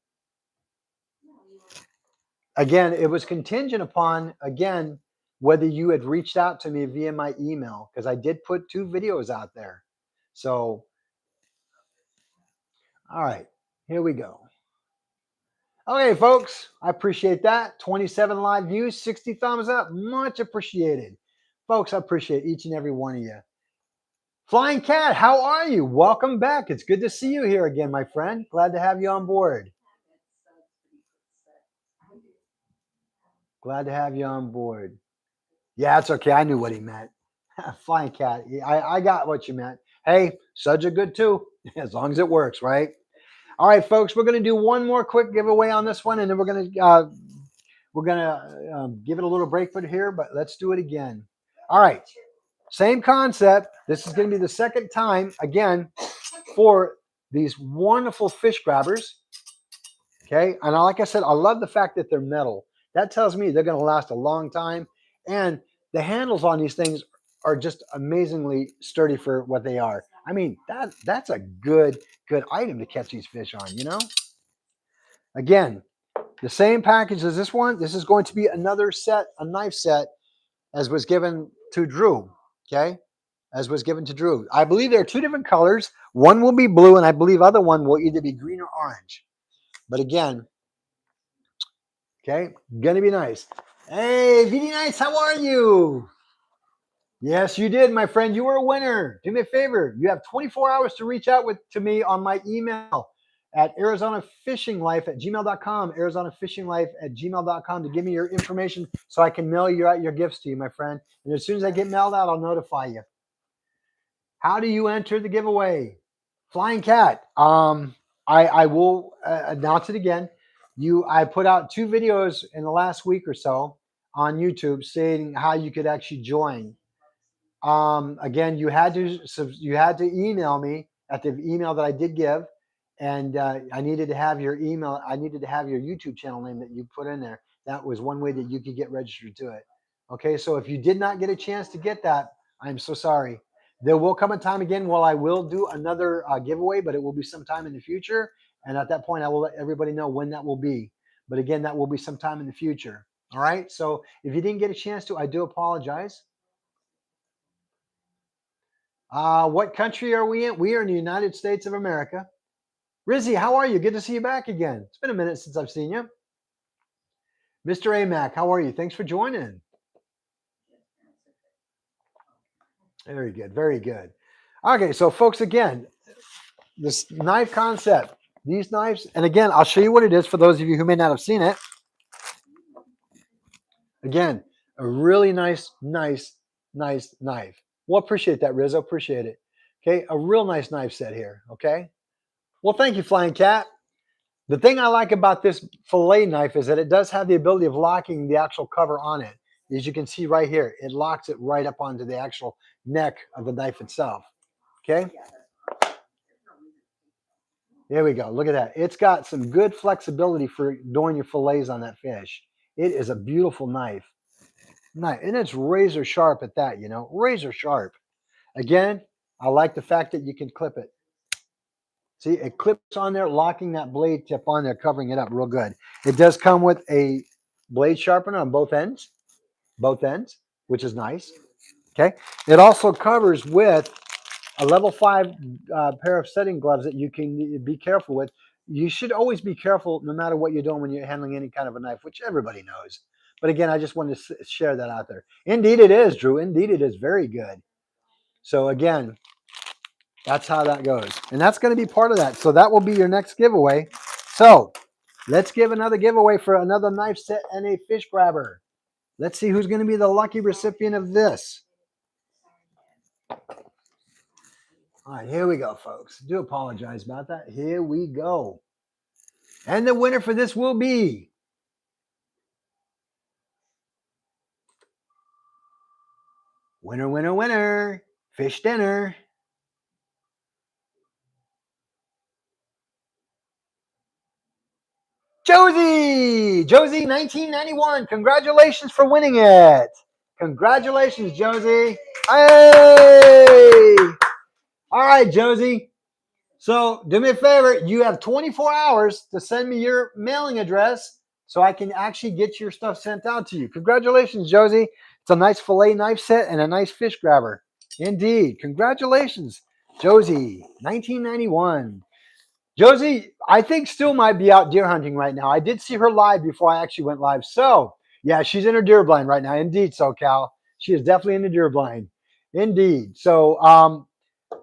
Again, it was contingent upon, again, whether you had reached out to me via my email, because I did put two videos out there. So, all right, here we go. Okay, folks, I appreciate that. 27 live views, 60 thumbs up, much appreciated. Folks, I appreciate each and every one of you. Flying Cat, how are you? Welcome back. It's good to see you here again, my friend. Glad to have you on board. Glad to have you on board. Yeah, it's okay. I knew what he meant. Flying cat. Yeah, I got what you meant. Hey, suds are good too, as long as it works, right? All right, folks, we're going to do one more quick giveaway on this one, and then we're gonna give it a little break for here, but let's do it again. All right, same concept. This is going to be the second time again for these wonderful fish grabbers. Okay, and like I said, I love the fact that they're metal. That tells me they're going to last a long time, and the handles on these things are just amazingly sturdy for what they are. I mean, that's a good item to catch these fish on. Again, the same package as this one. This is going to be another set, a knife set, as was given to Drew. Okay, as was given to Drew. I believe there are two different colors. One will be blue, and I believe other one will either be green or orange. But again, okay, gonna be nice. Hey, VD Nice, how are you? Yes, you did, my friend. You were a winner. Do me a favor. You have 24 hours to reach out to me on my email at arizonafishinglife@gmail.com, arizonafishinglife@gmail.com to give me your information so I can mail you out your gifts to you, my friend. And as soon as I get mailed out, I'll notify you. How do you enter the giveaway? Flying cat. I will announce it again. I put out 2 videos in the last week or so on YouTube saying how you could actually join. Again, you had to email me at the email that I did give, and I needed to have your email. I needed to have your YouTube channel name that you put in there. That was one way that you could get registered to it. Okay, so if you did not get a chance to get that, I'm so sorry. There will come a time again where I will do another giveaway, but it will be sometime in the future. And at that point, I will let everybody know when that will be. But again, that will be sometime in the future. All right. So if you didn't get a chance to, I do apologize. What country are we in? We are in the United States of America. Rizzy, how are you? Good to see you back again. It's been a minute since I've seen you. Mr. Amac, how are you? Thanks for joining. Very good. Very good. Okay, so folks, again, this knife concept, these knives, and again, I'll show you what it is for those of you who may not have seen it. Again, a really nice knife. Well, appreciate that, Rizzo. Appreciate it. Okay, a real nice knife set here. Okay. Well, thank you, Flying Cat. The thing I like about this fillet knife is that it does have the ability of locking the actual cover on it. As you can see right here, it locks it right up onto the actual neck of the knife itself. Okay. There we go. Look at that. It's got some good flexibility for doing your fillets on that fish. It is a beautiful knife. And it's razor sharp at that, razor sharp. Again, I like the fact that you can clip it. See, it clips on there, locking that blade tip on there, covering it up real good. It does come with a blade sharpener on both ends, which is nice. Okay. It also covers with a level 5 pair of setting gloves that you can be careful with. You should always be careful no matter what you're doing when you're handling any kind of a knife, which everybody knows. But again, I just wanted to share that out there. Indeed it is, Drew. Indeed it is very good. So again, that's how that goes. And that's going to be part of that. So that will be your next giveaway. So let's give another giveaway for another knife set and a fish grabber. Let's see who's going to be the lucky recipient of this. All right, here we go, folks. Do apologize about that. Here we go. And the winner for this will be winner, fish dinner. Josie, 1991. Congratulations for winning it. Congratulations, Josie. Hey! All right, Josie. So do me a favor. You have 24 hours to send me your mailing address so I can actually get your stuff sent out to you. Congratulations, Josie. It's a nice fillet knife set and a nice fish grabber. Indeed. Congratulations, Josie, 1991. Josie, I think still might be out deer hunting right now. I did see her live before I actually went live. So, yeah, she's in her deer blind right now. Indeed, so Cal. She is definitely in the deer blind. Indeed. So,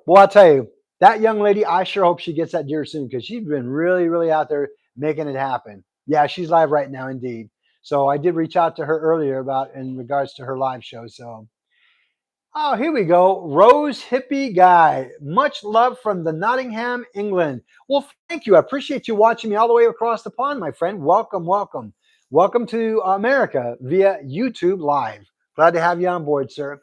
well, I'll tell you, that young lady, I sure hope she gets that deer soon because she's been really, really out there making it happen. Yeah, she's live right now, indeed. So I did reach out to her earlier about in regards to her live show. So oh, here we go. Rose Hippie Guy. Much love from the Nottingham, England. Well, thank you. I appreciate you watching me all the way across the pond, my friend. Welcome, welcome. Welcome to America via YouTube Live. Glad to have you on board, sir.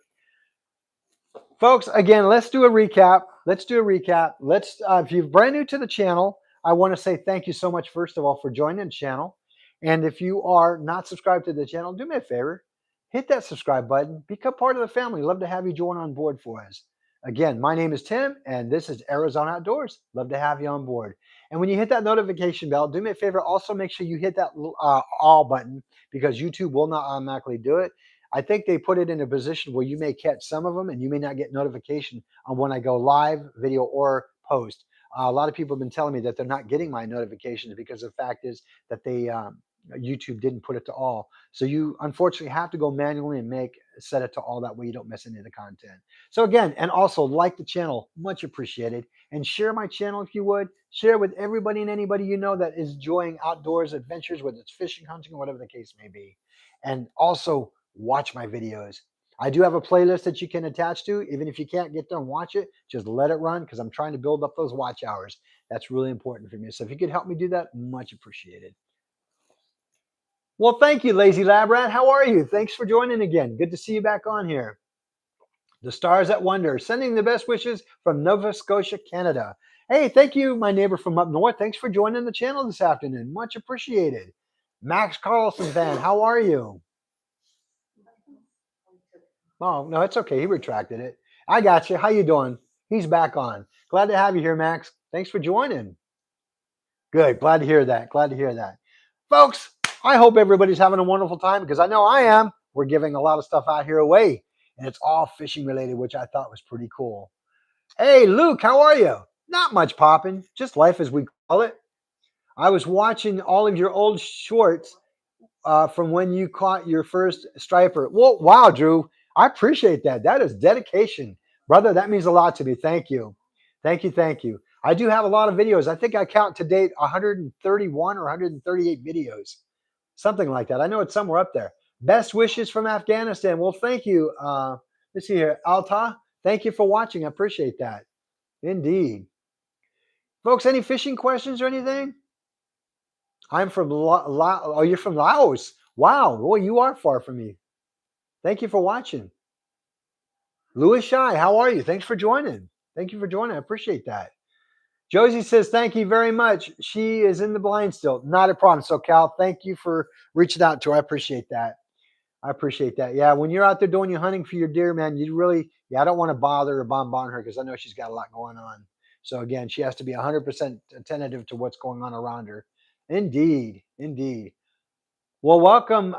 Folks, again, let's do a recap. Let's do a recap. If you're brand new to the channel, I want to say thank you so much, first of all, for joining the channel. And if you are not subscribed to the channel, do me a favor, hit that subscribe button, become part of the family. Love to have you join on board for us. Again, my name is Tim, and this is Arizona Outdoors. Love to have you on board. And when you hit that notification bell, do me a favor, also make sure you hit that all button, because YouTube will not automatically do it. I think they put it in a position where you may catch some of them and you may not get notification on when I go live, video, or post. A lot of people have been telling me that they're not getting my notifications because the fact is that YouTube didn't put it to all. So you unfortunately have to go manually and set it to all. That way you don't miss any of the content. So again, and also like the channel, much appreciated. And share my channel if you would. Share with everybody and anybody you know that is enjoying outdoors adventures, whether it's fishing, hunting, or whatever the case may be. And also watch my videos. I do have a playlist that you can attach to. Even if you can't get there and watch it, just let it run, because I'm trying to build up those watch hours. That's really important for me. So if you could help me do that, much appreciated. Well, thank you, Lazy Lab Rat. How are you? Thanks for joining again. Good to see you back on here. The Stars that Wonder, sending the best wishes from Nova Scotia, Canada. Hey, thank you, my neighbor from up north. Thanks for joining the channel this afternoon. Much appreciated. Max Carlson fan, how are you? Oh, no, it's okay. He retracted it. I got you. How you doing? He's back on. Glad to have you here, Max. Thanks for joining. Good. Glad to hear that. Glad to hear that. Folks, I hope everybody's having a wonderful time, because I know I am. We're giving a lot of stuff out here away, and it's all fishing related, which I thought was pretty cool. Hey, Luke, how are you? Not much popping, just life as we call it. I was watching all of your old shorts from when you caught your first striper. Well, wow, Drew, I appreciate that. That is dedication. Brother, that means a lot to me. Thank you. Thank you. Thank you. I do have a lot of videos. I think I count to date 131 or 138 videos, something like that. I know it's somewhere up there. Best wishes from Afghanistan. Well, thank you. Let's see here. Alta, thank you for watching. I appreciate that. Indeed. Folks, any fishing questions or anything? I'm from oh, you're from Laos. Wow. Boy, you are far from me. Thank you for watching. Louis Shy, how are you? Thanks for joining. Thank you for joining. I appreciate that. Josie says, thank you very much. She is in the blind still. Not a problem. So, Cal, thank you for reaching out to her. I appreciate that. I appreciate that. Yeah, when you're out there doing your hunting for your deer, man, I don't want to bother or bombard her, because I know she's got a lot going on. So, again, she has to be 100% attentive to what's going on around her. Indeed. Indeed. Well, welcome,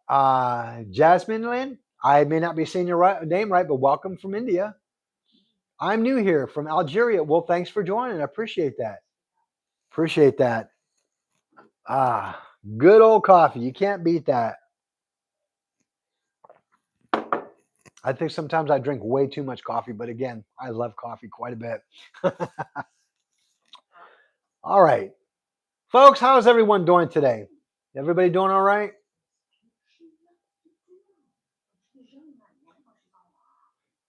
Jasmine Lynn. I may not be saying your name right, but welcome from India. I'm new here from Algeria. Well, thanks for joining. I appreciate that. Appreciate that. Good old coffee. You can't beat that. I think sometimes I drink way too much coffee, but again, I love coffee quite a bit. All right. Folks, how's everyone doing today? Everybody doing all right?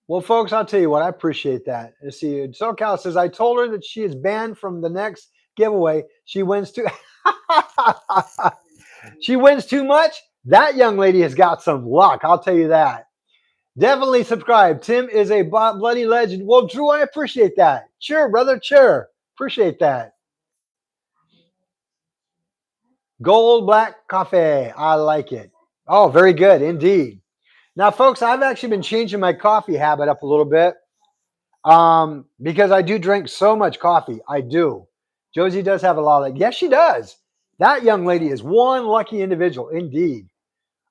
Well, folks, I'll tell you what, I appreciate that. Let's see. SoCal says, I told her that she is banned from the next giveaway. She wins too. She wins too much. That young lady has got some luck. I'll tell you that. Definitely subscribe. Tim is a bloody legend. Well, Drew, I appreciate that. Sure, brother. Sure. Appreciate that. Gold black coffee. I like it. Oh, very good indeed. Now, folks, I've actually been changing my coffee habit up a little bit because I do drink so much coffee. I do. Josie does have a lot of that. Yes, she does. That young lady is one lucky individual indeed.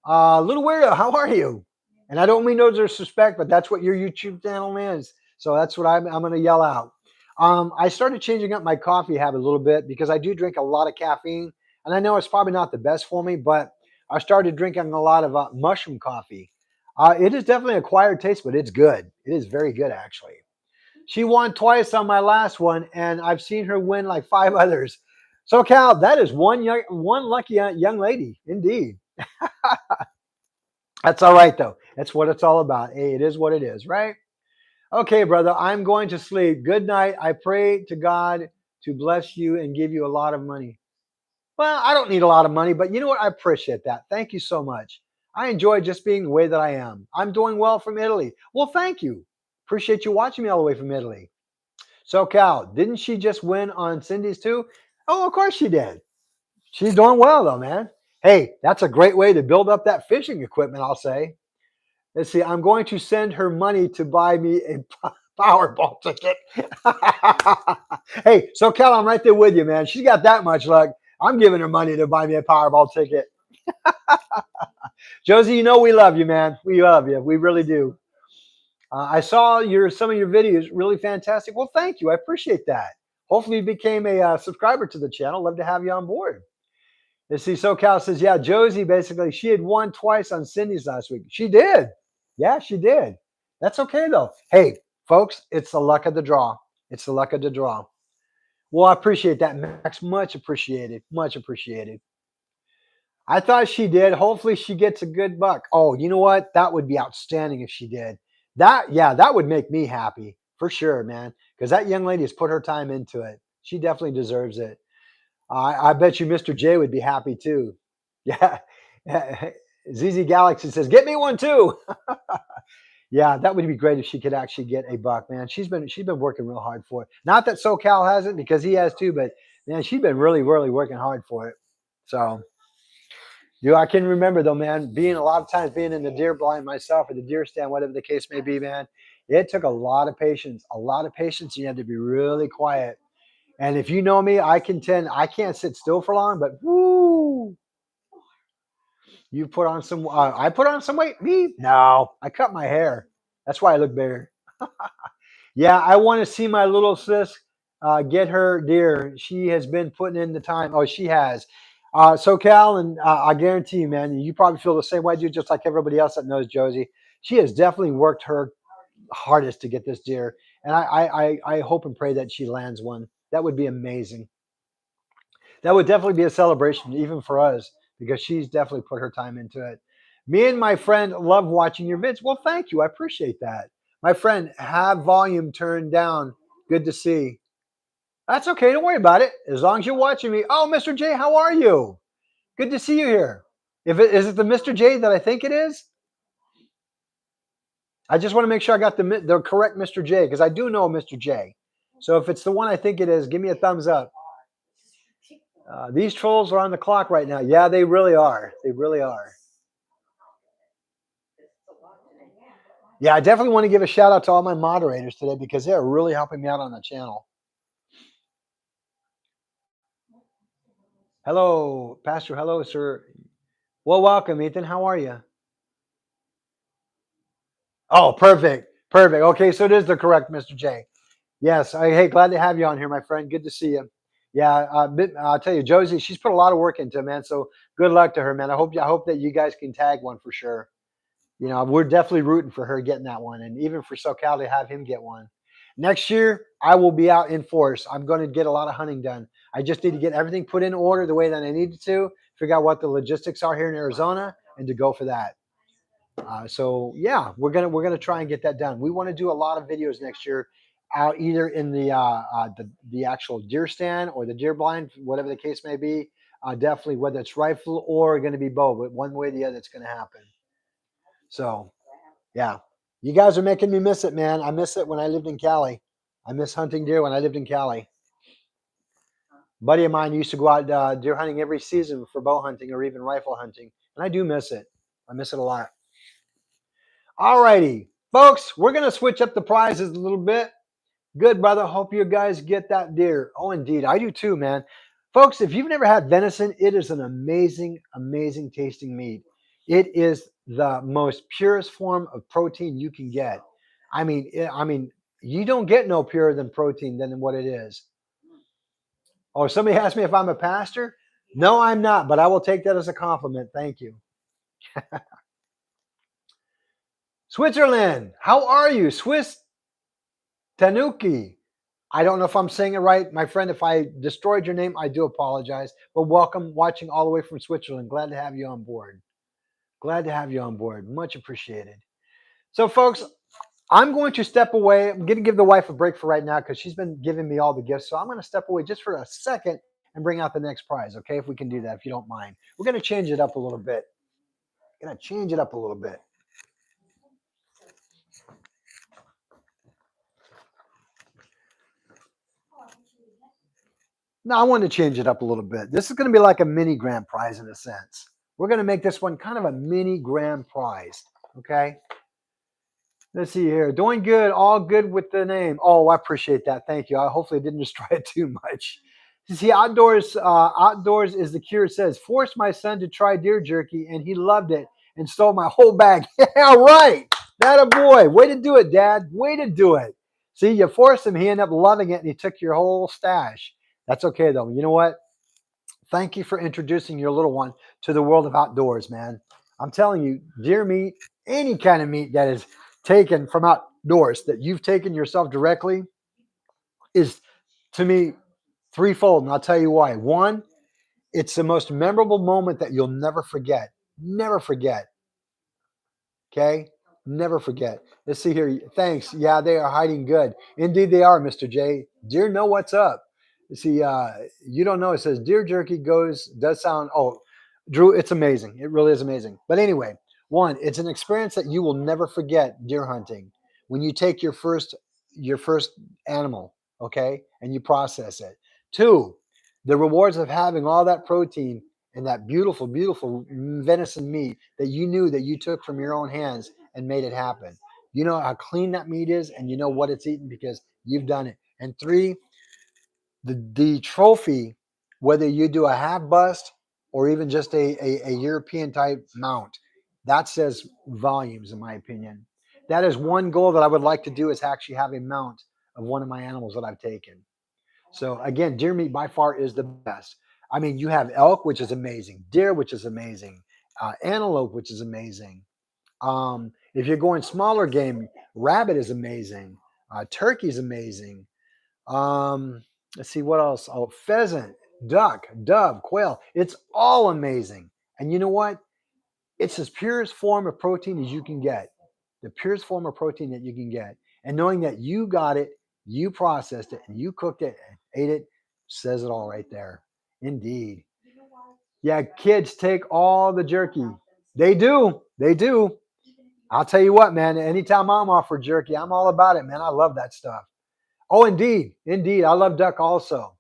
Little Weirdo, how are you? And I don't mean no disrespect, but that's what your YouTube channel is. So that's what I'm going to yell out. I started changing up my coffee habit a little bit because I do drink a lot of caffeine. And I know it's probably not the best for me, but I started drinking a lot of mushroom coffee. It is definitely an acquired taste, but it's good. It is very good, actually. She won twice on my last one, and I've seen her win like 5 others. So, Cal, that is one lucky young lady, indeed. That's all right, though. That's what it's all about. Hey, it is what it is, right? Okay, brother, I'm going to sleep. Good night. I pray to God to bless you and give you a lot of money. Well, I don't need a lot of money, but you know what? I appreciate that. Thank you so much. I enjoy just being the way that I am. I'm doing well from Italy. Well, thank you. Appreciate you watching me all the way from Italy. So, Cal, didn't she just win on Cindy's too? Oh, of course she did. She's doing well, though, man. Hey, that's a great way to build up that fishing equipment, I'll say. Let's see. I'm going to send her money to buy me a Powerball ticket. Hey, so Cal, I'm right there with you, man. She's got that much luck. I'm giving her money to buy me a Powerball ticket. Josie, you know we love you, man. We love you. We really do. I saw some of your videos, really fantastic. Well, thank you. I appreciate that. Hopefully, you became a subscriber to the channel. Love to have you on board. Let's see. SoCal says, yeah, Josie basically, she had won twice on Cindy's last week. She did. Yeah, she did. That's okay, though. Hey, folks, it's the luck of the draw. It's the luck of the draw. Well, I appreciate that, Max. Much appreciated. Much appreciated. I thought she did. Hopefully, she gets a good buck. Oh, you know what? That would be outstanding if she did. Yeah, that would make me happy for sure, man. Because that young lady has put her time into it. She definitely deserves it. I bet you Mr. J would be happy too. Yeah. ZZ Galaxy says, "Get me one too." Yeah, that would be great if she could actually get a buck, man. She's been working real hard for it. Not that SoCal has it because he has too, but man, she's been really, really working hard for it. So, I can remember though, man, being a lot of times being in the deer blind myself or the deer stand, whatever the case may be, man. It took a lot of patience, a lot of patience. You had to be really quiet. And if you know me, I contend I can't sit still for long, but woo, you put on some. I put on some weight. Me? No, I cut my hair. That's why I look bigger. Yeah, I want to see my little sis get her deer. She has been putting in the time. Oh, she has. So Cal, and I guarantee you, man, you probably feel the same way, dude, just like everybody else that knows Josie. She has definitely worked her hardest to get this deer, and I hope and pray that she lands one. That would be amazing. That would definitely be a celebration, even for us, because she's definitely put her time into it. Me and my friend love watching your vids. Well, thank you. I appreciate that. My friend, have volume turned down. Good to see. That's okay. Don't worry about it. As long as you're watching me. Oh, Mr. J, how are you? Good to see you here. If it is it the Mr. J that I think it is? I just want to make sure I got the correct Mr. J because I do know Mr. J. So if it's the one I think it is, give me a thumbs up. These trolls are on the clock right now. Yeah, they really are. They really are. Yeah, I definitely want to give a shout out to all my moderators today because they're really helping me out on the channel. Hello, Pastor. Hello, sir. Well, welcome, Ethan. How are you? Oh, perfect. Perfect. Okay, so it is the correct Mr. J. Yes. Hey, glad to have you on here, my friend. Good to see you. Yeah, I'll tell you, Josie, she's put a lot of work into it, man. So good luck to her, man. I hope that you guys can tag one for sure. We're definitely rooting for her getting that one, and even for SoCal to have him get one. Next year, I will be out in force. I'm going to get a lot of hunting done. I just need to get everything put in order the way that I needed to, figure out what the logistics are here in Arizona, and to go for that. So yeah, we're gonna try and get that done. We want to do a lot of videos next year, out either in the actual deer stand or the deer blind, whatever the case may be. Definitely, whether it's rifle or going to be bow, but one way or the other, it's going to happen. So yeah, you guys are making me miss it, man. I miss it when I lived in Cali. I miss hunting deer when I lived in Cali. A buddy of mine used to go out deer hunting every season for bow hunting or even rifle hunting, and I do miss it. I miss it a lot. All righty, folks, we're going to switch up the prizes a little bit. Good, brother. Hope you guys get that deer. Oh, indeed. I do too, man. Folks, if you've never had venison, it is an amazing, amazing tasting meat. It is the most purest form of protein you can get. I mean, you don't get no purer than protein than what it is. Oh, somebody asked me if I'm a pastor. No, I'm not, but I will take that as a compliment. Thank you. Switzerland, how are you? Swiss Tanuki. I don't know if I'm saying it right, my friend. If I destroyed your name, I do apologize. But welcome, watching all the way from Switzerland. Glad to have you on board. Glad to have you on board. Much appreciated. So, folks, I'm going to step away. I'm going to give the wife a break for right now because she's been giving me all the gifts. So I'm going to step away just for a second and bring out the next prize. Okay, if we can do that, if you don't mind. We're going to change it up a little bit. Going to change it up a little bit. No, I wanted to change it up a little bit. This is going to be like a mini grand prize in a sense. We're going to make this one kind of a mini grand prize. Okay. Let's see here. Doing good. All good with the name. Oh, I appreciate that. Thank you. I hopefully didn't destroy it too much. You see, outdoors is the cure. It says, forced my son to try deer jerky and he loved it and stole my whole bag. Yeah, right. That a boy. Way to do it, Dad. Way to do it. See, you forced him. He ended up loving it and he took your whole stash. That's okay, though. You know what? Thank you for introducing your little one to the world of outdoors, man. I'm telling you, deer meat, any kind of meat that is taken from outdoors that you've taken yourself directly is, to me, threefold. And I'll tell you why. One, it's the most memorable moment that you'll never forget. Never forget. Okay? Never forget. Let's see here. Thanks. Yeah, they are hiding good. Indeed, they are, Mr. J. Deer know what's up. See, you don't know. It says deer jerky does sound. Oh, Drew, it's amazing. It really is amazing. But anyway, one, it's an experience that you will never forget. Deer hunting, when you take your first animal, okay, and you process it. Two, the rewards of having all that protein and that beautiful, beautiful venison meat that you knew that you took from your own hands and made it happen. You know how clean that meat is, and you know what it's eaten because you've done it. And three, the trophy, whether you do a half bust or even just a European type mount, that says volumes, in my opinion. That is one goal that I would like to do, is actually have a mount of one of my animals that I've taken. So again, deer meat by far is the best. I mean, you have elk, which is amazing, deer, which is amazing, antelope, which is amazing. If you're going smaller game, rabbit is amazing, turkey is amazing. Let's see what else. Oh, pheasant, duck, dove, quail. It's all amazing. And you know what? It's the purest form of protein as you can get. The purest form of protein that you can get. And knowing that you got it, you processed it, and you cooked it and ate it says it all right there. Indeed. Yeah, kids take all the jerky. They do. They do. I'll tell you what, man. Anytime I'm offered jerky, I'm all about it, man. I love that stuff. Oh, indeed, indeed. I love duck also.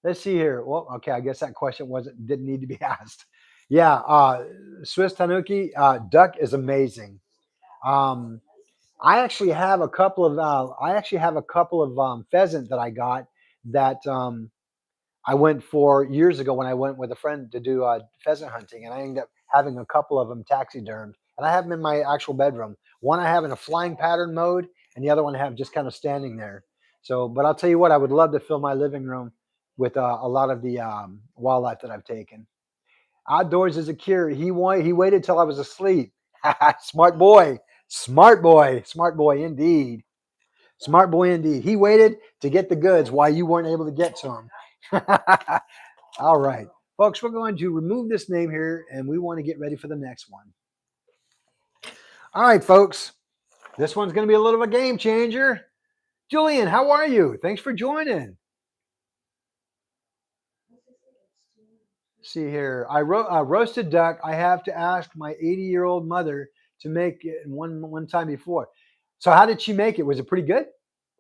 Let's see here. Well, okay, I guess that question didn't need to be asked. Yeah, Swiss Tanuki duck is amazing. Um, I actually have a couple of pheasant that I got that I went for years ago when I went with a friend to do pheasant hunting, and I ended up having a couple of them taxidermed, and I have them in my actual bedroom. One I have in a flying pattern mode, and the other one I have just kind of standing there. So, but I'll tell you what, I would love to fill my living room with a lot of the wildlife that I've taken. Outdoors is a cure. He waited till I was asleep. Smart boy, smart boy, smart boy indeed. Smart boy indeed. He waited to get the goods while you weren't able to get to him. All right, folks, we're going to remove this name here and we want to get ready for the next one. All right, folks, this one's going to be a little of a game changer. Julian, how are you? Thanks for joining. See here, I wrote roasted duck. I have to ask my 80-year-old mother to make it one time before. So how did she make it? Was it pretty good?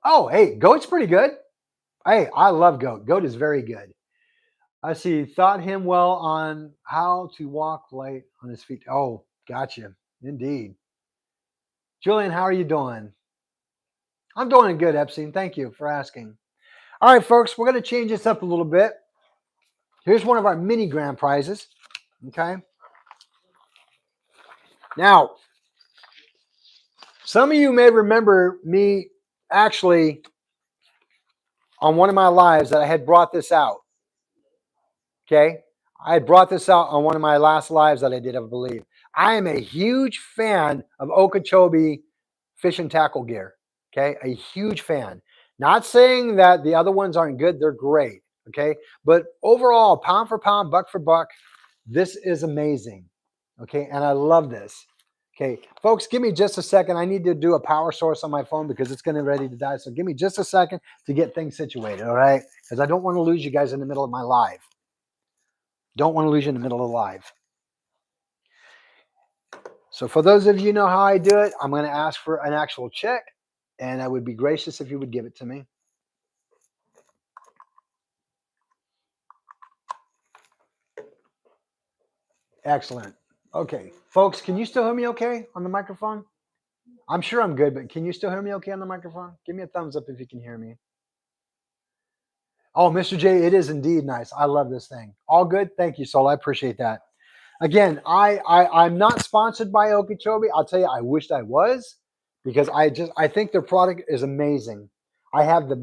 Oh, hey, goat's pretty good. Hey, I love goat. Goat is very good. I see. Thought him well on how to walk light on his feet. Oh, gotcha. Indeed. Julian, how are you doing? I'm doing good, Epstein. Thank you for asking. All right, folks, we're going to change this up a little bit. Here's one of our mini grand prizes. Okay. Now, some of you may remember me actually on one of my lives that I had brought this out. Okay. I had brought this out on one of my last lives that I did, I believe. I am a huge fan of Okeechobee fish and tackle gear. Okay. A huge fan. Not saying that the other ones aren't good, they're great. Okay. But overall, pound for pound, buck for buck, this is amazing. Okay. And I love this. Okay. Folks, give me just a second. I need to do a power source on my phone because it's getting ready to die. So give me just a second to get things situated. All right. Because I don't want to lose you guys in the middle of my live. Don't want to lose you in the middle of the live. So for those of you who know how I do it, I'm going to ask for an actual check. And I would be gracious if you would give it to me. Excellent. Okay. Folks, can you still hear me okay on the microphone? I'm sure I'm good, but can you still hear me okay on the microphone? Give me a thumbs up if you can hear me. Oh, Mr. J, it is indeed nice. I love this thing. All good? Thank you, Sol. I appreciate that. Again, I'm not sponsored by Okeechobee. I'll tell you, I wished I was because I think their product is amazing. I have the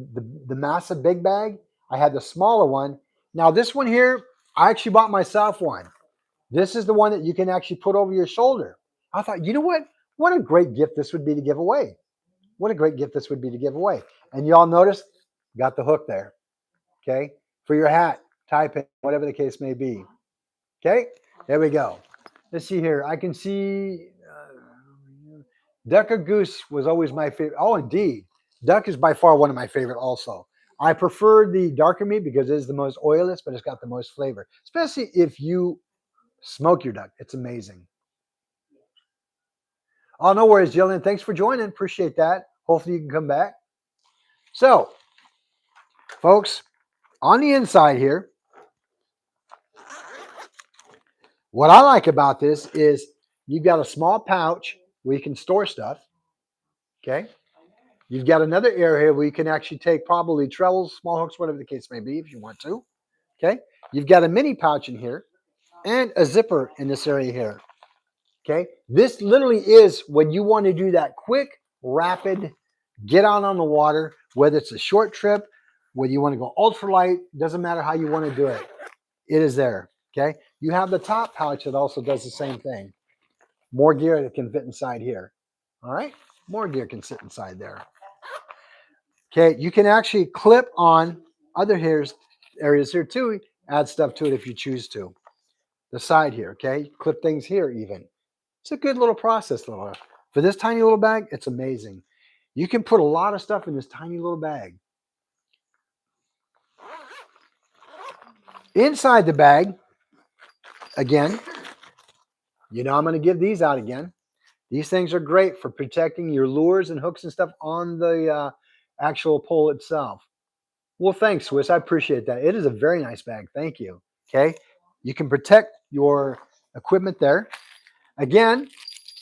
massive big bag. I had the smaller one. Now this one here, I actually bought myself one. This is the one that you can actually put over your shoulder. I thought, you know what? What a great gift this would be to give away. What a great gift this would be to give away. And y'all notice, got the hook there. Okay, for your hat, tie pin, whatever the case may be. Okay, there we go. Let's see here. I can see duck or goose was always my favorite. Oh, indeed. Duck is by far one of my favorite also. I prefer the darker meat because it is the most oiliest, but it's got the most flavor, especially if you smoke your duck. It's amazing. Oh, no worries, Jillian. Thanks for joining. Appreciate that. Hopefully you can come back. So, folks, on the inside here, what I like about this is you've got a small pouch where you can store stuff. Okay. You've got another area where you can actually take probably trebles, small hooks, whatever the case may be, if you want to. Okay. You've got a mini pouch in here and a zipper in this area here. Okay. This literally is when you want to do that quick, rapid, get out on the water, whether it's a short trip, whether you want to go ultralight, doesn't matter how you want to do it. It is there. Okay. You have the top pouch that also does the same thing. More gear that can fit inside here. All right. More gear can sit inside there. Okay. You can actually clip on other areas here too. Add stuff to it if you choose to. The side here. Okay. Clip things here even. It's a good little process, little. For this tiny little bag, it's amazing. You can put a lot of stuff in this tiny little bag. Inside the bag, again, you know I'm going to give these out again. These things are great for protecting your lures and hooks and stuff on the actual pole itself. Well, thanks, Swiss. I appreciate that. It is a very nice bag. Thank you. Okay. You can protect your equipment there. Again,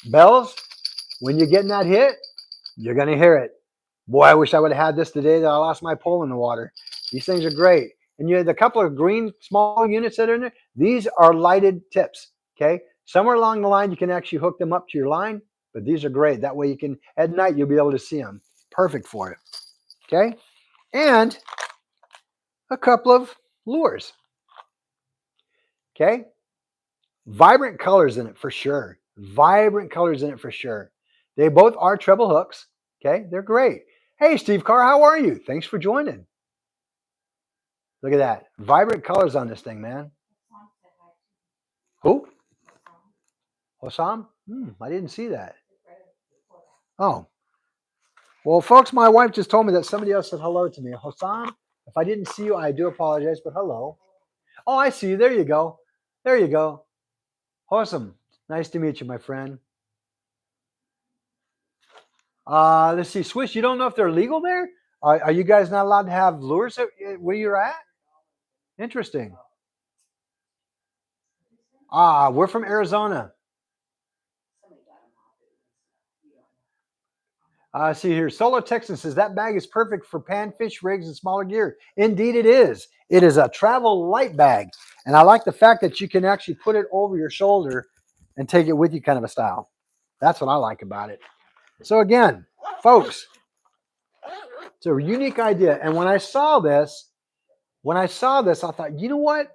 bells, when you're getting that hit, you're going to hear it. Boy, I wish I would have had this today that I lost my pole in the water. These things are great. And you have a couple of green small units that are in there. These are lighted tips. Okay. Somewhere along the line, you can actually hook them up to your line, but these are great. That way you can, at night, you'll be able to see them. Perfect for it. Okay. And a couple of lures. Okay. Vibrant colors in it for sure. Vibrant colors in it for sure. They both are treble hooks. Okay. They're great. Hey, Steve Carr, how are you? Thanks for joining. Look at that. Vibrant colors on this thing, man. Who? Hossam? I didn't see that. Oh. Well, folks, my wife just told me that somebody else said hello to me. Hossam, if I didn't see you, I do apologize, but hello. Oh, I see you. There you go. There you go. Hossam, nice to meet you, my friend. Let's see. Swiss, you don't know if they're legal there? Are you guys not allowed to have lures where you're at? Interesting. We're from Arizona. See here, Solo Texan says that bag is perfect for panfish rigs and smaller gear. Indeed, it is. It is a travel light bag, and I like the fact that you can actually put it over your shoulder and take it with you, kind of a style. That's what I like about it. So again, folks, it's a unique idea. And when I saw this, I thought, you know what?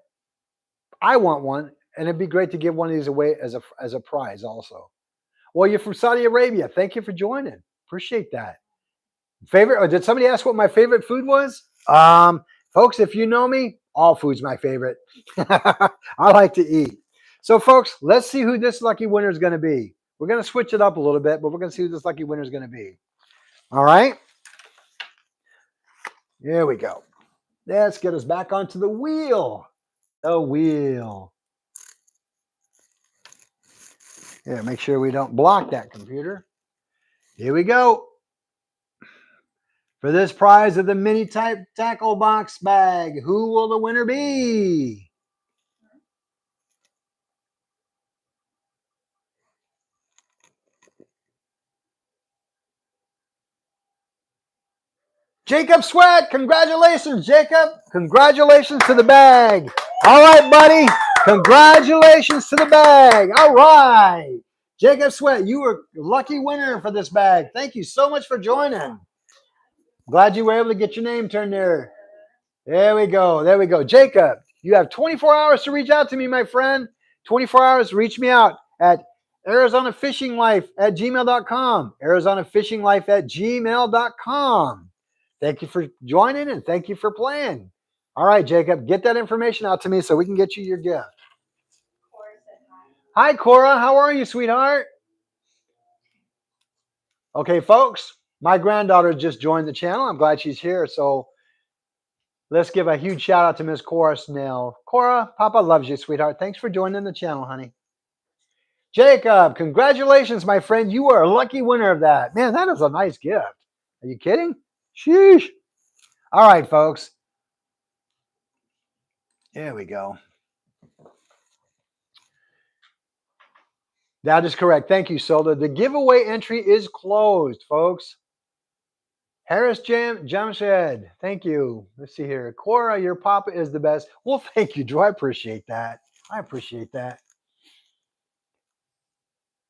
I want one, and it'd be great to give one of these away as a prize also. Well, you're from Saudi Arabia. Thank you for joining. Appreciate that. Favorite? Or did somebody ask what my favorite food was? Folks, if you know me, all food's my favorite. I like to eat. So, folks, let's see who this lucky winner is going to be. We're going to switch it up a little bit, but we're going to see who this lucky winner is going to be. All right. Here we go. Let's get us back onto the wheel. The wheel. Here, make sure we don't block that computer. Here we go. For this prize of the mini type tackle box bag, who will the winner be? Jacob Sweat. Congratulations, Jacob. Congratulations to the bag. All right, buddy. Congratulations to the bag. All right. Jacob Sweat, you were a lucky winner for this bag. Thank you so much for joining. Glad you were able to get your name turned there. There we go. There we go. Jacob, you have 24 hours to reach out to me, my friend. 24 hours to reach me out at ArizonaFishingLife@gmail.com. ArizonaFishingLife@gmail.com. Thank you for joining and thank you for playing. All right, Jacob, get that information out to me so we can get you your gift. Hi, Cora. How are you, sweetheart? Okay, folks, my granddaughter just joined the channel. I'm glad she's here. So let's give a huge shout out to Miss Cora Snell. Cora, Papa loves you, sweetheart. Thanks for joining the channel, honey. Jacob, congratulations, my friend. You are a lucky winner of that. Man, that is a nice gift. Are you kidding? Sheesh. All right, folks. There we go. That is correct. Thank you, Solda. The giveaway entry is closed, folks. Harris Jamshed, thank you. Let's see here. Cora, your papa is the best. Well, thank you, Drew. I appreciate that. I appreciate that.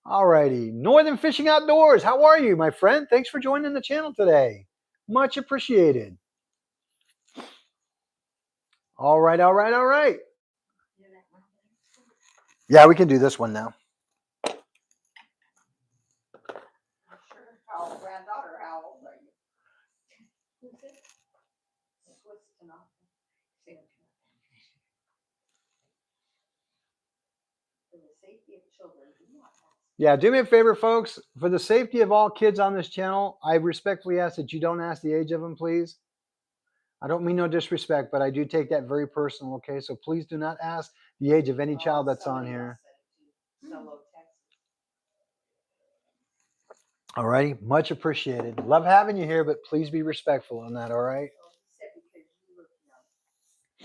All righty. Northern Fishing Outdoors. How are you, my friend? Thanks for joining the channel today. Much appreciated. All right, all right, all right. Yeah, we can do this one now. Granddaughter, how old are you? For the safety of children, do not ask. Yeah, do me a favor, folks. For the safety of all kids on this channel, I respectfully ask that you don't ask the age of them, please. I don't mean no disrespect, but I do take that very personal, okay? So please do not ask the age of any child that's on here. All righty, much appreciated. Love having you here, but please be respectful on that, all right?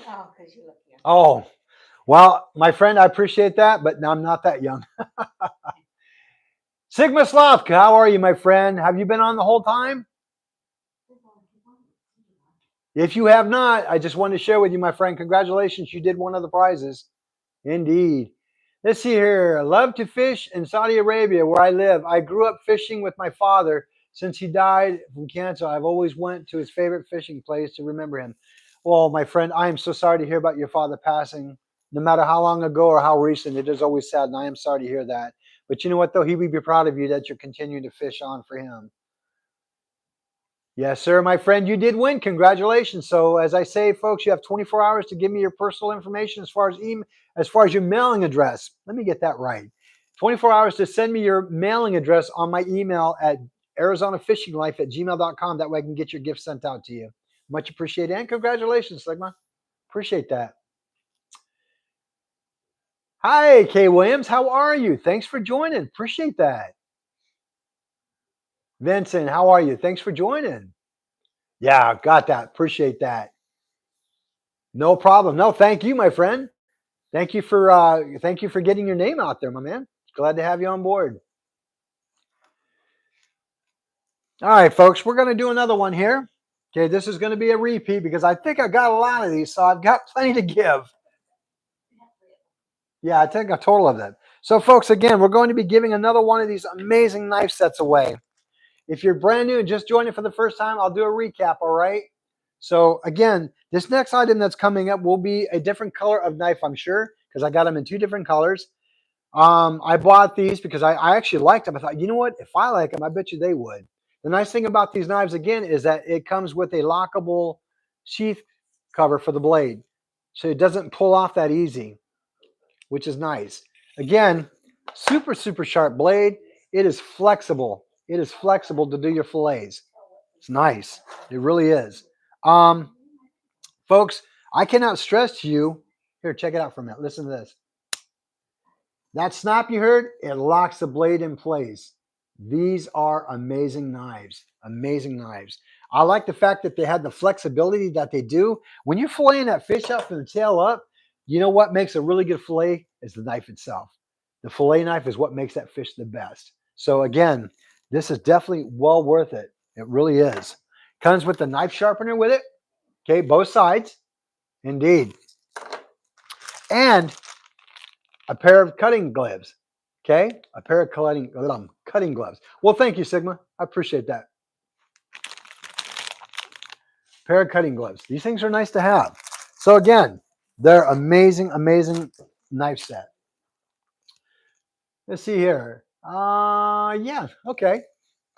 Oh, because you look young. Oh, well, my friend, I appreciate that, but I'm not that young. Sigma Slavka, how are you, my friend? Have you been on the whole time? If you have not, I just wanted to share with you, my friend, congratulations, you did one of the prizes. Indeed. Let's see here. I love to fish in Saudi Arabia, where I live. I grew up fishing with my father. Since he died from cancer, I've always went to his favorite fishing place to remember him. Well, my friend, I am so sorry to hear about your father passing. No matter how long ago or how recent, it is always sad, and I am sorry to hear that. But you know what, though? He would be proud of you that you're continuing to fish on for him. Yes, sir, my friend, you did win. Congratulations. So, as I say, folks, you have 24 hours to give me your personal information as far as your mailing address. Let me get that right. 24 hours to send me your mailing address on my email at ArizonaFishingLife@gmail.com. That way I can get your gift sent out to you. Much appreciated. And congratulations, Sigma. Appreciate that. Hi, Kay Williams. How are you? Thanks for joining. Appreciate that. Vincent, how are you? Thanks for joining. Yeah, got that. Appreciate that. No problem. No, thank you, my friend. Thank you for getting your name out there, my man. Glad to have you on board. All right, folks, we're going to do another one here. Okay, this is going to be a repeat because I think I got a lot of these, so I've got plenty to give. Yeah, I think a total of them. So, folks, again, we're going to be giving another one of these amazing knife sets away. If you're brand new and just joining for the first time, I'll do a recap, all right? So, again, this next item that's coming up will be a different color of knife, I'm sure, because I got them in 2 different colors. I bought these because I actually liked them. I thought, you know what? If I like them, I bet you they would. The nice thing about these knives, again, is that it comes with a lockable sheath cover for the blade. So it doesn't pull off that easy, which is nice. Again, super, super sharp blade. It is flexible. It is flexible to do your fillets. It's nice. It really is. Folks, I cannot stress to you. Here, check it out for a minute. Listen to this. That snap you heard, it locks the blade in place. These are amazing knives. Amazing knives. I like the fact that they had the flexibility that they do. When you're filleting that fish up from the tail up, you know what makes a really good fillet is the knife itself. The fillet knife is what makes that fish the best. So again, this is definitely well worth it. It really is. Comes with the knife sharpener with it. Okay, both sides. Indeed. And a pair of cutting gloves. Okay, a pair of cutting gloves. Well, thank you, Sigma. I appreciate that. Pair of cutting gloves. These things are nice to have. So again, they're amazing, amazing knife set. Let's see here. Yeah, okay.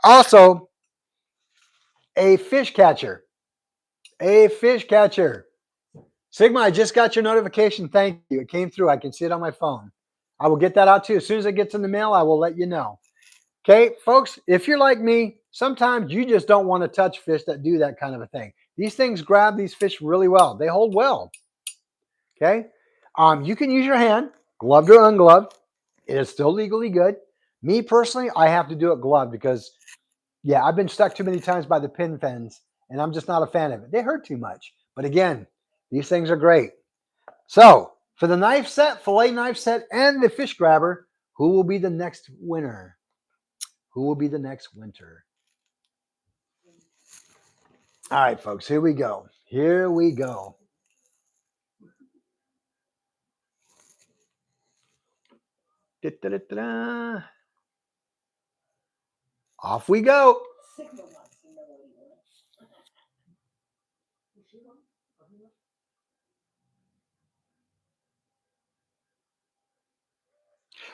Also, a fish catcher. A fish catcher. Sigma, I just got your notification. Thank you. It came through. I can see it on my phone. I will get that out to you. As soon as it gets in the mail, I will let you know. Okay, folks, if you're like me, sometimes you just don't want to touch fish that do that kind of a thing. These things grab these fish really well. They hold well. Okay, you can use your hand, gloved or ungloved. It is still legally good. Me personally, I have to do it gloved because, yeah, I've been stuck too many times by the pin fins, and I'm just not a fan of it. They hurt too much. But again, these things are great. So for the knife set, fillet knife set, and the fish grabber, who will be the next winner? Who will be the next winner? All right, folks, here we go. Here we go. Da-da-da-da-da. Off we go. Sigma wants to know what he wants.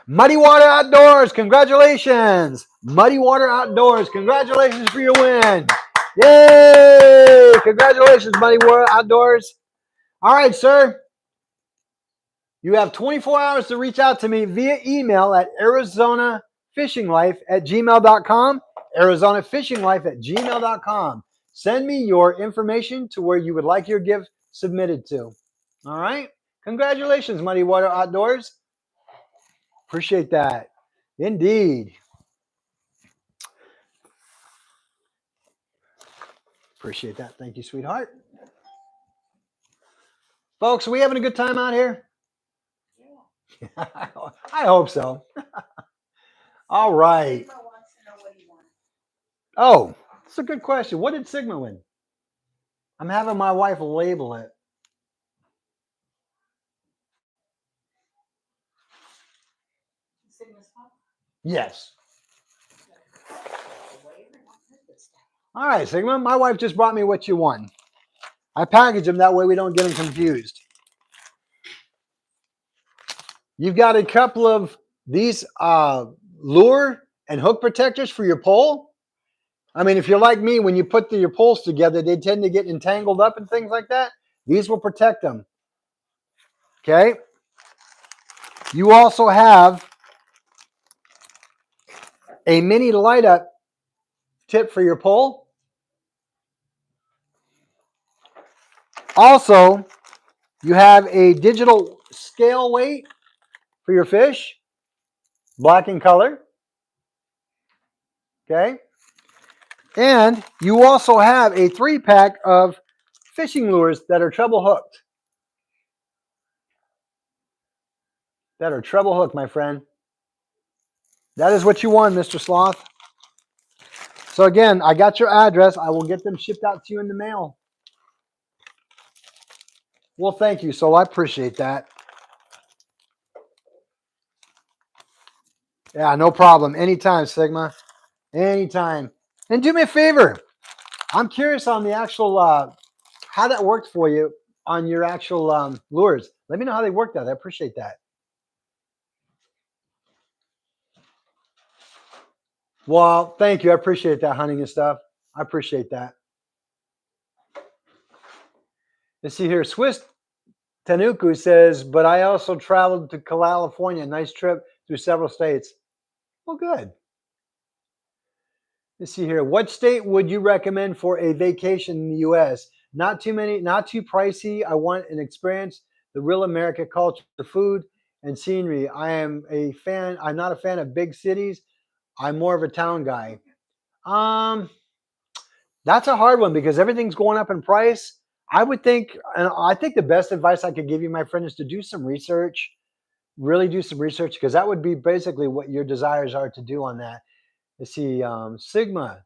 Muddy Water Outdoors, congratulations. Muddy Water Outdoors, congratulations for your win. Yay! Congratulations, Muddy Water Outdoors. All right, sir. You have 24 hours to reach out to me via email at arizonafishinglife@gmail.com. arizonafishinglife@gmail.com. Send me your information to where you would like your gift submitted to. All right? Congratulations, Muddy Water Outdoors. Appreciate that. Indeed. Appreciate that. Thank you, sweetheart. Folks, are we having a good time out here? Yeah. I hope so. All right. Sigma wants to know what he wants. Oh, that's a good question. What did Sigma win? I'm having my wife label it. Sigma's phone? Yes. All right, Sigma. My wife just brought me what you won. I package them that way we don't get them confused. You've got a couple of these lure and hook protectors for your pole. I mean, if you're like me, when you put your poles together, they tend to get entangled up and things like that. These will protect them. Okay. You also have a mini light up tip for your pole. Also, you have a digital scale weight for your fish, black in color. Okay. And you also have a 3-pack of fishing lures that are treble hooked. That are treble hooked, my friend. That is what you won, Mr. Sloth. So again, I got your address. I will get them shipped out to you in the mail. Well, thank you, Sol. I appreciate that. Yeah, no problem. Anytime, Sigma. Anytime. And do me a favor. I'm curious on the actual how that worked for you on your actual lures. Let me know how they worked out. I appreciate that. Well, thank you. I appreciate that hunting and stuff. I appreciate that. Let's see here. Swiss Tanuku says, but I also traveled to California. Nice trip through several states. Well, good. Let's see here. What state would you recommend for a vacation in the U.S.? Not too many, not too pricey. I want an experience, the real American culture, the food, and scenery. I am a fan. I'm not a fan of big cities. I'm more of a town guy. Um, that's a hard one because everything's going up in price. I would think, and I think the best advice I could give you, my friend, is to do some research. Really do some research because that would be basically what your desires are to do on that. Let's see, Sigma.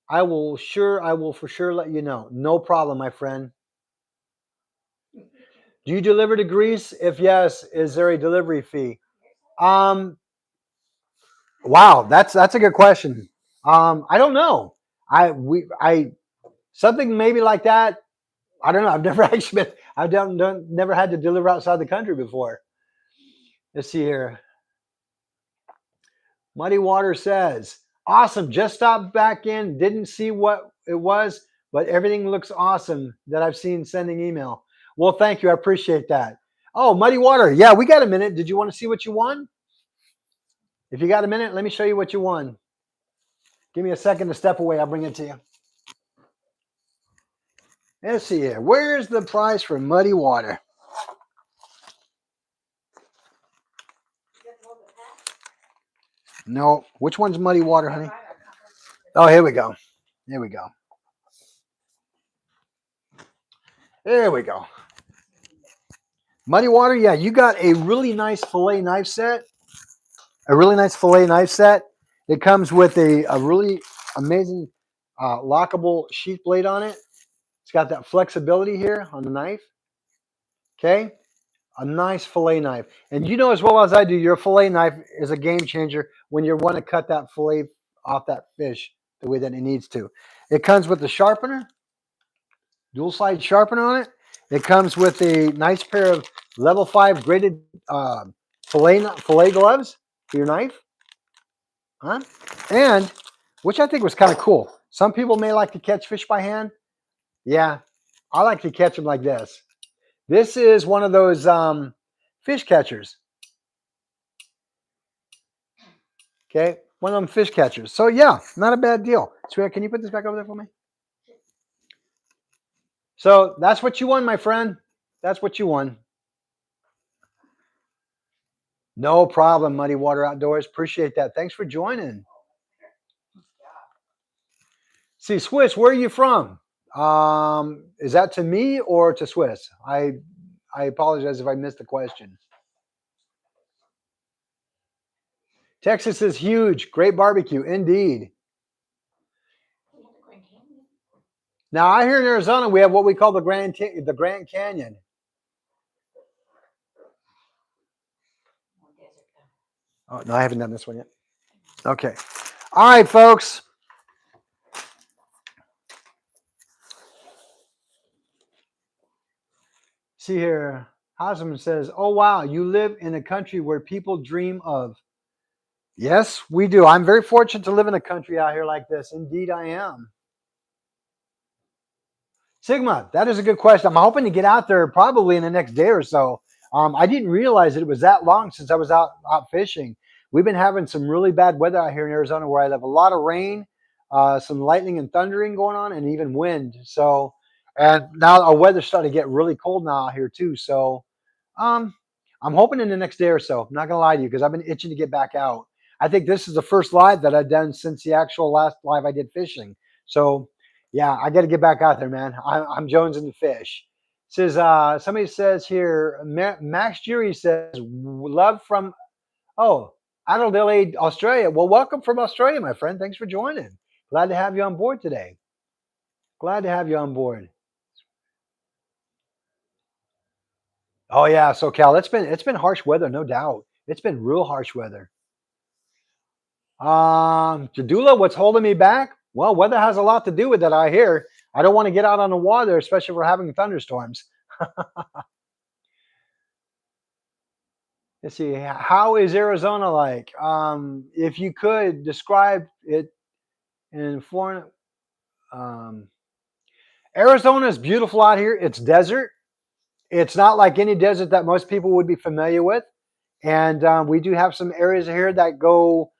I will for sure let you know. No problem, my friend. Do you deliver to Greece? If yes, is there a delivery fee? Um, wow, that's a good question. I don't know. I something maybe like that. I don't know. I've never actually been. I've never had to deliver outside the country before. Let's see here. Muddy Water says, awesome. Just stopped back in. Didn't see what it was, but everything looks awesome that I've seen sending email. Well, thank you. I appreciate that. Oh, Muddy Water. Yeah, we got a minute. Did you want to see what you won? If you got a minute, let me show you what you won. Give me a second to step away. I'll bring it to you. Let's see here. Where's the prize for Muddy Water? No. Which one's Muddy Water, honey? Oh, here we go. Here we go. There we go. Muddy Water, yeah, you got a really nice fillet knife set. A really nice fillet knife set. It comes with a really amazing lockable sheath blade on it. It's got that flexibility here on the knife. Okay, a nice fillet knife. And you know as well as I do, your fillet knife is a game changer when you want to cut that fillet off that fish the way that it needs to. It comes with the sharpener, dual side sharpener on it. It comes with a nice pair of level 5 graded fillet gloves for your knife. Huh? And which I think was kind of cool. Some people may like to catch fish by hand. Yeah, I like to catch them like this. This is one of those fish catchers. Okay, one of them fish catchers. So yeah, not a bad deal. Sweetheart, can you put this back over there for me? So that's what you won, my friend. That's what you won. No problem, Muddy Water Outdoors. Appreciate that. Thanks for joining. See, Swiss, where are you from? Is that to me or to Swiss? I apologize if I missed the question. Texas is huge. Great barbecue, indeed. Now, I hear in Arizona we have what we call the Grand Canyon. Oh no, I haven't done this one yet. Okay. All right, folks. See here. Hosman says, "Oh wow, you live in a country where people dream of." Yes, we do. I'm very fortunate to live in a country out here like this. Indeed, I am. Sigma, that is a good question. I'm hoping to get out there probably in the next day or so. I didn't realize that it was that long since I was out fishing. We've been having some really bad weather out here in Arizona where I live. A lot of rain, some lightning and thundering going on, and even wind. So, and now our weather's starting to get really cold now out here too. So, um, I'm hoping in the next day or so. I'm not gonna lie to you because I've been itching to get back out. I think this is the first live that I've done since the actual last live I did fishing. So yeah, I got to get back out there, man. I'm jonesing the fish. Says somebody says here, Max Jury says love from Adelaide, Australia. Well, welcome from Australia, my friend. Thanks for joining. Glad to have you on board today. Glad to have you on board. Oh yeah, so Cal, it's been harsh weather, no doubt. It's been real harsh weather. Jadula, what's holding me back? Well, weather has a lot to do with it, I hear. I don't want to get out on the water, especially if we're having thunderstorms. Let's see. How is Arizona like? If you could describe it in Florida. Um, Arizona is beautiful out here. It's desert. It's not like any desert that most people would be familiar with. And we do have some areas here that go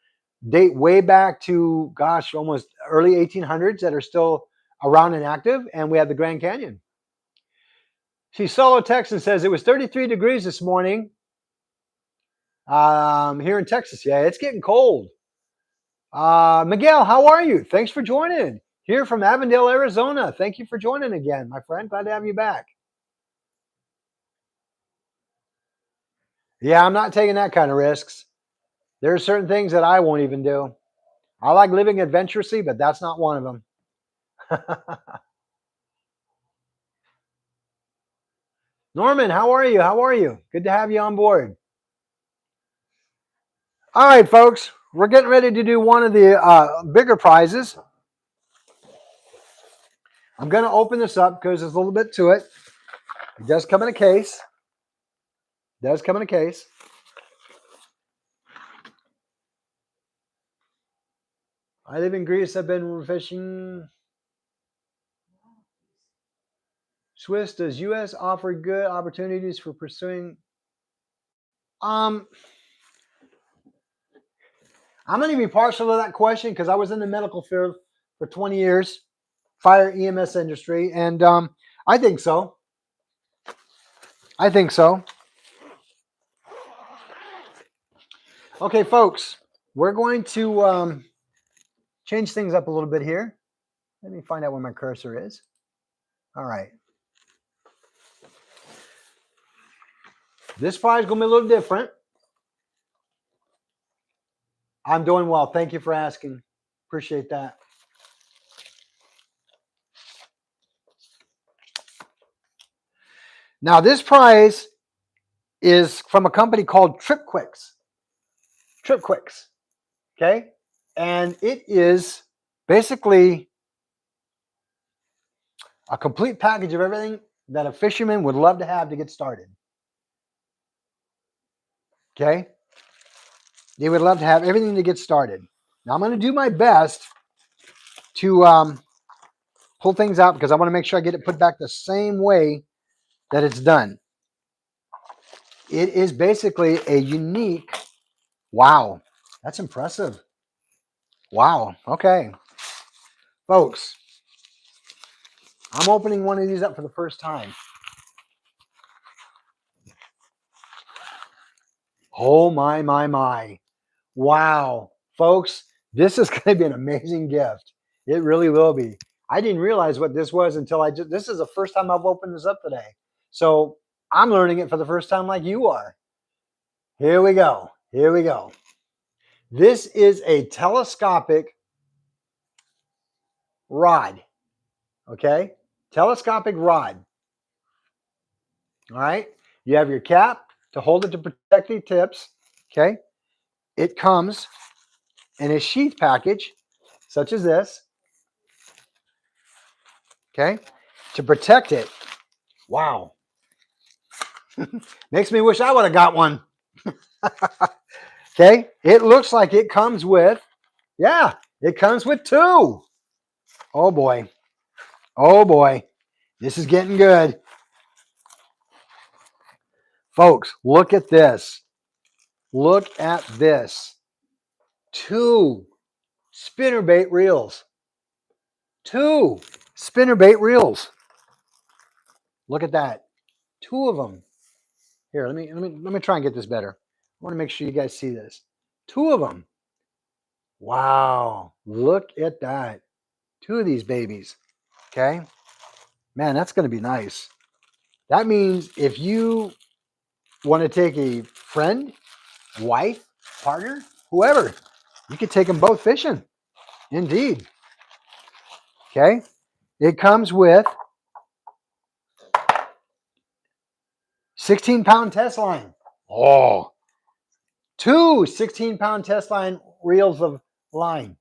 date way back to, gosh, almost early 1800s that are still around and active. And we have the Grand Canyon. See, Solo Texan says it was 33 degrees this morning here in Texas. Yeah, it's getting cold. Miguel, how are you? Thanks for joining. Here from Avondale, Arizona. Thank you for joining again, my friend. Glad to have you back. Yeah, I'm not taking that kind of risks. There are certain things that I won't even do. I like living adventurously, but that's not one of them. Norman, how are you? How are you? Good to have you on board. All right, folks, we're getting ready to do one of the bigger prizes. I'm going to open this up because there's a little bit to it. It does come in a case. I live in Greece. I've been fishing. Swiss, does U.S. offer good opportunities for pursuing? I'm going to be partial to that question because I was in the medical field for 20 years, fire EMS industry, and I think so. Okay, folks, we're going to change things up a little bit here. Let me find out where my cursor is. All right. This prize is going to be a little different. I'm doing well. Thank you for asking. Appreciate that. Now, this prize is from a company called TripQuicks. Okay? And it is basically a complete package of everything that a fisherman would love to have to get started. Okay? They would love to have everything to get started. Now, I'm going to do my best to pull things out because I want to make sure I get it put back the same way that it's done. It is basically a unique, wow, that's impressive. Wow, okay. Folks, I'm opening one of these up for the first time. Oh my. Wow. Folks, this is going to be an amazing gift. It really will be. I didn't realize what this was until this is the first time I've opened this up today. So I'm learning it for the first time like you are. Here we go. This is a telescopic rod. Okay? Telescopic rod. All right? You have your cap to hold it to protect the tips. Okay? It comes in a sheath package, such as this. Okay? To protect it. Wow. Makes me wish I would have got one. Okay? It looks like it comes with, it comes with two. Oh boy. This is getting good. Folks, look at this. Two spinnerbait reels. Look at that. Two of them. Here, let me try and get this better. I want to make sure you guys see this. Two of them. Wow. Look at that. Two of these babies. Okay. Man, that's going to be nice. That means if you want to take a friend, wife, partner, whoever, you could take them both fishing. Indeed. Okay. It comes with 16-pound test line. Oh. Two 16-pound test line reels of line.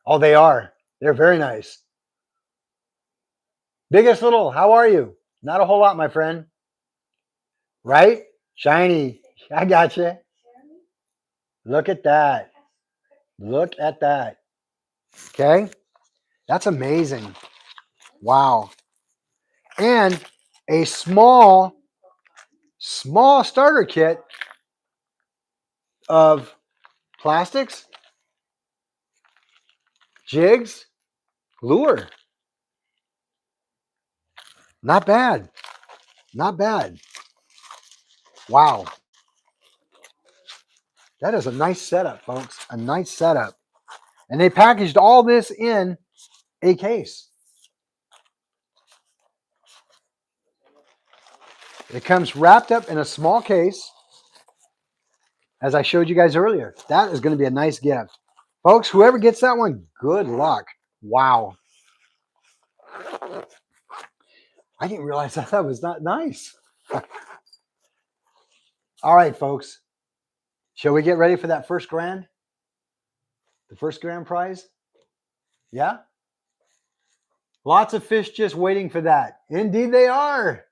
Oh, they are. They're very nice. Biggest little, how are you? Not a whole lot, my friend. Right? Shiny. I got you. Look at that. Look at that. Okay. That's amazing. Wow. And a small starter kit of plastics, jigs, lure. Not bad. Not bad. Wow. That is a nice setup, folks. A nice setup. And they packaged all this in a case. It comes wrapped up in a small case, as I showed you guys earlier. That is going to be a nice gift. Folks, whoever gets that one, good luck. Wow. I didn't realize that was not nice. All right, folks. Shall we get ready for that first grand? The first grand prize? Yeah? Lots of fish just waiting for that. Indeed, they are.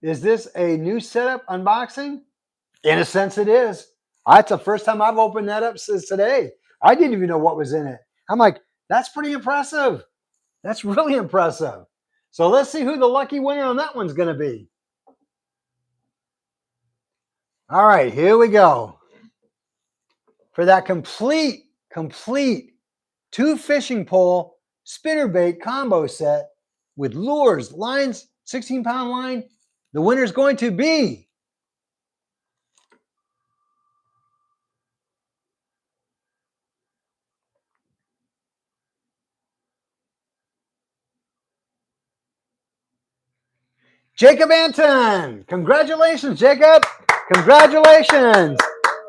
Is this a new setup unboxing? In a sense, it is. That's the first time I've opened that up since today. I didn't even know what was in it. I'm like, that's pretty impressive. That's really impressive. So let's see who the lucky winner on that one's going to be. All right, here we go. For that complete 2 fishing pole spinnerbait combo set with lures, lines, 16-pound line, the winner is going to be Jacob Anton. Congratulations, Jacob. Congratulations.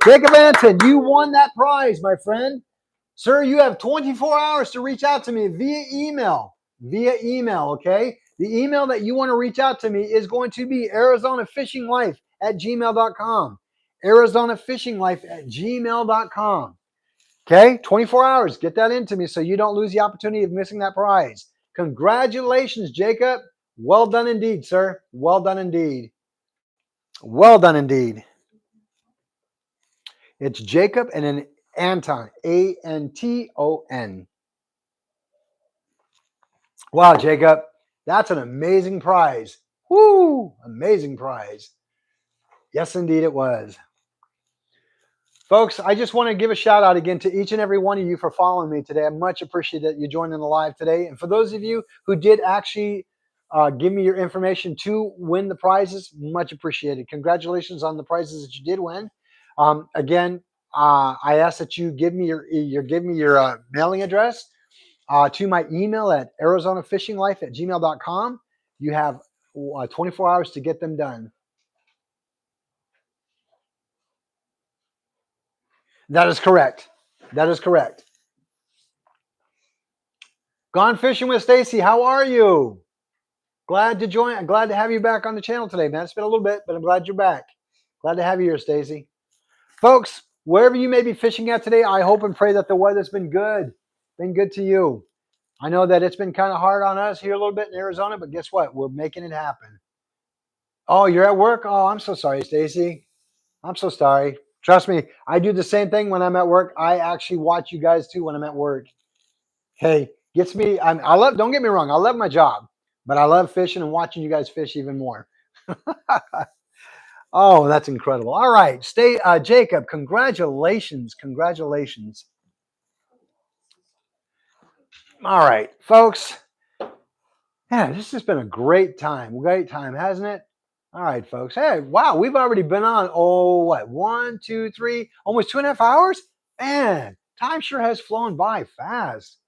Jacob Anton, you won that prize, my friend. Sir, you have 24 hours to reach out to me via email. Via email, okay? The email that you want to reach out to me is going to be ArizonaFishingLife@gmail.com. ArizonaFishingLife@gmail.com. Okay? 24 hours. Get that into me so you don't lose the opportunity of missing that prize. Congratulations, Jacob. Well done indeed, sir. Well done indeed. Well done indeed. It's Jacob and an Anton, Anton. Wow, Jacob, that's an amazing prize. Woo! Amazing prize. Yes, indeed, it was. Folks, I just want to give a shout out again to each and every one of you for following me today. I much appreciate that you joined in the live today. And for those of you who did actually give me your information to win the prizes, much appreciated. Congratulations on the prizes that you did win. Again, I ask that you give me your mailing address to my email at ArizonaFishingLife@gmail.com. You have 24 hours to get them done. That is correct. That is correct. Gone Fishing with Stacy, how are you? Glad to join. I'm glad to have you back on the channel today, man. It's been a little bit, but I'm glad you're back. Glad to have you here, Stacy. Folks, wherever you may be fishing at today, I hope and pray that the weather's been good to you. I know that it's been kind of hard on us here a little bit in Arizona, but guess what? We're making it happen. Oh, you're at work? Oh, I'm so sorry, Stacy. I'm so sorry. Trust me, I do the same thing when I'm at work. I actually watch you guys too when I'm at work. Hey, gets me. I love. Don't get me wrong. I love my job, but I love fishing and watching you guys fish even more. Oh, that's incredible. All right, Jacob. Congratulations. All right, folks. Yeah, this has been a great time. Great time, hasn't it? All right, folks. Hey, wow, we've already been on, what, 1, 2, 3, almost 2.5 hours? Man, time sure has flown by fast.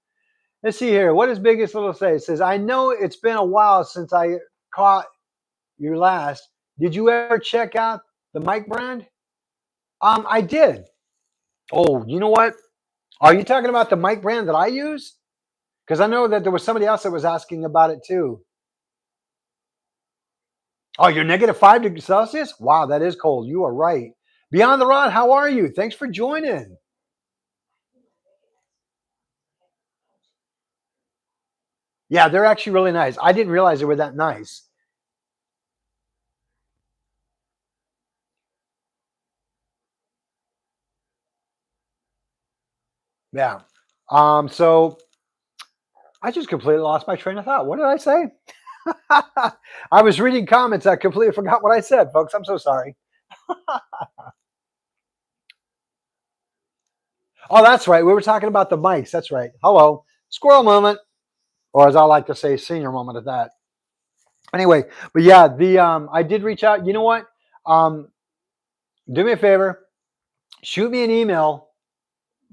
Let's see here. What does Biggest Little say? It says, I know it's been a while since I caught your last. Did you ever check out the mic brand? I did. Oh, you know what? Are you talking about the mic brand that I use? Because I know that there was somebody else that was asking about it too. Oh, you're -5 degrees Celsius? Wow, that is cold. You are right. Beyond the Rod, how are you? Thanks for joining. Yeah, they're actually really nice. I didn't realize they were that nice. Yeah. So I just completely lost my train of thought. What did I say? I was reading comments. I completely forgot what I said, folks. I'm so sorry. Oh, that's right. We were talking about the mics. That's right. Hello. Squirrel moment, or as I like to say, senior moment at that. Anyway, but yeah, the I did reach out. You know what? Um, do me a favor. Shoot me an email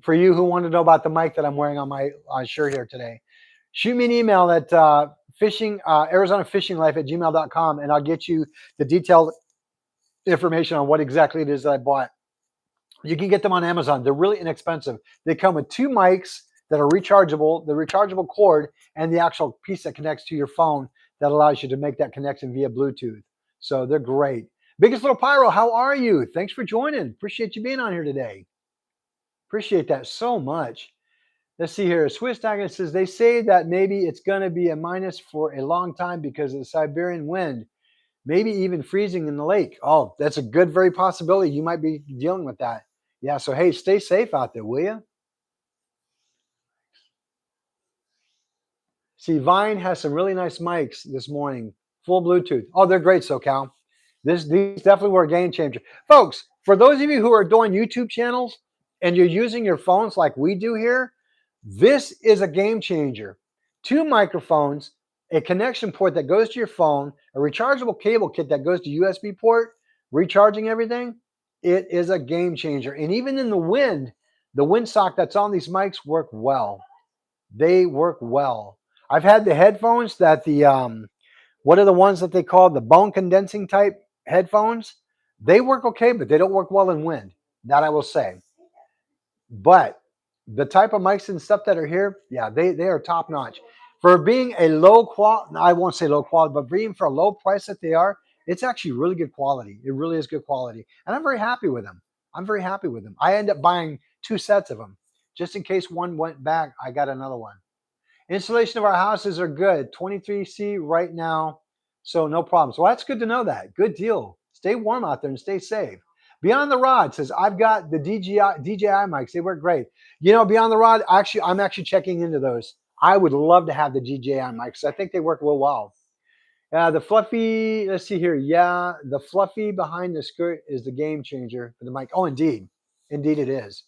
for you who want to know about the mic that I'm wearing on my shirt here today. Shoot me an email at fishing Arizona Fishing Life at gmail.com, and I'll get you the detailed information on what exactly it is that I bought. You can get them on Amazon. They're really inexpensive. They come with two mics that are rechargeable, the rechargeable cord, and the actual piece that connects to your phone that allows you to make that connection via Bluetooth. So they're great. Biggest Little Pyro, how are you? Thanks for joining. Appreciate you being on here today. Appreciate that so much. Let's see here. Swiss Tiger says they say that maybe it's going to be a minus for a long time because of the Siberian wind, maybe even freezing in the lake. Oh, that's a good, very possibility. You might be dealing with that. Yeah. So, hey, stay safe out there, will you? See, Vine has some really nice mics this morning, full Bluetooth. Oh, they're great, SoCal. These definitely were a game changer. Folks, for those of you who are doing YouTube channels and you're using your phones like we do here, this is a game changer. Two microphones, a connection port that goes to your phone, a rechargeable cable kit that goes to USB port, recharging everything. It is a game changer. And even in the windsock that's on these mics work well. They work well. I've had the headphones that what are the ones that they call the bone condensing type headphones? They work okay, but they don't work well in wind. That I will say. But the type of mics and stuff that are here, yeah, they are top notch. For being a low quality, I won't say low quality, but being for a low price that they are, it's actually really good quality. It really is good quality. And I'm very happy with them. I'm very happy with them. I end up buying two sets of them. Just in case one went back, I got another one. Installation of our houses are good. 23C right now, so no problems. Well, that's good to know that. Good deal. Stay warm out there and stay safe. Beyond the Rod says, I've got the DJI mics. They work great. You know, Beyond the Rod, actually, I'm actually checking into those. I would love to have the DJI mics. I think they work real well. The fluffy, let's see here. Yeah, the fluffy behind the skirt is the game changer for the mic. Oh, indeed. Indeed, it is.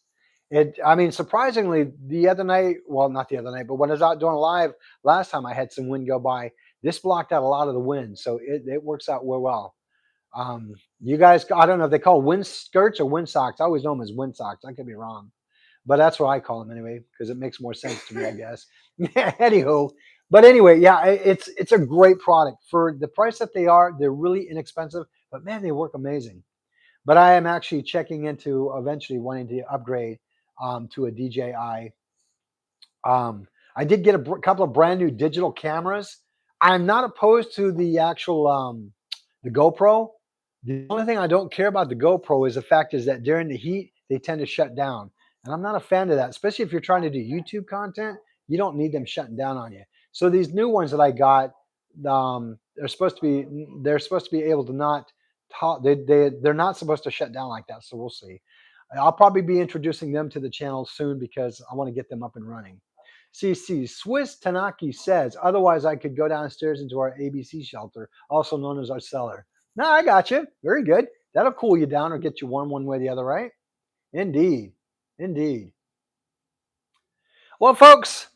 I mean, surprisingly, the other night, well, not the other night, but when I was out doing a live last time, I had some wind go by. This blocked out a lot of the wind, so it works out real well. You guys, I don't know if they call wind skirts or wind socks. I always know them as wind socks. I could be wrong, but that's what I call them anyway because it makes more sense to me, I guess. Anywho, but anyway, yeah, it's a great product for the price that they are. They're really inexpensive, but man, they work amazing. But I am actually checking into eventually wanting to upgrade to a DJI. I did get a couple of brand new digital cameras. I'm not opposed to the actual the GoPro. The only thing I don't care about the GoPro is the fact is that during the heat they tend to shut down, and I'm not a fan of that. Especially if you're trying to do YouTube content, you don't need them shutting down on you. So these new ones that I got, they're supposed to be able to not talk. They're not supposed to shut down like that. So we'll see. I'll probably be introducing them to the channel soon because I want to get them up and running. CC Swiss Tanaki says, otherwise I could go downstairs into our ABC shelter, also known as our cellar. No, I got you. Very good. That'll cool you down or get you warm one way or the other, right? Indeed. Indeed. Well, folks,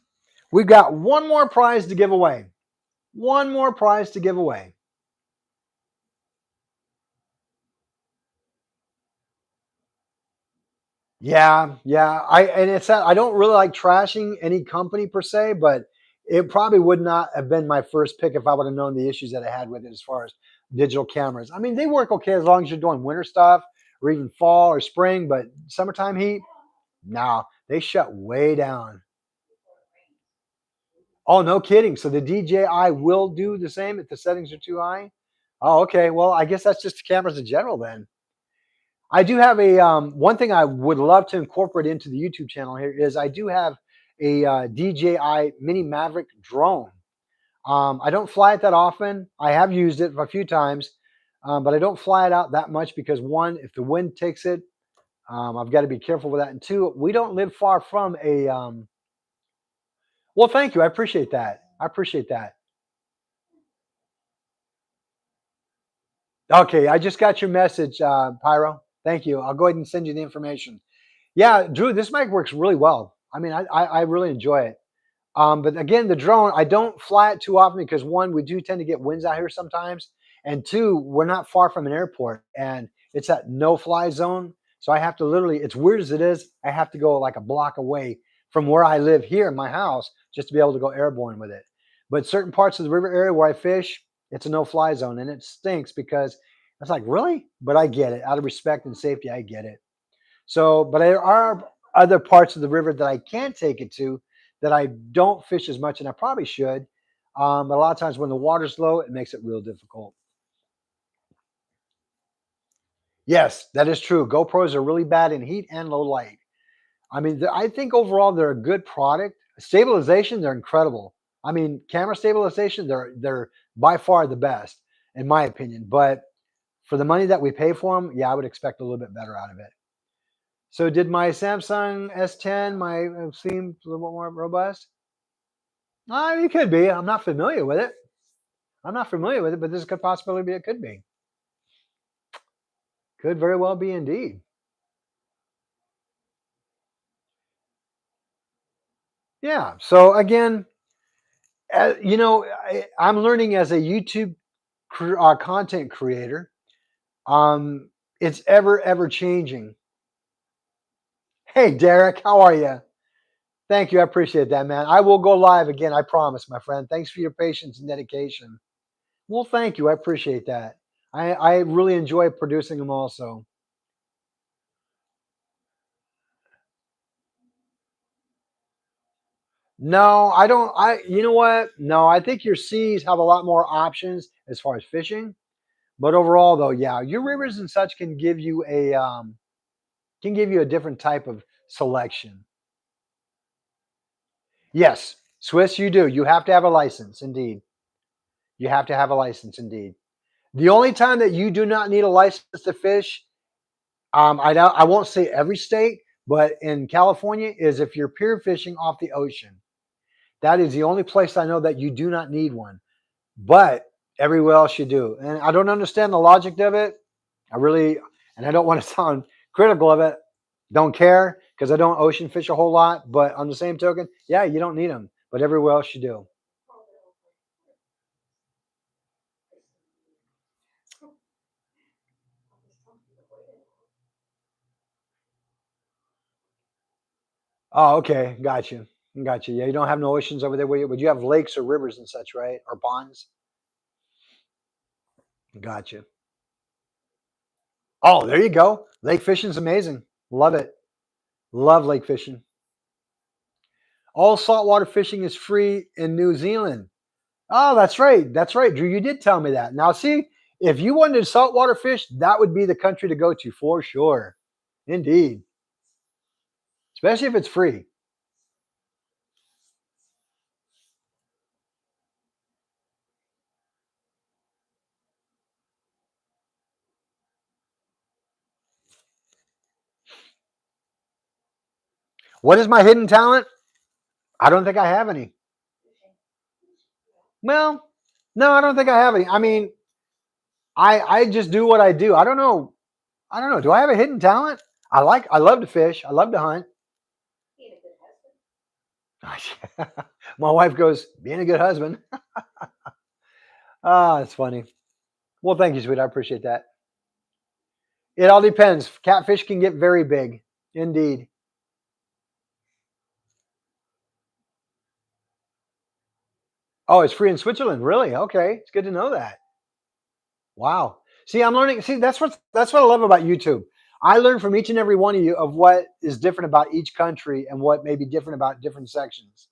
we've got one more prize to give away. One more prize to give away. Yeah. I don't really like trashing any company per se, but it probably would not have been my first pick if I would have known the issues that I had with it as far as digital cameras. I mean, they work okay as long as you're doing winter stuff or even fall or spring, but summertime heat, no, they shut way down. Oh, no kidding. So the DJI will do the same if the settings are too high? Oh, okay. Well, I guess that's just cameras in general then. I do have a one thing I would love to incorporate into the YouTube channel here is I do have a DJI Mini Maverick drone. I don't fly it that often. I have used it a few times, but I don't fly it out that much because one, if the wind takes it, I've got to be careful with that. And two, we don't live far from a. Well, thank you. I appreciate that. I appreciate that. Okay, I just got your message, Pyro. Thank you. I'll go ahead and send you the information. Yeah, Drew, this mic works really well. I mean, I really enjoy it. But again, the drone, I don't fly it too often because one, we do tend to get winds out here sometimes, and two, we're not far from an airport, and it's that no-fly zone. So I have to literally, it's weird as it is, I have to go like a block away from where I live here in my house just to be able to go airborne with it. But certain parts of the river area where I fish, it's a no-fly zone, and it stinks because it's like, really? But I get it. Out of respect and safety, I get it. So, but there are other parts of the river that I can take it to that I don't fish as much, and I probably should. A lot of times when the water's low, it makes it real difficult. Yes, that is true. GoPros are really bad in heat and low light. I mean, I think overall they're a good product. Stabilization, they're incredible. I mean, camera stabilization, they're by far the best in my opinion. But for the money that we pay for them, yeah, I would expect a little bit better out of it. So did my Samsung S10 my seem a little bit more robust? It could be. I'm not familiar with it. I'm not familiar with it, but this could possibly be. It could be. Could very well be indeed. Yeah. So again, I'm learning as a YouTube content creator. Um, it's ever changing. Hey, Derek, how are you? Thank you. I appreciate that, man. I will go live again. I promise, my friend. Thanks for your patience and dedication. Well, thank you. I appreciate that. I really enjoy producing them also. No, I don't. You know what? No, I think your seas have a lot more options as far as fishing. But overall, though, yeah, your rivers and such can give you a different type of selection. Yes, Swiss, you do. You have to have a license, indeed. You have to have a license, indeed. The only time that you do not need a license to fish, I won't say every state, but in California, is if you're pier fishing off the ocean. That is the only place I know that you do not need one. But everywhere else you do. And I don't understand the logic of it. I really, and I don't want to sound critical of it. Don't care because I don't ocean fish a whole lot. But on the same token, yeah, you don't need them. But everywhere else you do. Oh, okay. Got you. Got you. Yeah, you don't have no oceans over there, but you have lakes or rivers and such, right? Or ponds. Got you. Oh, there you go. Lake fishing's amazing. Love it. Love lake fishing. All saltwater fishing is free in New Zealand. Oh, that's right. That's right, Drew. You did tell me that. Now, see, if you wanted saltwater fish, that would be the country to go to for sure. Indeed. Especially if it's free. What is my hidden talent? I don't think I have any. Well, no, I don't think I have any. I mean, I just do what I do. I don't know. I don't know. Do I have a hidden talent? I love to fish. I love to hunt. Being a good husband. My wife goes, being a good husband. Ah, it's funny. Well, thank you, sweet. I appreciate that. It all depends. Catfish can get very big. Indeed. Oh, it's free in Switzerland. Really? Okay. It's good to know that. Wow. See, I'm learning. See, that's what I love about YouTube. I learn from each and every one of you of what is different about each country and what may be different about different sections.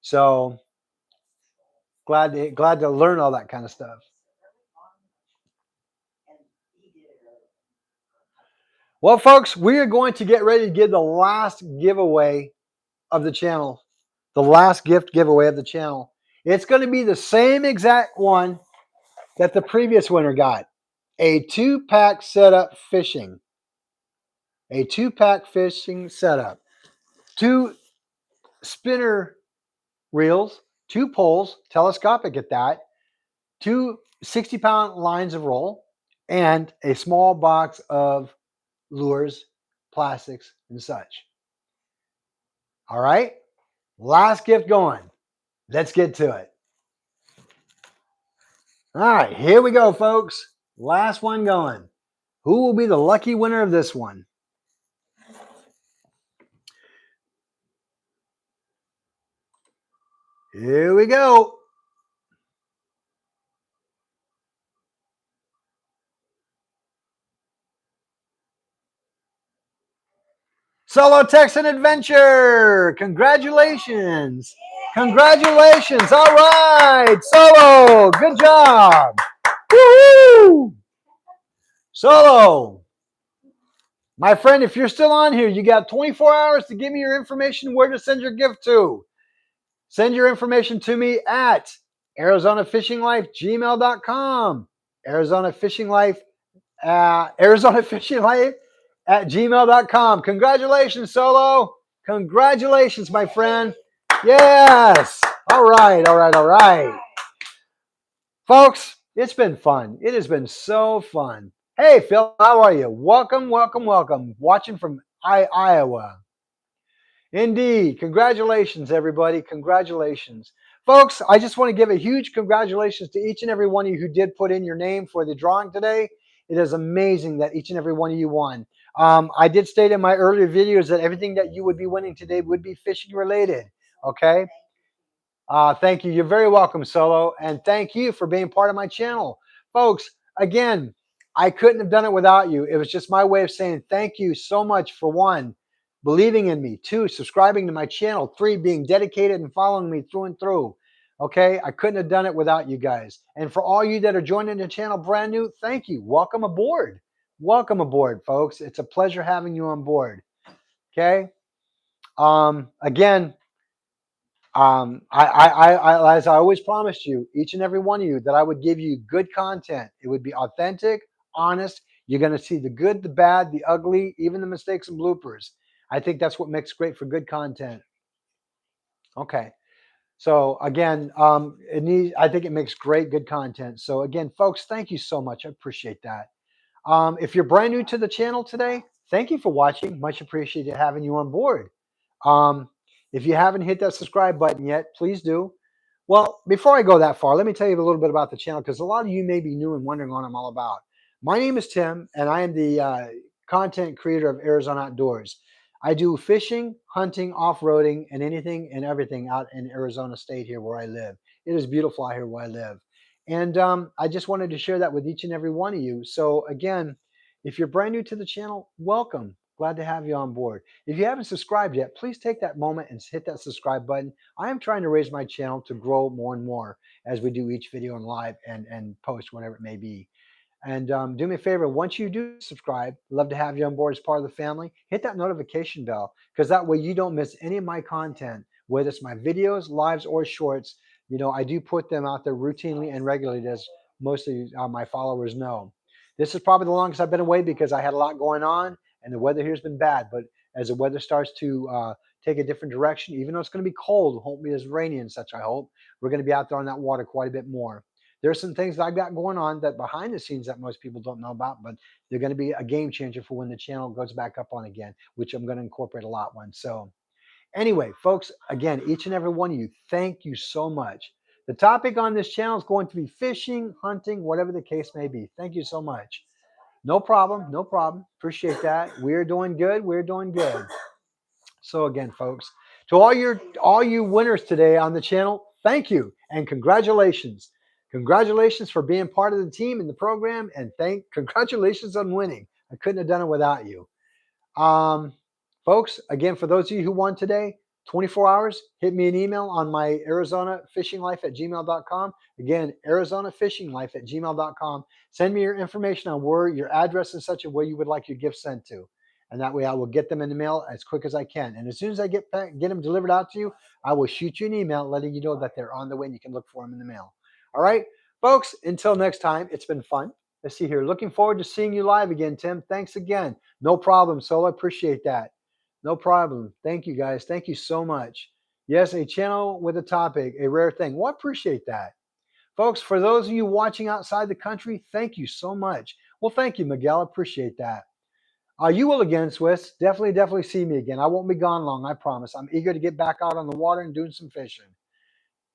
So glad to learn all that kind of stuff. And he did it early. Well, folks, we are going to get ready to give the last giveaway of the channel, the last gift giveaway of the channel. It's going to be the same exact one that the previous winner got, a 2-pack setup fishing. a 2-pack fishing setup, 2 spinner reels, 2 poles, telescopic at that, 2 60-pound lines of roll, and a small box of lures, plastics, and such. All right, last gift going. Let's get to it. All right, here we go, folks. Last one going. Who will be the lucky winner of this one? Here we go. Solo Texan Adventure. Congratulations. Congratulations. All right. Solo. Good job. Woohoo. Solo. My friend, if you're still on here, you got 24 hours to give me your information where to send your gift to. Send your information to me at ArizonaFishingLife@gmail.com. ArizonaFishingLife at gmail.com. Congratulations, Solo. Congratulations, my friend. Yes. All right, all right, all right. Folks, it's been fun. It has been so fun. Hey, Phil, how are you? Welcome, welcome, welcome. Watching from Iowa. Indeed. Congratulations, everybody. Congratulations. Folks, I just want to give a huge congratulations to each and every one of you who did put in your name for the drawing today. It is amazing that each and every one of you won. I did state in my earlier videos that everything that you would be winning today would be fishing related. Okay. Thank you. You're very welcome, Solo. And thank you for being part of my channel. Folks, again, I couldn't have done it without you. It was just my way of saying thank you so much for one, believing in me, 2, subscribing to my channel, 3, being dedicated and following me through and through. Okay, I couldn't have done it without you guys. And for all you that are joining the channel brand new, thank you. Welcome aboard. Welcome aboard, folks. It's a pleasure having you on board. Okay. Again, as I always promised you, each and every one of you, that I would give you good content. It would be authentic, honest. You're going to see the good, the bad, the ugly, even the mistakes and bloopers. I think that's what makes great for good content. Okay. So again, I think it makes great, good content. So again, folks, thank you so much. I appreciate that. If you're brand new to the channel today, thank you for watching. Much appreciated having you on board. Um, if you haven't hit that subscribe button yet, please do. Well, before I go that far, let me tell you a little bit about the channel because a lot of you may be new and wondering what I'm all about. My name is Tim, and I am the content creator of Arizona Outdoors. I do fishing, hunting, off-roading, and anything and everything out in Arizona State here where I live. It is beautiful out here where I live. And I just wanted to share that with each and every one of you. So again, if you're brand new to the channel, welcome. Glad to have you on board. If you haven't subscribed yet, please take that moment and hit that subscribe button. I am trying to raise my channel to grow more and more as we do each video on live and post whenever it may be. And do me a favor, once you do subscribe, love to have you on board as part of the family. Hit that notification bell because that way you don't miss any of my content, whether it's my videos, lives, or shorts. You know, I do put them out there routinely and regularly, as most of my followers know. This is probably the longest I've been away because I had a lot going on and the weather here has been bad. But as the weather starts to take a different direction, even though it's going to be cold, won't be as rainy and such, I hope, we're going to be out there on that water quite a bit more. There's some things that I've got going on that behind the scenes that most people don't know about, but they're going to be a game changer for when the channel goes back up on again, which I'm going to incorporate a lot one. So anyway, folks, again, each and every one of you, thank you so much. The topic on this channel is going to be fishing, hunting, whatever the case may be. Thank you so much. No problem. No problem. Appreciate that. We're doing good. We're doing good. So again, folks, to all you winners today on the channel, thank you and congratulations. Congratulations for being part of the team in the program, and congratulations on winning. I couldn't have done it without you. Folks, again, for those of you who won today, 24 hours, hit me an email on my ArizonaFishingLife@gmail.com. Again, ArizonaFishingLife@gmail.com. Send me your information on where your address and such, and where you would like your gift sent to. And that way I will get them in the mail as quick as I can. And as soon as I get them delivered out to you, I will shoot you an email letting you know that they're on the way and you can look for them in the mail. All right, folks, until next time, it's been fun. Let's see here. Looking forward to seeing you live again, Tim. Thanks again. No problem, Solo. Appreciate that. No problem. Thank you, guys. Thank you so much. Yes, a channel with a topic, a rare thing. Well, I appreciate that. Folks, for those of you watching outside the country, thank you so much. Well, thank you, Miguel. I appreciate that. You will again, Swiss. Definitely see me again. I won't be gone long, I promise. I'm eager to get back out on the water and doing some fishing.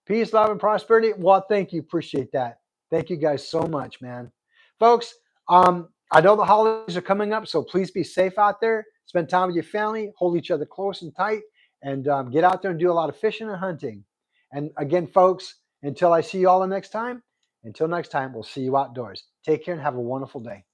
Peace, love, and prosperity. Well, thank you. Appreciate that. Thank you guys so much, man. Folks, I know the holidays are coming up, so please be safe out there. Spend time with your family, hold each other close and tight, and get out there and do a lot of fishing and hunting. And again, folks, until I see you all the next time, until next time, we'll see you outdoors. Take care and have a wonderful day.